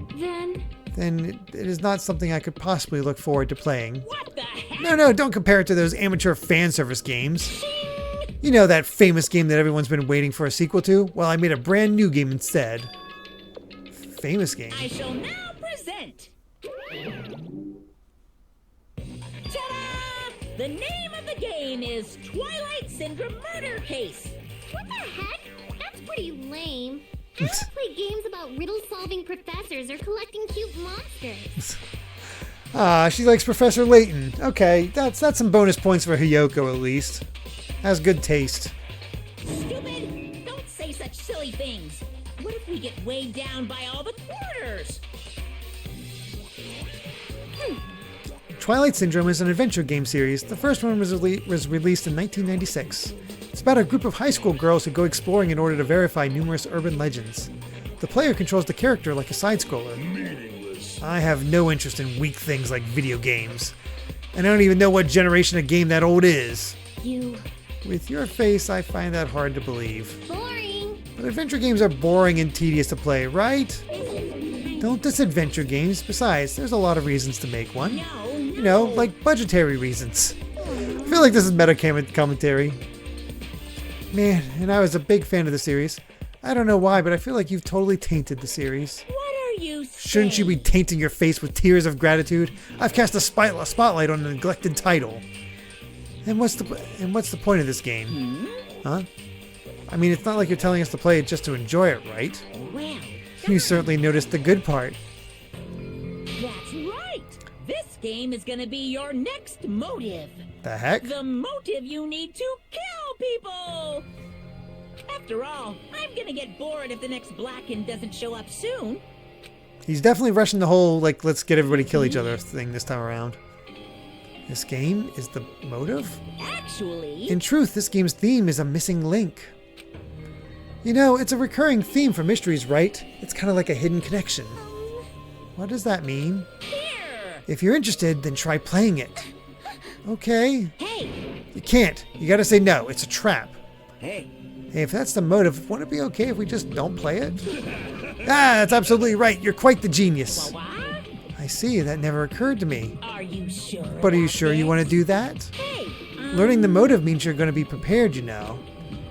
Then it is not something I could possibly look forward to playing. What the heck? No, don't compare it to those amateur fan service games. You know, that famous game that everyone's been waiting for a sequel to? Well, I made a brand new game instead. Famous game? I shall now The name of the game is Twilight Syndrome Murder Case. What the heck? That's pretty lame. I want to play games about riddle-solving professors or collecting cute monsters. She likes Professor Layton. Okay, that's some bonus points for Hiyoko at least. Has good taste. Stupid! Don't say such silly things. What if we get weighed down by all the quarters? Twilight Syndrome is an adventure game series. The first one was released in 1996. It's about a group of high school girls who go exploring in order to verify numerous urban legends. The player controls the character like a side-scroller. Meaningless. I have no interest in weak things like video games. And I don't even know what generation a game that old is. You... With your face, I find that hard to believe. boring. But adventure games are boring and tedious to play, right? Don't diss adventure games. Besides, there's a lot of reasons to make one. You know, like budgetary reasons. I feel like this is meta commentary. Man, and I was a big fan of the series. I don't know why, but I feel like you've totally tainted the series. What are you saying? Shouldn't you be tainting your face with tears of gratitude? I've cast a spotlight on a neglected title. And what's the point of this game? Huh? I mean, it's not like you're telling us to play it just to enjoy it, right? Well, You certainly noticed the good part. that's right. This game is gonna be your next motive. The heck? The motive you need to kill people! After all, I'm gonna get bored if the next Blacken doesn't show up soon. He's definitely rushing the whole, like, let's get everybody kill each other thing this time around. This game is the motive? Actually, In truth, this game's theme is a missing link. You know, it's a recurring theme for mysteries, right? It's kind of like a hidden connection. What does that mean? here! If you're interested, then try playing it. Okay. Hey, You can't. You gotta say no. It's a trap. Hey, Hey, if that's the motive, wouldn't it be okay if we just don't play it? That's absolutely right. You're quite the genius. what? I see. That never occurred to me. Are you sure? But are you about sure you this? want to do that? Hey, Learning the motive means you're going to be prepared, you know.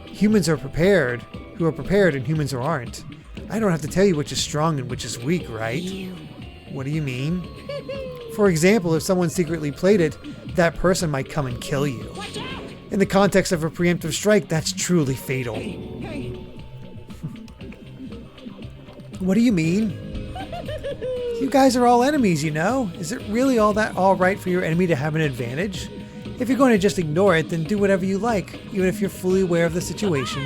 Humans are prepared, who are prepared, and humans who aren't. I don't have to tell you which is strong and which is weak, right? What do you mean? For example, if someone secretly played it, that person might come and kill you. watch out! In the context of a preemptive strike, that's truly fatal. What do you mean? You guys are all enemies, you know? Is it really all right for your enemy to have an advantage? If you're going to just ignore it, then do whatever you like, even if you're fully aware of the situation.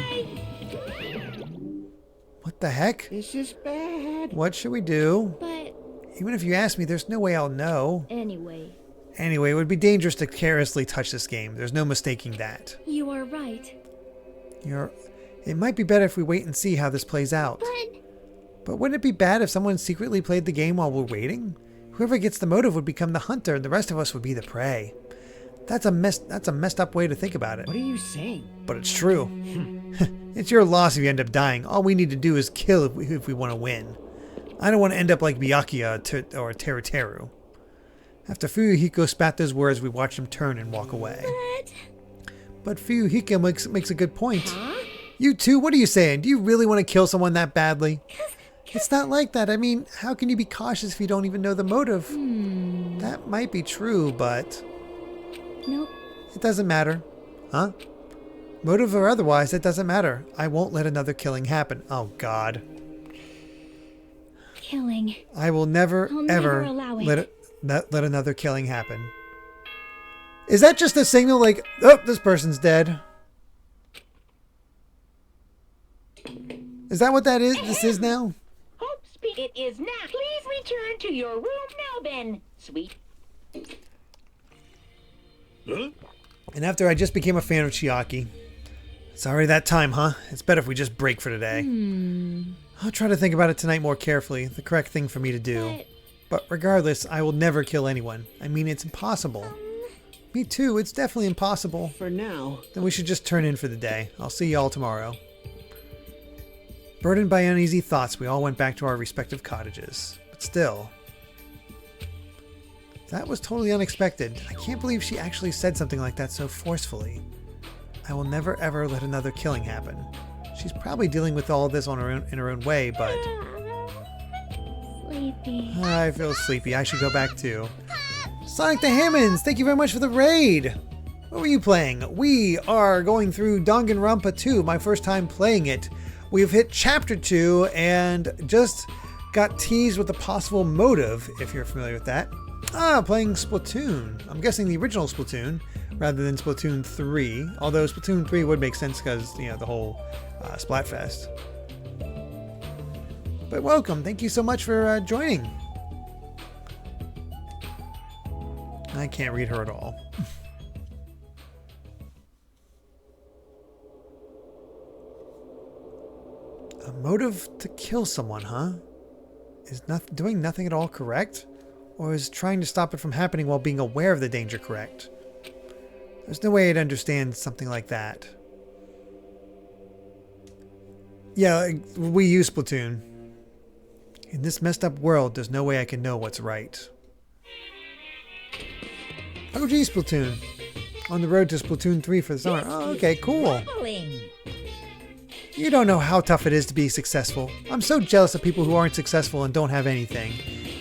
What the heck? this is bad. What should we do? But Even if you ask me, there's no way I'll know. anyway, Anyway, it would be dangerous to carelessly touch this game. There's no mistaking that. you are right. It might be better if we wait and see how this plays out. But wouldn't it be bad if someone secretly played the game while we're waiting? Whoever gets the motive would become the hunter and the rest of us would be the prey. That's a messed up way to think about it. What are you saying? But it's true. It's your loss if you end up dying. All we need to do is kill if we want to win. I don't want to end up like Byakuya or Teruteru. After Fuyuhiko spat those words, we watched him turn and walk away. But Fuyuhiko makes a good point. You too, what are you saying? Do you really want to kill someone that badly? It's not like that. I mean, how can you be cautious if you don't even know the motive? That might be true, but Nope. it doesn't matter. Huh? Motive or otherwise, it doesn't matter. I won't let another killing happen. Oh, God. Killing. I will never, I'll never ever allow it. let another killing happen. Is that just a signal like, oh, this person's dead? Is that what that is? This is now? Hope speak it is now. Please return to your room now then, sweet. Huh? And after I just became a fan of Chiaki. Sorry that time, huh? It's better if we just break for today. I'll try to think about it tonight more carefully. The correct thing for me to do. But regardless, I will never kill anyone. I mean, it's impossible. Me too, it's definitely impossible. For now. Then we should just turn in for the day. I'll see y'all tomorrow. Burdened by uneasy thoughts, we all went back to our respective cottages. But still, that was totally unexpected. I can't believe she actually said something like that so forcefully. I will never ever let another killing happen. She's probably dealing with all of this on in her own way, but Sleepy. I feel sleepy. I should go back too. Sonic the Hammonds, thank you very much for the raid. What were you playing? We are going through Danganronpa 2, my first time playing it. We've hit Chapter 2 and just got teased with a possible motive, if you're familiar with that. Playing Splatoon. I'm guessing the original Splatoon rather than Splatoon 3, although Splatoon 3 would make sense because, you know, the whole Splatfest. But welcome. Thank you so much for joining. I can't read her at all. A motive to kill someone, huh? Is doing nothing at all correct? Or is trying to stop it from happening while being aware of the danger correct? There's no way I'd understand something like that. Yeah, we use Splatoon. In this messed up world, there's no way I can know what's right. OG Splatoon. On the road to Splatoon 3 for the summer. Oh, okay, cool. You don't know how tough it is to be successful. I'm so jealous of people who aren't successful and don't have anything.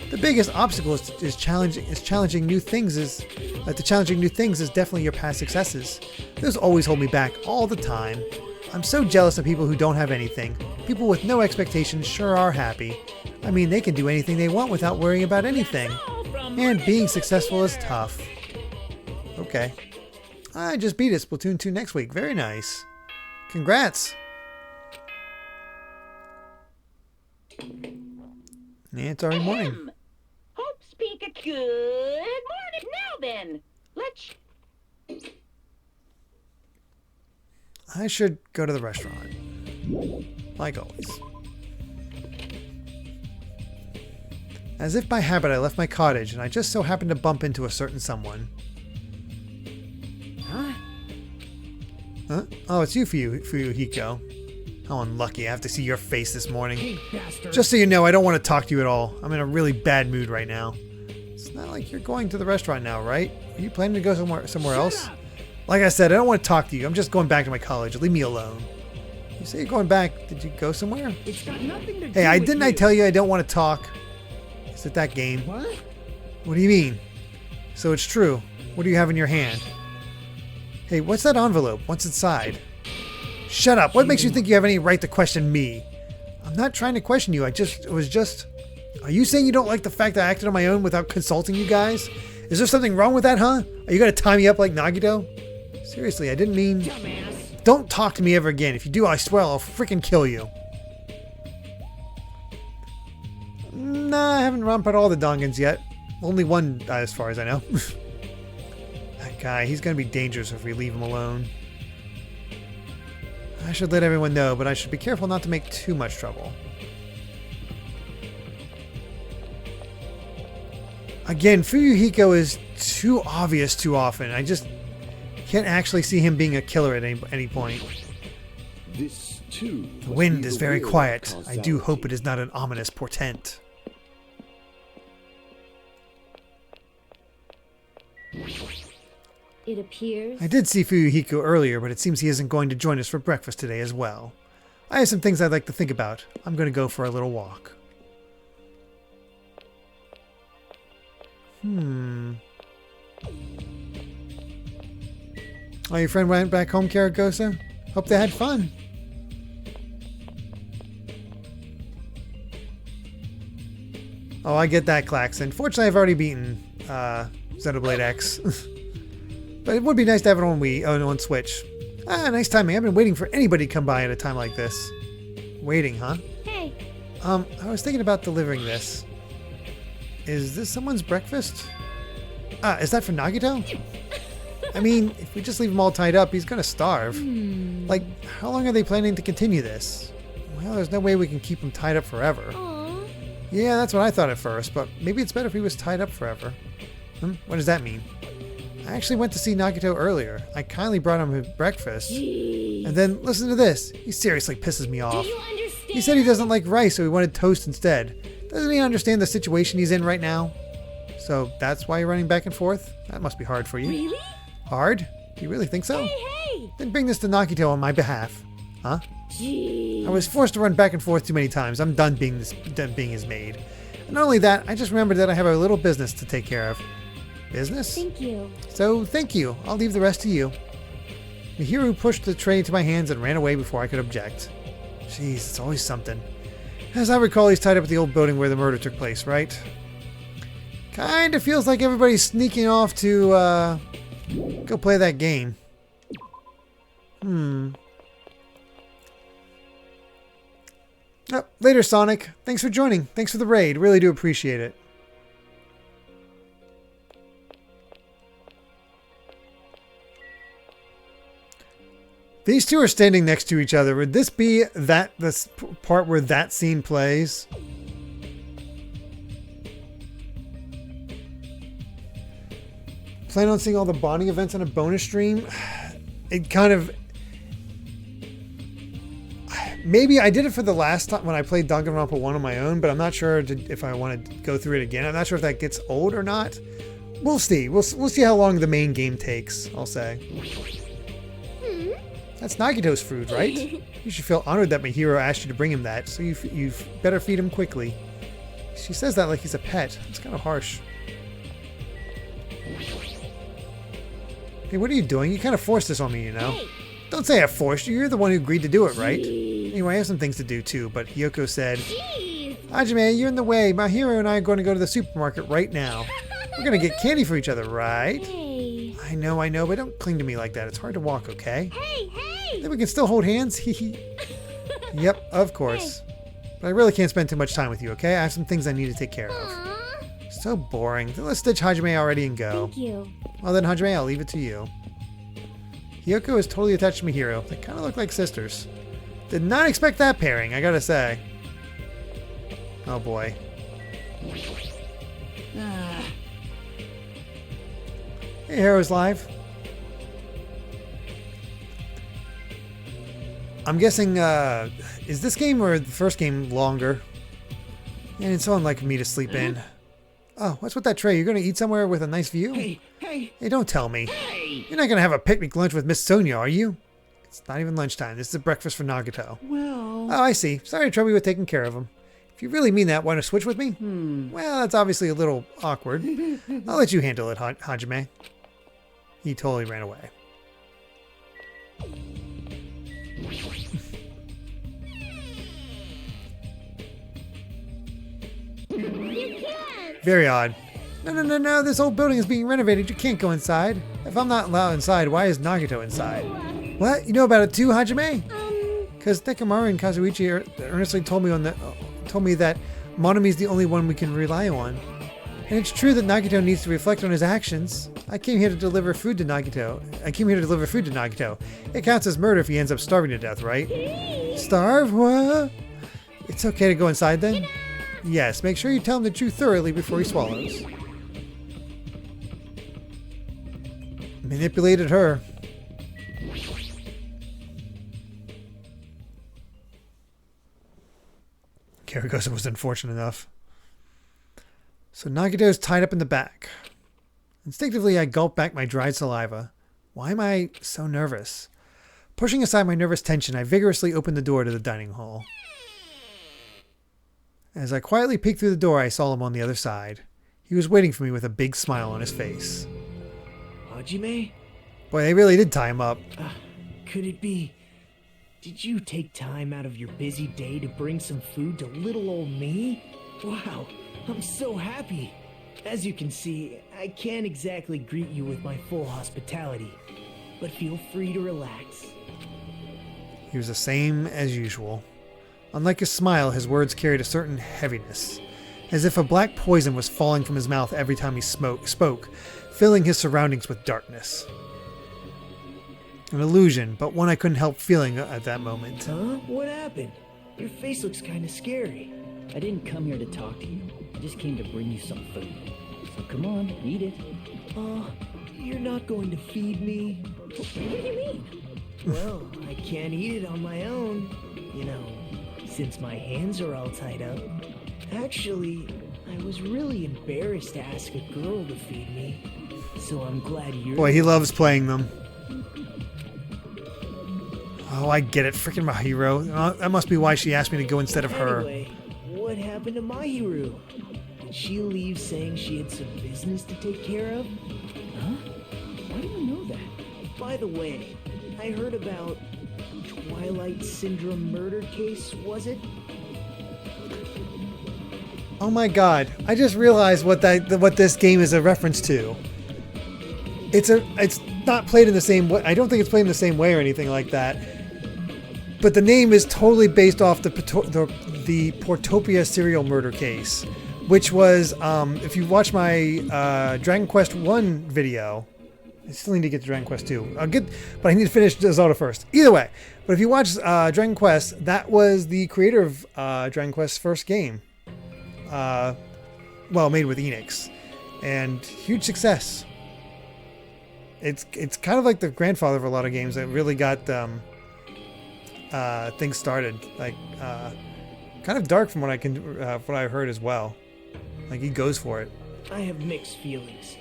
The biggest obstacle is challenging new things. Challenging new things is definitely your past successes. Those always hold me back all the time. I'm so jealous of people who don't have anything. People with no expectations sure are happy. I mean, they can do anything they want without worrying about anything. And being successful is tough. Okay. I just beat it. Splatoon 2 next week. Very nice. Congrats. Yeah, it's already morning. Hope speak a good morning. Now then, let's... I should go to the restaurant. Like always. As if by habit, I left my cottage, and I just so happened to bump into a certain someone. Huh? Oh, it's you, Fuyuhiko. How unlucky. I have to see your face this morning. Hey, bastard. Just so you know, I don't want to talk to you at all. I'm in a really bad mood right now. It's not like you're going to the restaurant now, right? Are you planning to go somewhere else? Up. Like I said, I don't want to talk to you. I'm just going back to my college. Leave me alone. You say you're going back. Did you go somewhere? It's got nothing to do Hey, with didn't you. I tell you I don't want to talk? Is it that game? What? What do you mean? So it's true. What do you have in your hand? Hey, what's that envelope? What's inside? Shut up. What makes you think you have any right to question me? I'm not trying to question you. It was just... Are you saying you don't like the fact that I acted on my own without consulting you guys? Is there something wrong with that, huh? Are you going to tie me up like Nagito? Seriously, I didn't mean... Dumbass. Don't talk to me ever again. If you do, I swear I'll freaking kill you. Nah, I haven't romped all the Dongans yet. Only one, as far as I know. That guy, he's going to be dangerous if we leave him alone. I should let everyone know, but I should be careful not to make too much trouble. Again, Fuyuhiko is too obvious too often. I just can't actually see him being a killer at any point. This too. The wind is very quiet. I do hope it is not an ominous portent. It appears... I did see Fuyuhiko earlier, but it seems he isn't going to join us for breakfast today as well. I have some things I'd like to think about. I'm going to go for a little walk. Oh, your friend went back home, Karagosa? Hope they had fun. Oh, I get that, Klaxon. Fortunately, I've already beaten Xenoblade X. But it would be nice to have it on Switch. Nice timing. I've been waiting for anybody to come by at a time like this. Waiting, huh? Hey, I was thinking about delivering this. Is this someone's breakfast? Is that for Nagito? I mean, if we just leave him all tied up, he's gonna starve. Like, how long are they planning to continue this? Well, there's no way we can keep him tied up forever. aw. Yeah, that's what I thought at first, but maybe it's better if he was tied up forever. What does that mean? I actually went to see Nagito earlier. I kindly brought him his breakfast. And then, listen to this. He seriously pisses me Do off. you understand? He said he doesn't like rice, so he wanted toast instead. Doesn't he understand the situation he's in right now? So that's why you're running back and forth? That must be hard for you. Really? Hard? Do you really think so? Hey! Then bring this to Nagito on my behalf. Huh? Gee. I was forced to run back and forth too many times. I'm done being his maid. And not only that, I just remembered that I have a little business to take care of. Business? Thank you. So, thank you. I'll leave the rest to you. Mihiru pushed the tray into my hands and ran away before I could object. Jeez, it's always something. As I recall, he's tied up at the old building where the murder took place, right? Kinda feels like everybody's sneaking off to, go play that game. Oh, later, Sonic. Thanks for joining. Thanks for the raid. Really do appreciate it. These two are standing next to each other. Would this be this part where that scene plays? Plan on seeing all the bonding events on a bonus stream? It kind of... Maybe I did it for the last time when I played Danganronpa 1 on my own, but I'm not sure if I want to go through it again. I'm not sure if that gets old or not. We'll see. We'll see how long the main game takes, I'll say. That's Nagito's food, right? You should feel honored that my hero asked you to bring him that, so you better feed him quickly. She says that like he's a pet. It's kind of harsh. Hey, what are you doing? You kind of forced this on me, you know? Hey. Don't say I forced you. You're the one who agreed to do it, right? Anyway, I have some things to do too, but Hiyoko said, Jeez. Hajime, you're in the way. My hero and I are going to go to the supermarket right now. We're going to get candy for each other, right? Hey. I know, but don't cling to me like that. It's hard to walk, okay? Hey. Then we can still hold hands. Yep, of course. But I really can't spend too much time with you, okay? I have some things I need to take care of. Aw. So boring. Then let's ditch Hajime already and go. Thank you. Well then, Hajime, I'll leave it to you. Hiyoko is totally attached to Mihiro. They kind of look like sisters. Did not expect that pairing, I gotta say. Oh boy. Hey, Heroes Live. I'm guessing, is this game or the first game longer? And it's so unlike me to sleep in. Oh, what's with that tray? You're gonna eat somewhere with a nice view? Hey. Hey, don't tell me. You're not gonna have a picnic lunch with Miss Sonia, are you? It's not even lunchtime. This is a breakfast for Nagito. Well... Oh, I see. Sorry to trouble you with taking care of him. If you really mean that, want to switch with me? Well, that's obviously a little awkward. I'll let you handle it, Hajime. He totally ran away. You can't. Very odd. No. This old building is being renovated. You can't go inside. If I'm not allowed inside, why is Nagito inside? What? You know about it too, Hajime? Because Nekomaru and Kazuichi earnestly told me that Monomi's the only one we can rely on. And it's true that Nagito needs to reflect on his actions. I came here to deliver food to Nagito. It counts as murder if he ends up starving to death, right? Starve? What? It's okay to go inside then? Yes, make sure you tell him the truth thoroughly before he swallows. Manipulated her. Karagosa was unfortunate enough. So Nagito is tied up in the back. Instinctively, I gulp back my dried saliva. Why am I so nervous? Pushing aside my nervous tension, I vigorously open the door to the dining hall. As I quietly peeked through the door, I saw him on the other side. He was waiting for me with a big smile on his face. Hajime? Boy, they really did tie him up. Could it be... Did you take time out of your busy day to bring some food to little old me? Wow, I'm so happy. As you can see, I can't exactly greet you with my full hospitality, but feel free to relax. He was the same as usual. Unlike his smile, his words carried a certain heaviness, as if a black poison was falling from his mouth every time he spoke, filling his surroundings with darkness. An illusion, but one I couldn't help feeling at that moment. Huh? What happened? Your face looks kind of scary. I didn't come here to talk to you. I just came to bring you some food. So come on, eat it. You're not going to feed me? What do you mean? Well, I can't eat it on my own. You know, since my hands are all tied up. Actually, I was really embarrassed to ask a girl to feed me. So I'm glad you're... Boy, he loves playing them. Oh, I get it. Freaking my hero. That must be why she asked me to go instead of her. Anyway, what happened to my hero? Did she leave saying she had some business to take care of? Huh? Why do you know that? By the way, I heard about Twilight Syndrome murder case, was it? Oh my god, I just realized what this game is a reference to. It's not played in the same way. I don't think it's played in the same way or anything like that. But the name is totally based off the Portopia serial murder case, which was, if you watch my Dragon Quest 1 video, I still need to get to Dragon Quest 2. But I need to finish Zelda first. Either way, but if you watch Dragon Quest, that was the creator of Dragon Quest's first game. Well, made with Enix, and huge success. It's kind of like the grandfather of a lot of games that really got things started. Like kind of dark from what I've heard as well. Like he goes for it. I have mixed feelings.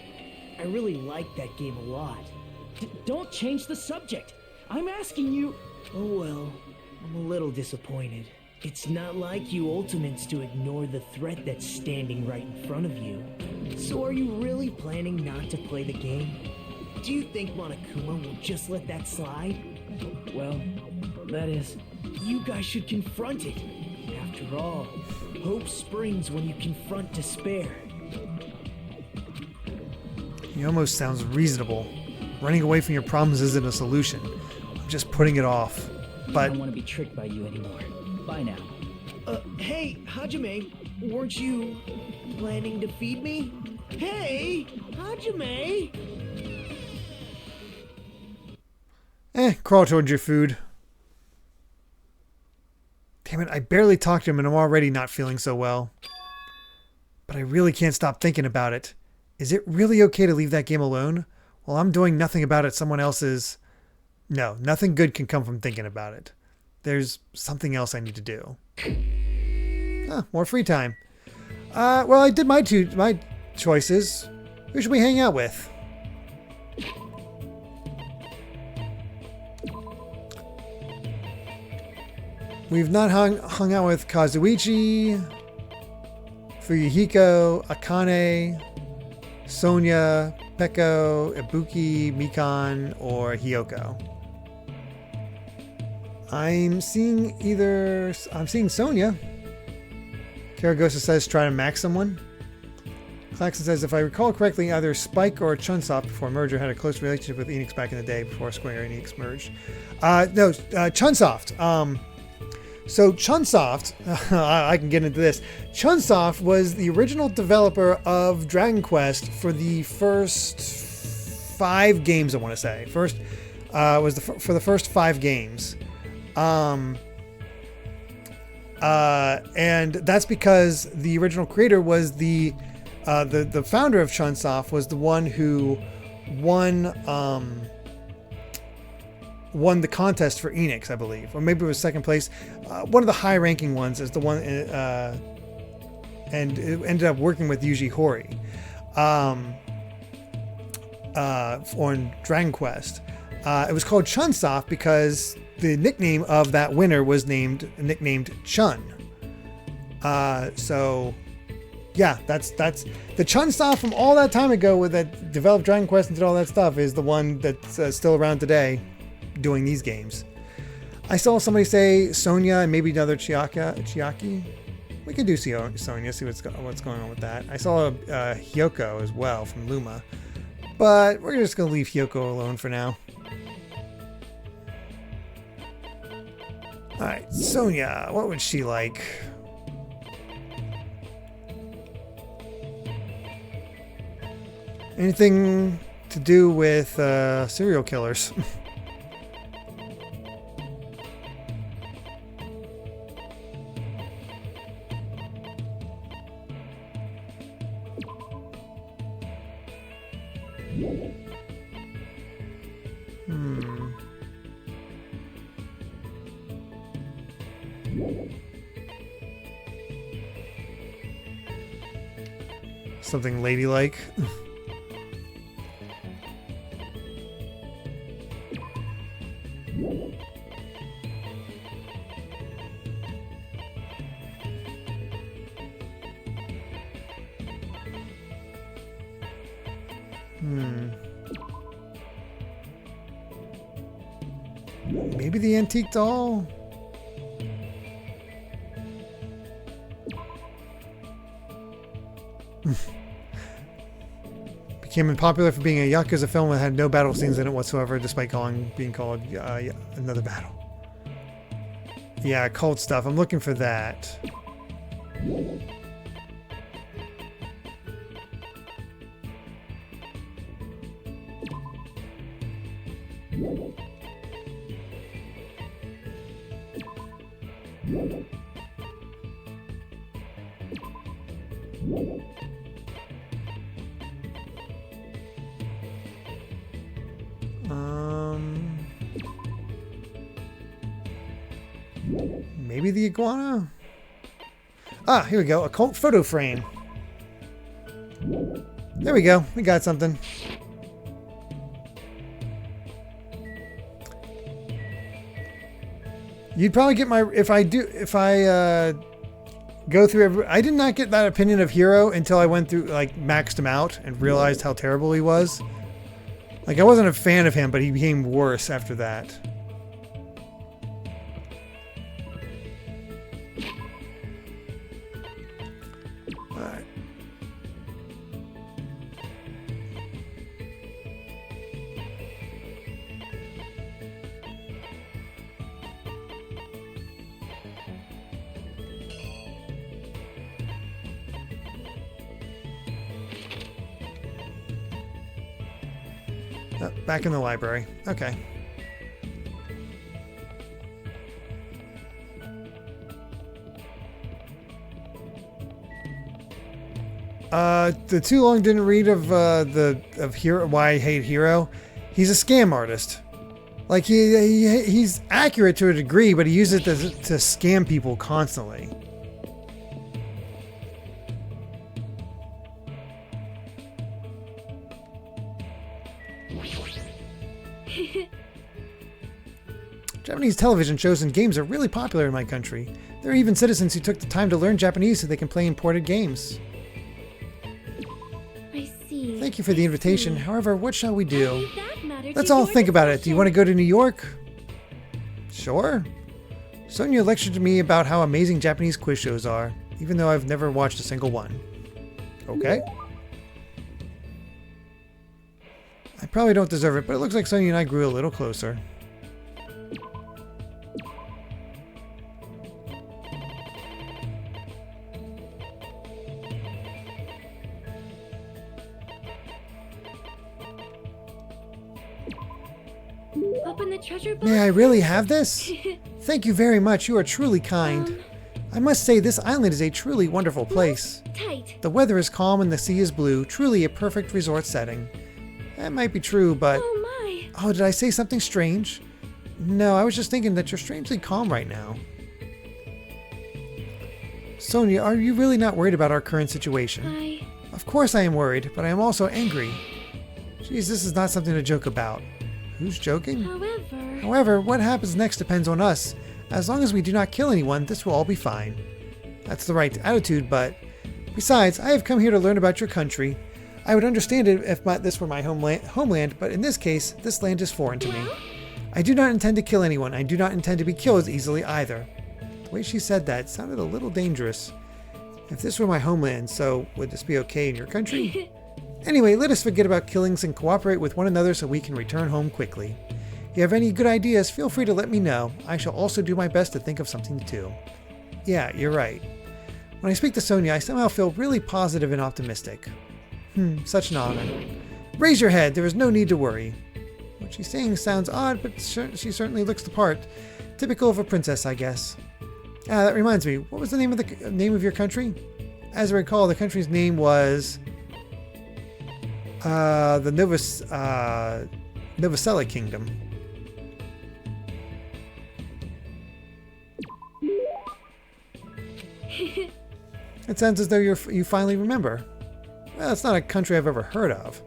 I really like that game a lot. Don't change the subject. I'm asking you. Oh well, I'm a little disappointed. It's not like you Ultimates to ignore the threat that's standing right in front of you. So are you really planning not to play the game? Do you think Monokuma will just let that slide? Well, that is... You guys should confront it. After all, hope springs when you confront despair. He almost sounds reasonable. Running away from your problems isn't a solution. I'm just putting it off. But I don't want to be tricked by you anymore. Bye now. Hey, Hajime, weren't you planning to feed me? Hey, Hajime! Crawl towards your food. Damn it, I barely talked to him and I'm already not feeling so well. But I really can't stop thinking about it. Is it really okay to leave that game alone? Well, I'm doing nothing about it. Someone else's... No, nothing good can come from thinking about it. There's something else I need to do. More free time. Well, I did my choices. Who should we hang out with? We've not hung out with Kazuichi, Fuyuhiko, Akane, Sonia, Peko, Ibuki, Mikan, or Hyoko. I'm seeing Sonia. Karagosa says try to max someone. Claxon says if I recall correctly, either Spike or Chunsoft before merger had a close relationship with Enix back in the day before Square Enix merged. No, Chunsoft. So Chunsoft, I can get into this. Chunsoft was the original developer of Dragon Quest for the first 5 games, I want to say. For the first 5 games. And that's because the original creator was the founder of Chunsoft was the one who won the contest for Enix, I believe, or maybe it was second place. One of the high-ranking ones is the one, and it ended up working with Yuji Horii on Dragon Quest. It was called Chunsoft because the nickname of that winner was nicknamed Chun. So yeah, that's the Chunsoft from all that time ago that developed Dragon Quest and did all that stuff is the one that's still around today doing these games. I saw somebody say Sonia and maybe another Chiaki. We can do Sonia, see what's going on with that. I saw Hyoko as well from Luma, but we're just going to leave Hyoko alone for now. Alright, Sonia, what would she like? Anything to do with serial killers? Something ladylike. Maybe the antique doll? Became unpopular for being a Yakuza film that had no battle scenes in it whatsoever, despite being called another battle. Yeah, cult stuff. I'm looking for that. Maybe the iguana? Ah, here we go. A cult photo frame. There we go. We got something. You'd probably get my... If I go through I did not get that opinion of Hero until I went through, like, maxed him out and realized how terrible he was. Like, I wasn't a fan of him, but he became worse after that. Alright. Oh, back in the library. Okay. The too long didn't read of Hero, Why I Hate Hero. He's a scam artist. Like he's accurate to a degree, but he uses it to scam people constantly. Japanese television shows and games are really popular in my country. There are even citizens who took the time to learn Japanese so they can play imported games. I see. Thank you for the invitation. However, what shall we do? That matter Let's to all your think about it. Do you want to discussion. go to New York? Sure. Sonia lectured to me about how amazing Japanese quiz shows are, even though I've never watched a single one. Okay. I probably don't deserve it, but it looks like Sonia and I grew a little closer. Open the treasure box. May I really have this? Thank you very much. You are truly kind. I must say this island is a truly wonderful place. Tight. The weather is calm and the sea is blue. Truly a perfect resort setting. That might be true, but... Oh my. Oh, did I say something strange? No, I was just thinking that you're strangely calm right now. Sonia, are you really not worried about our current situation? Of course I am worried, but I am also angry. Jeez, this is not something to joke about. Who's joking? However, what happens next depends on us. As long as we do not kill anyone, this will all be fine. That's the right attitude, but... Besides, I have come here to learn about your country. I would understand it if this were my homeland, but in this case, this land is foreign to me. I do not intend to kill anyone. I do not intend to be killed easily either. The way she said that sounded a little dangerous. If this were my homeland, so would this be okay in your country? Anyway, let us forget about killings and cooperate with one another so we can return home quickly. If you have any good ideas, feel free to let me know. I shall also do my best to think of something too. Yeah, you're right. When I speak to Sonia, I somehow feel really positive and optimistic. Such an honor. Raise your head, there is no need to worry. What she's saying sounds odd, but she certainly looks the part. Typical of a princess, I guess. Ah, that reminds me, what was the name of your country? As I recall, the country's name was... the Novosela Kingdom. It sounds as though you finally remember. Well, it's not a country I've ever heard of.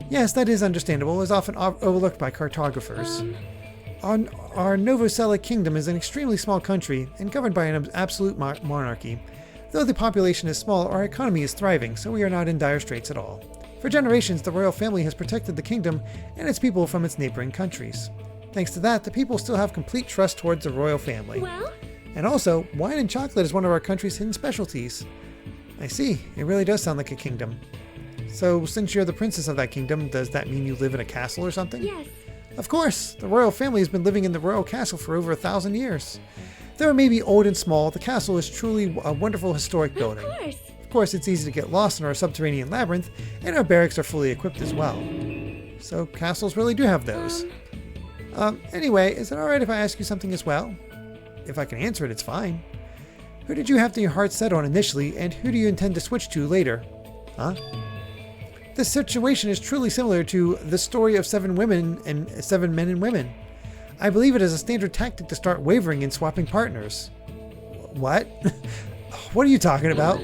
Yes, that is understandable. It is often overlooked by cartographers. Our Novosela Kingdom is an extremely small country and governed by an absolute monarchy. Though the population is small, our economy is thriving, so we are not in dire straits at all. For generations, the royal family has protected the kingdom and its people from its neighboring countries. Thanks to that, the people still have complete trust towards the royal family. Well, And also, wine and chocolate is one of our country's hidden specialties. I see. It really does sound like a kingdom. So, since you're the princess of that kingdom, does that mean you live in a castle or something? yes. Of course. The royal family has been living in the royal castle for over 1,000 years. Though it may be old and small, the castle is truly a wonderful historic building. Of course. Of course, it's easy to get lost in our subterranean labyrinth, and our barracks are fully equipped as well. So, castles really do have those. Anyway, is it alright if I ask you something as well? If I can answer it, it's fine. Who did you have your heart set on initially, and who do you intend to switch to later? Huh? This situation is truly similar to the story of 7 women and 7 men and women. I believe it is a standard tactic to start wavering and swapping partners. What? What are you talking about?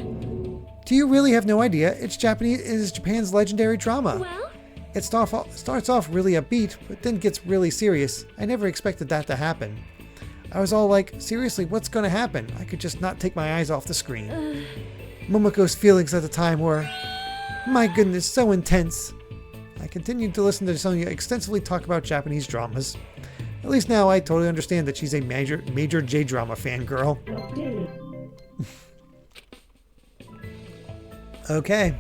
Do you really have no idea? It is Japan's legendary drama. Well, It starts off really upbeat, but then gets really serious. I never expected that to happen. I was all like, seriously, what's going to happen? I could just not take my eyes off the screen. Momoko's feelings at the time were, my goodness, so intense. I continued to listen to Sonya extensively talk about Japanese dramas. At least now I totally understand that she's a major J-drama fangirl. Okay.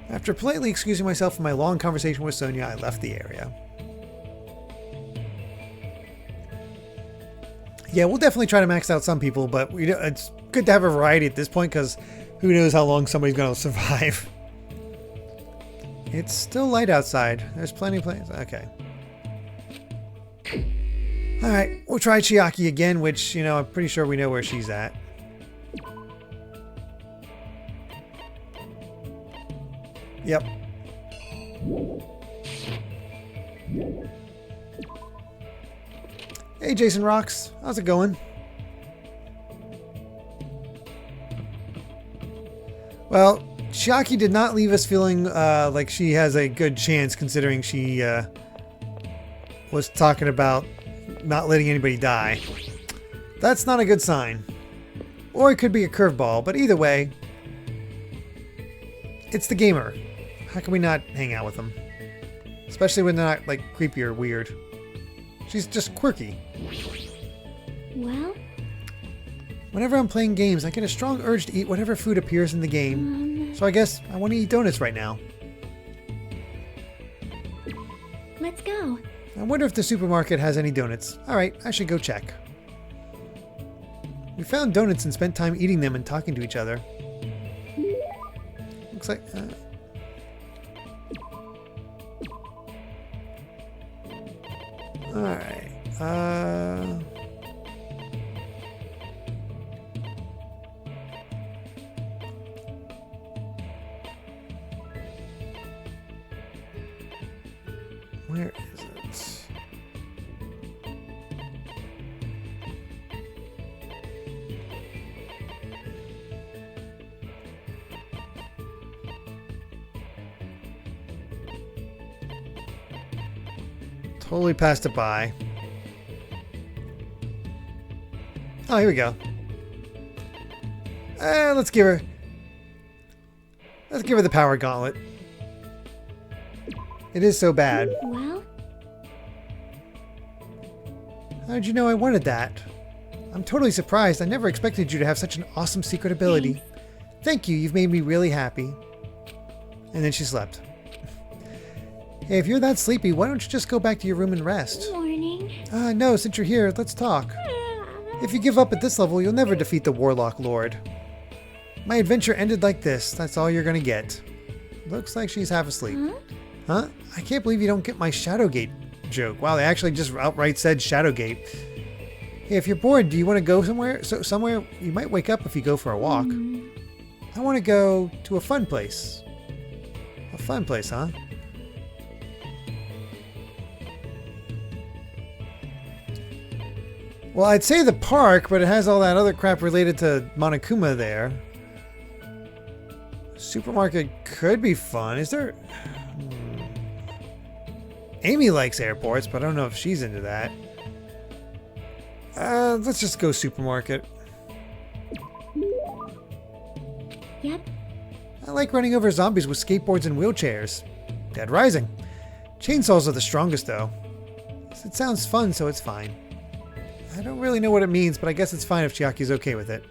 After politely excusing myself from my long conversation with Sonya, I left the area. Yeah, we'll definitely try to max out some people, but it's good to have a variety at this point because who knows how long somebody's going to survive. It's still light outside. There's plenty of places. Okay. Alright, we'll try Chiaki again, which, I'm pretty sure we know where she's at. Yep. Hey, Jason Rocks. How's it going? Well, Chiaki did not leave us feeling like she has a good chance, considering she was talking about not letting anybody die. That's not a good sign. Or it could be a curveball, but either way, it's the gamer. How can we not hang out with them? Especially when they're not, like, creepy or weird. She's just quirky. well, Whenever I'm playing games, I get a strong urge to eat whatever food appears in the game. So I guess I want to eat donuts right now. let's go. I wonder if the supermarket has any donuts. Alright, I should go check. We found donuts and spent time eating them and talking to each other. Looks like... Alright. Where is it? Totally passed it by. Oh, here we go. Let's give her the power gauntlet. It is so bad. Well, How'd you know I wanted that? I'm totally surprised. I never expected you to have such an awesome secret ability. Thank you. You've made me really happy. And then she slept. Hey, if you're that sleepy, why don't you just go back to your room and rest? morning. No, since you're here, let's talk. If you give up at this level, you'll never defeat the Warlock Lord. My adventure ended like this. That's all you're gonna get. Looks like she's half asleep. Huh? I can't believe you don't get my Shadowgate joke. Wow, they actually just outright said Shadowgate. Hey, if you're bored, do you want to go somewhere? Somewhere you might wake up if you go for a walk. I want to go to a fun place. A fun place, huh? Well, I'd say the park, but it has all that other crap related to Monokuma there. Supermarket could be fun. Is there... Amy likes airports, but I don't know if she's into that. Let's just go supermarket. Yep. I like running over zombies with skateboards and wheelchairs. Dead Rising. Chainsaws are the strongest though. It sounds fun, so it's fine. I don't really know what it means, but I guess it's fine if Chiaki's okay with it.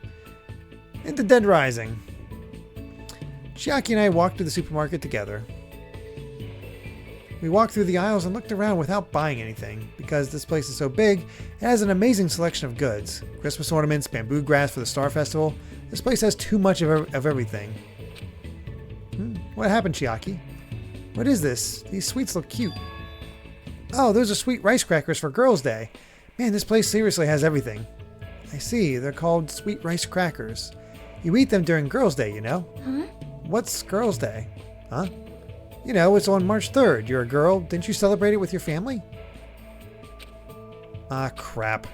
Into Dead Rising. Chiaki and I walked to the supermarket together. We walked through the aisles and looked around without buying anything, because this place is so big, it has an amazing selection of goods. Christmas ornaments, bamboo grass for the Star Festival. This place has too much of everything. What happened, Chiaki? What is this? These sweets look cute. Oh, those are sweet rice crackers for Girls' Day. Man, this place seriously has everything. I see, they're called sweet rice crackers. You eat them during Girls' Day, you know? Huh? What's Girls' Day? Huh? You know, it's on March 3rd. You're a girl. Didn't you celebrate it with your family? Ah, crap.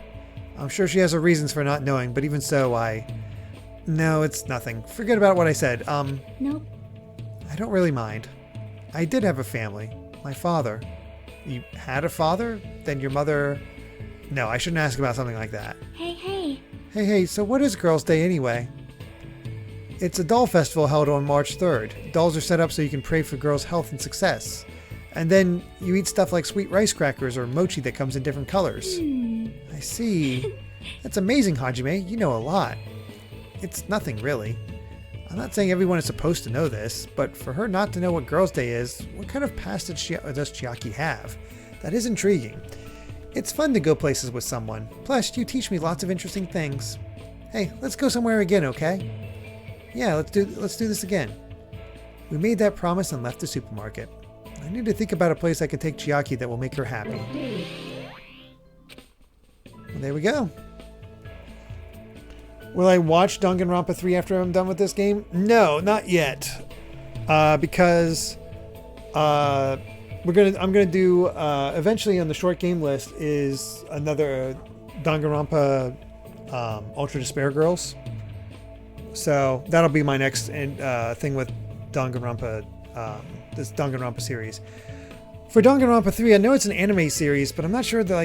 I'm sure she has her reasons for not knowing, but even so, No, it's nothing. Forget about what I said. Nope. I don't really mind. I did have a family. My father. You had a father? Then your mother... No, I shouldn't ask about something like that. Hey. Hey, so what is Girls' Day anyway? It's a doll festival held on March 3rd. Dolls are set up so you can pray for girls' health and success. And then you eat stuff like sweet rice crackers or mochi that comes in different colors. I see. That's amazing, Hajime. You know a lot. It's nothing, really. I'm not saying everyone is supposed to know this, but for her not to know what Girls' Day is, what kind of past does Chiaki have? That is intriguing. It's fun to go places with someone. Plus, you teach me lots of interesting things. Hey, let's go somewhere again, okay? Yeah, let's do this again. We made that promise and left the supermarket. I need to think about a place I can take Chiaki that will make her happy. Well, there we go. Will I watch Danganronpa 3 after I'm done with this game? No, not yet. Because I'm gonna do eventually on the short game list is another Danganronpa Ultra Despair Girls. So that'll be my next thing with Danganronpa, this Danganronpa series. For Danganronpa 3, I know it's an anime series, but I'm not sure that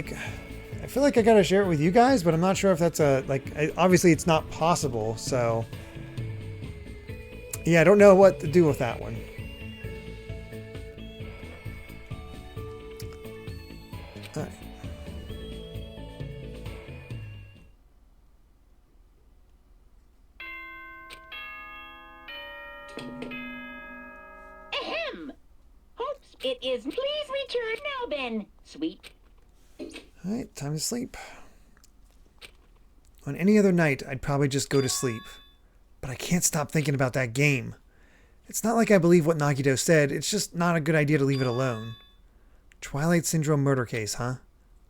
I feel like I gotta share it with you guys, but I'm not sure if that's obviously it's not possible. So yeah, I don't know what to do with that one. All right. Ahem! Hopes it is. Please return now then, sweet. Alright, time to sleep. On any other night, I'd probably just go to sleep. But I can't stop thinking about that game. It's not like I believe what Nagito said, it's just not a good idea to leave it alone. Twilight Syndrome murder case, huh?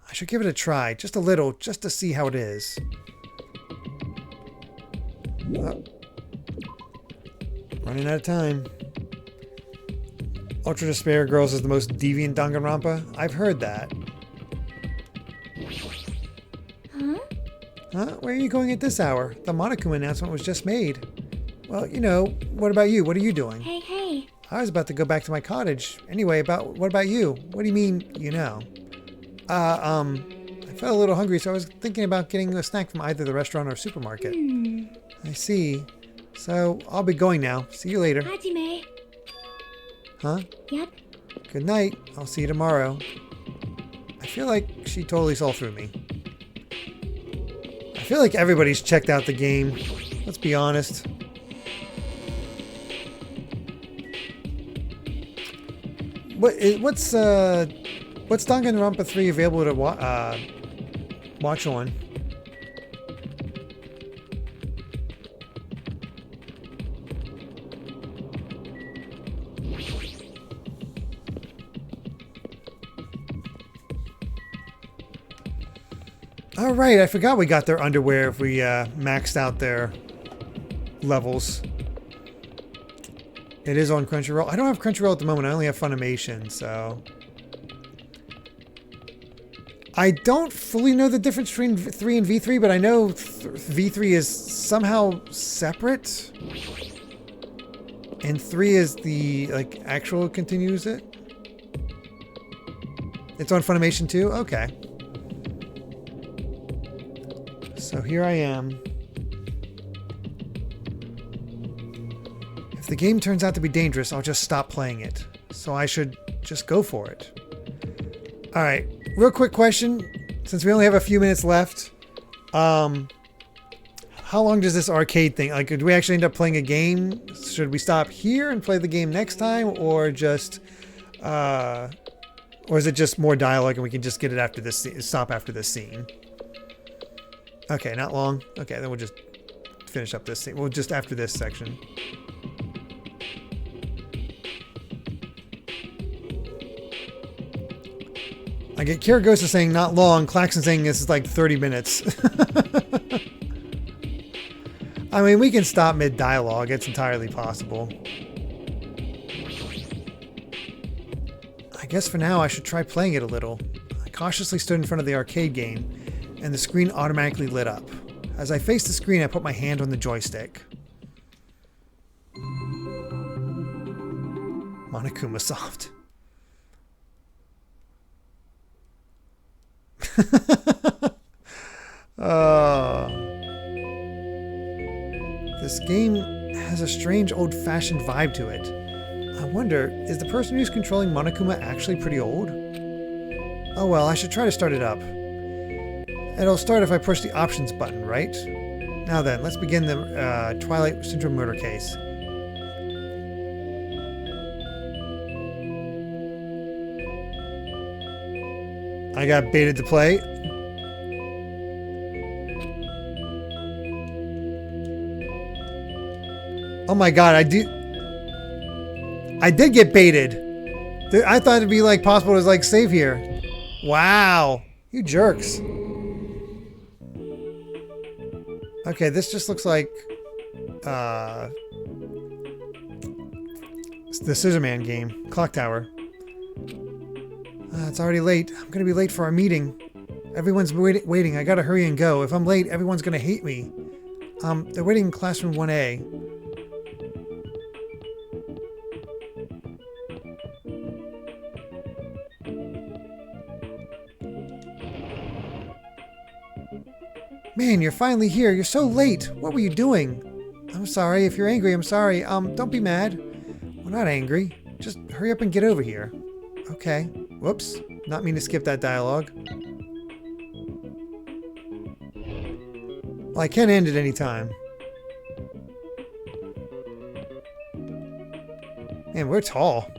I should give it a try, just a little, just to see how it is. Oh. Running out of time. Ultra Despair Girls is the most deviant Danganronpa? I've heard that. Huh? Where are you going at this hour? The Monokuma announcement was just made. Well, you know, what about you? What are you doing? Hey. I was about to go back to my cottage. Anyway, what about you? What do you mean, you know? I felt a little hungry, so I was thinking about getting a snack from either the restaurant or supermarket. I see. So, I'll be going now. See you later. Hajime. Huh? Yep. Good night. I'll see you tomorrow. I feel like she totally saw through me. I feel like everybody's checked out the game. Let's be honest. What's Danganronpa 3 available to watch on? All right, I forgot we got their underwear if we maxed out their levels. It is on Crunchyroll. I don't have Crunchyroll at the moment. I only have Funimation, so... I don't fully know the difference between 3 and V3, but I know V3 is somehow separate. And 3 is the, actual continues it. It's on Funimation too? Okay. So here I am. If the game turns out to be dangerous, I'll just stop playing it. So I should just go for it. Alright, real quick question. Since we only have a few minutes left, how long does this arcade thing, like, do we actually end up playing a game? Should we stop here and play the game next time, or just, or is it just more dialogue and we can just get it after this, stop after this scene? Okay, not long. Okay, then we'll just finish up this scene. Well, just after this section. I get Kiragosa saying not long, Klaxon saying this is like 30 minutes. I mean, we can stop mid-dialogue. It's entirely possible. I guess for now I should try playing it a little. I cautiously stood in front of the arcade game, and the screen automatically lit up. As I faced the screen, I put my hand on the joystick. Monokuma Soft. This game has a strange old-fashioned vibe to it. I wonder, is the person who's controlling Monokuma actually pretty old? Oh well, I should try to start it up. It'll start if I push the options button, right? Now then, let's begin the Twilight Syndrome murder case. I got baited to play. Oh my god, I did get baited. I thought it'd be like possible to like save here. Wow, you jerks. Okay, this just looks like the Scissor Man game, Clock Tower. It's already late. I'm gonna be late for our meeting. Everyone's waiting. I gotta hurry and go. If I'm late, everyone's gonna hate me. They're waiting in classroom 1A. Man, you're finally here. You're so late. What were you doing? I'm sorry. If you're angry, I'm sorry. Don't be mad. We're not angry. Just hurry up and get over here. Okay. Whoops. Not mean to skip that dialogue. Well, I can end at any time. Man, we're tall.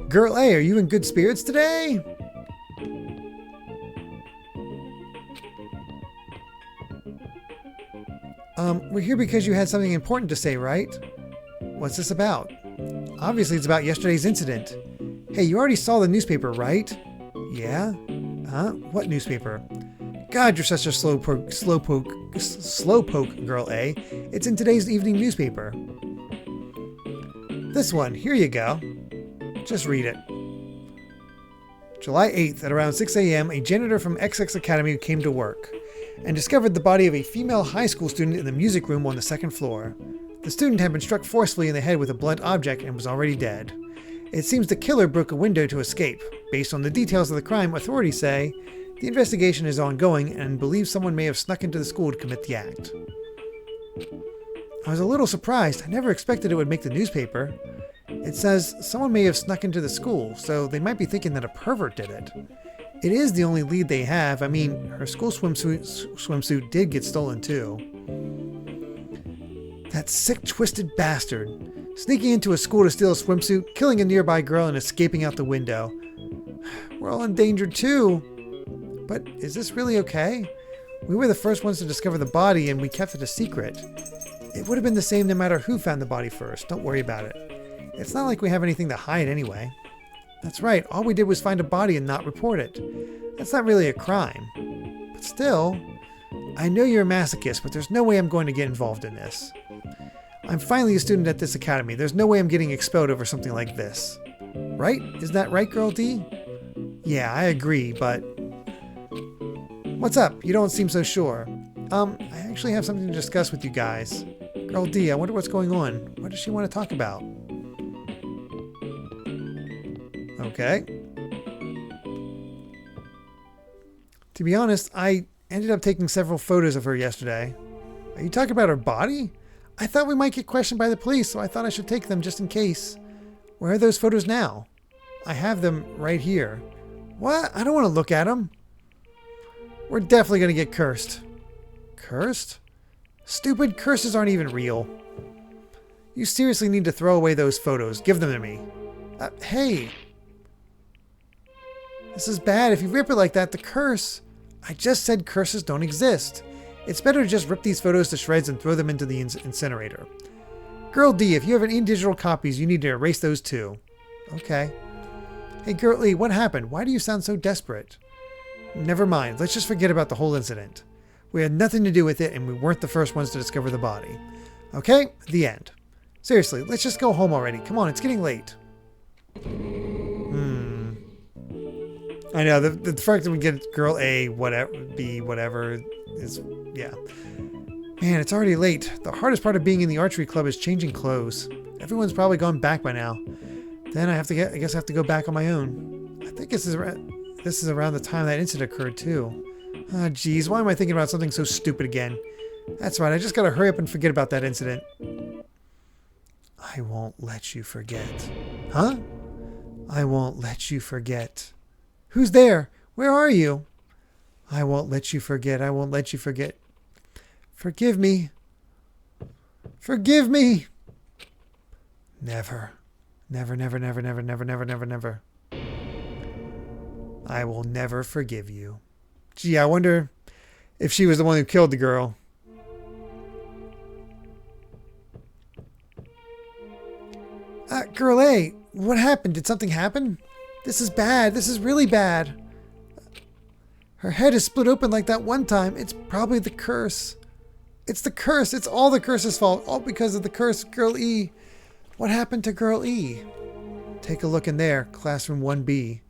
Girl A, are you in good spirits today? We're here because you had something important to say, right? What's this about? Obviously, it's about yesterday's incident. Hey, you already saw the newspaper, right? Yeah? Huh? What newspaper? God, you're such a slowpoke, Girl A. It's in today's evening newspaper. This one. Here you go. Just read it. July 8th at around 6 a.m., a janitor from XX Academy came to work and discovered the body of a female high school student in the music room on the second floor. The student had been struck forcefully in the head with a blunt object and was already dead. It seems the killer broke a window to escape. Based on the details of the crime, authorities say the investigation is ongoing and believe someone may have snuck into the school to commit the act. I was a little surprised. I never expected it would make the newspaper. It says someone may have snuck into the school, so they might be thinking that a pervert did it. It is the only lead they have. I mean, her school swimsuit did get stolen too. That sick, twisted bastard. Sneaking into a school to steal a swimsuit, killing a nearby girl, and escaping out the window. We're all in danger too. But is this really okay? We were the first ones to discover the body, and we kept it a secret. It would have been the same no matter who found the body first. Don't worry about it. It's not like we have anything to hide anyway. That's right, all we did was find a body and not report it. That's not really a crime. But still, I know you're a masochist, but there's no way I'm going to get involved in this. I'm finally a student at this academy. There's no way I'm getting expelled over something like this. Right? Isn't that right, Girl D? Yeah, I agree, but... What's up? You don't seem so sure. I actually have something to discuss with you guys. Girl D, I wonder what's going on. What does she want to talk about? Okay. To be honest, I ended up taking several photos of her yesterday. Are you talking about her body? I thought we might get questioned by the police, so I thought I should take them just in case. Where are those photos now? I have them right here. What? I don't want to look at them. We're definitely going to get cursed. Cursed? Stupid, curses aren't even real. You seriously need to throw away those photos. Give them to me. Hey. This is bad. If you rip it like that, the curse. I just said curses don't exist. It's better to just rip these photos to shreds and throw them into the incinerator. Girl D, if you have any digital copies, you need to erase those too. Okay. Hey, Girl E, what happened? Why do you sound so desperate? Never mind. Let's just forget about the whole incident. We had nothing to do with it, and we weren't the first ones to discover the body. Okay? The end. Seriously, let's just go home already. Come on, it's getting late. I know, the fact that we get Girl A, whatever, B, whatever, is, yeah. Man, it's already late. The hardest part of being in the archery club is changing clothes. Everyone's probably gone back by now. Then I guess I have to go back on my own. I think this is around the time that incident occurred, too. Ah, geez, why am I thinking about something so stupid again? That's right, I just gotta hurry up and forget about that incident. I won't let you forget. Huh? I won't let you forget. Who's there? Where are you? I won't let you forget. I won't let you forget. Forgive me. Forgive me. Never. Never, never, never, never, never, never, never, never. I will never forgive you. Gee, I wonder if she was the one who killed the girl. Girl A, what happened? Did something happen? This is bad. This is really bad. Her head is split open like that one time. It's probably the curse. It's the curse. It's all the curse's fault. All because of the curse. Girl E. What happened to Girl E? Take a look in there. Classroom 1B.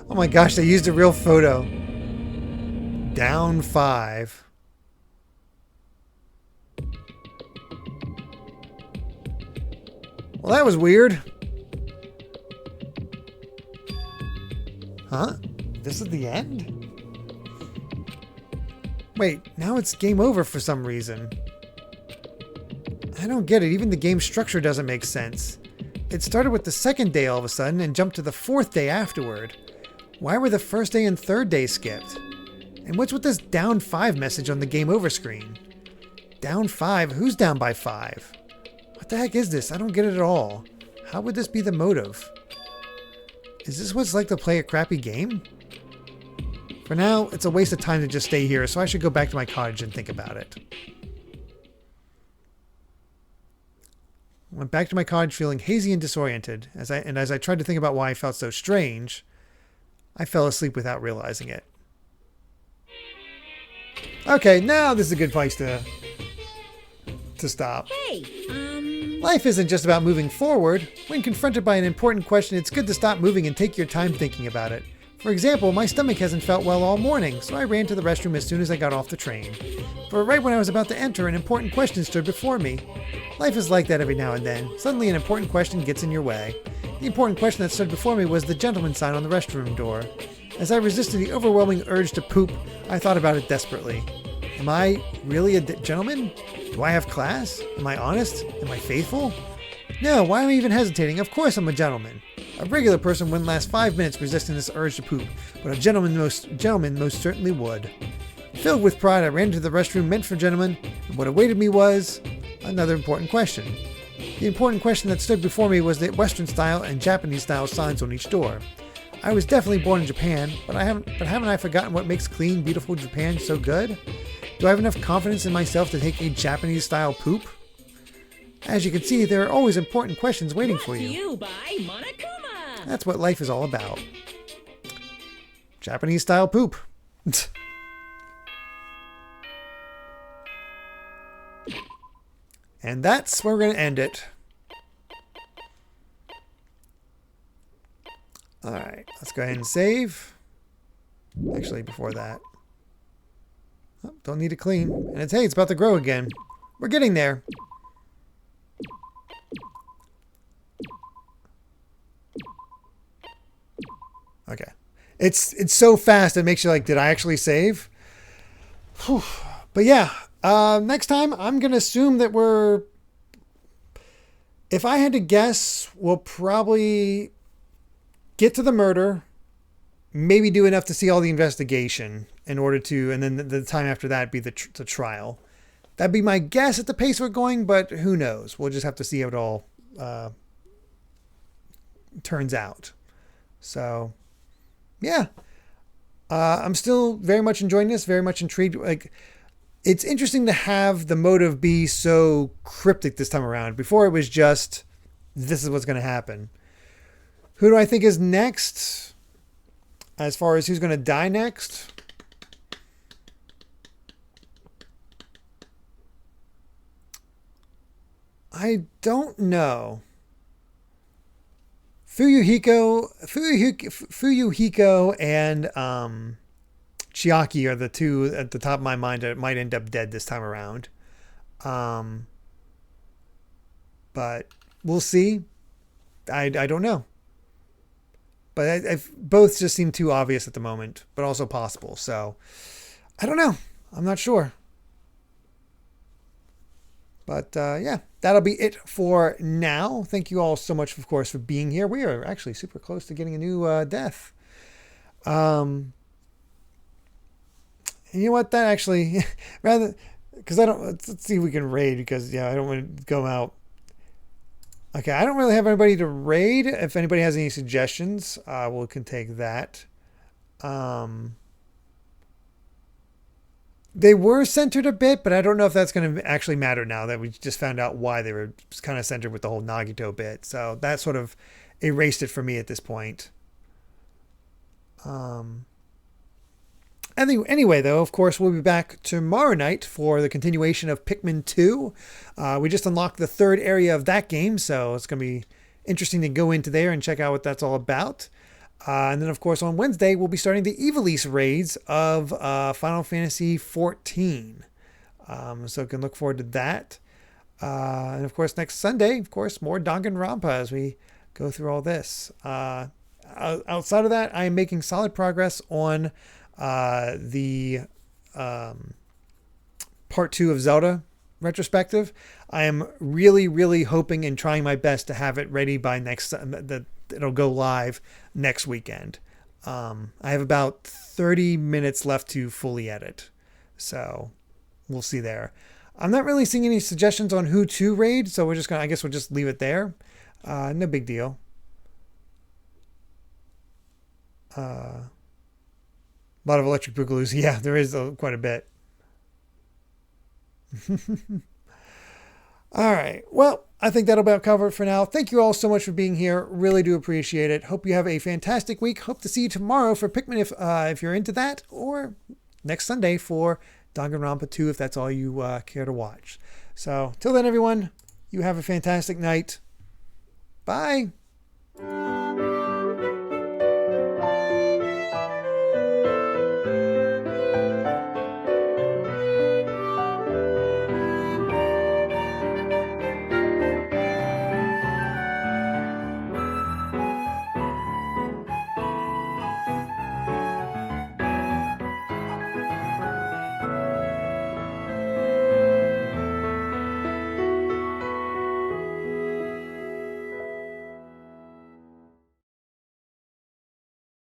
Oh my gosh, they used a real photo. Down 5. Well, that was weird. Huh? This is the end? Wait, now it's game over for some reason. I don't get it. Even the game structure doesn't make sense. It started with the second day all of a sudden and jumped to the fourth day afterward. Why were the first day and third day skipped? And what's with this down 5 message on the game over screen? Down 5? Who's down by 5? What the heck is this? I don't get it at all. How would this be the motive? Is this what it's like to play a crappy game? For now, it's a waste of time to just stay here, so I should go back to my cottage and think about it. Went back to my cottage feeling hazy and disoriented. As I tried to think about why I felt so strange, I fell asleep without realizing it. Okay, now this is a good place to stop. Hey, Life isn't just about moving forward. When confronted by an important question, it's good to stop moving and take your time thinking about it. For example, my stomach hasn't felt well all morning, so I ran to the restroom as soon as I got off the train. But right when I was about to enter, an important question stood before me. Life is like that every now and then. Suddenly an important question gets in your way. The important question that stood before me was the gentleman sign on the restroom door. As I resisted the overwhelming urge to poop, I thought about it desperately. Am I really a gentleman? Do I have class? Am I honest? Am I faithful? No, why am I even hesitating? Of course I'm a gentleman. A regular person wouldn't last 5 minutes resisting this urge to poop, but a gentleman most certainly would. Filled with pride, I ran into the restroom meant for gentlemen, and what awaited me was another important question. The important question that stood before me was the Western style and Japanese style signs on each door. I was definitely born in Japan, but haven't I forgotten what makes clean, beautiful Japan so good? Do I have enough confidence in myself to take a Japanese style poop? As you can see, there are always important questions waiting for you. brought to you by Monokuma. That's what life is all about. Japanese style poop. And that's where we're going to end it. Alright, let's go ahead and save. Actually, before that. Oh, don't need to clean. And it's, hey, it's about to grow again. We're getting there. Okay. It's so fast it makes you like, did I actually save? Whew. But yeah, next time I'm going to assume that if I had to guess, we'll probably get to the murder, maybe do enough to see all the investigation in order to, and then the time after that be the trial. That'd be my guess at the pace we're going, but who knows? We'll just have to see how it all turns out. So, yeah. I'm still very much enjoying this, very much intrigued. Like, it's interesting to have the motive be so cryptic this time around. Before it was just, this is what's going to happen. Who do I think is next? As far as who's going to die next? I don't know. Fuyuhiko and Chiaki are the two at the top of my mind that might end up dead this time around. But we'll see. I don't know. But both just seem too obvious at the moment, but also possible. So I don't know. I'm not sure. But yeah, that'll be it for now. Thank you all so much, of course, for being here. We are actually super close to getting a new death. And you know what? That actually, rather, because I don't, let's see if we can raid, because yeah, I don't want to go out. Okay, I don't really have anybody to raid. If anybody has any suggestions, we can take that. They were centered a bit, but I don't know if that's going to actually matter now that we just found out why they were kind of centered with the whole Nagito bit. So that sort of erased it for me at this point. Anyway, though, of course, we'll be back tomorrow night for the continuation of Pikmin 2. We just unlocked the third area of that game, so it's going to be interesting to go into there and check out what that's all about. And then, of course, on Wednesday, we'll be starting the Evilise raids of Final Fantasy XIV. So you can look forward to that. And, of course, next Sunday, of course, more Danganronpa as we go through all this. Outside of that, I am making solid progress on the Part 2 of Zelda retrospective. I am really, really hoping and trying my best to have it ready by it'll go live next weekend. I have about 30 minutes left to fully edit. So we'll see there. I'm not really seeing any suggestions on who to raid. So I guess we'll just leave it there. No big deal. A lot of electric boogaloos. Yeah, there is quite a bit. All right. Well, I think that'll about cover it for now. Thank you all so much for being here. Really do appreciate it. Hope you have a fantastic week. Hope to see you tomorrow for Pikmin if you're into that, or next Sunday for Danganronpa 2 if that's all you care to watch. So till then, everyone, you have a fantastic night. Bye.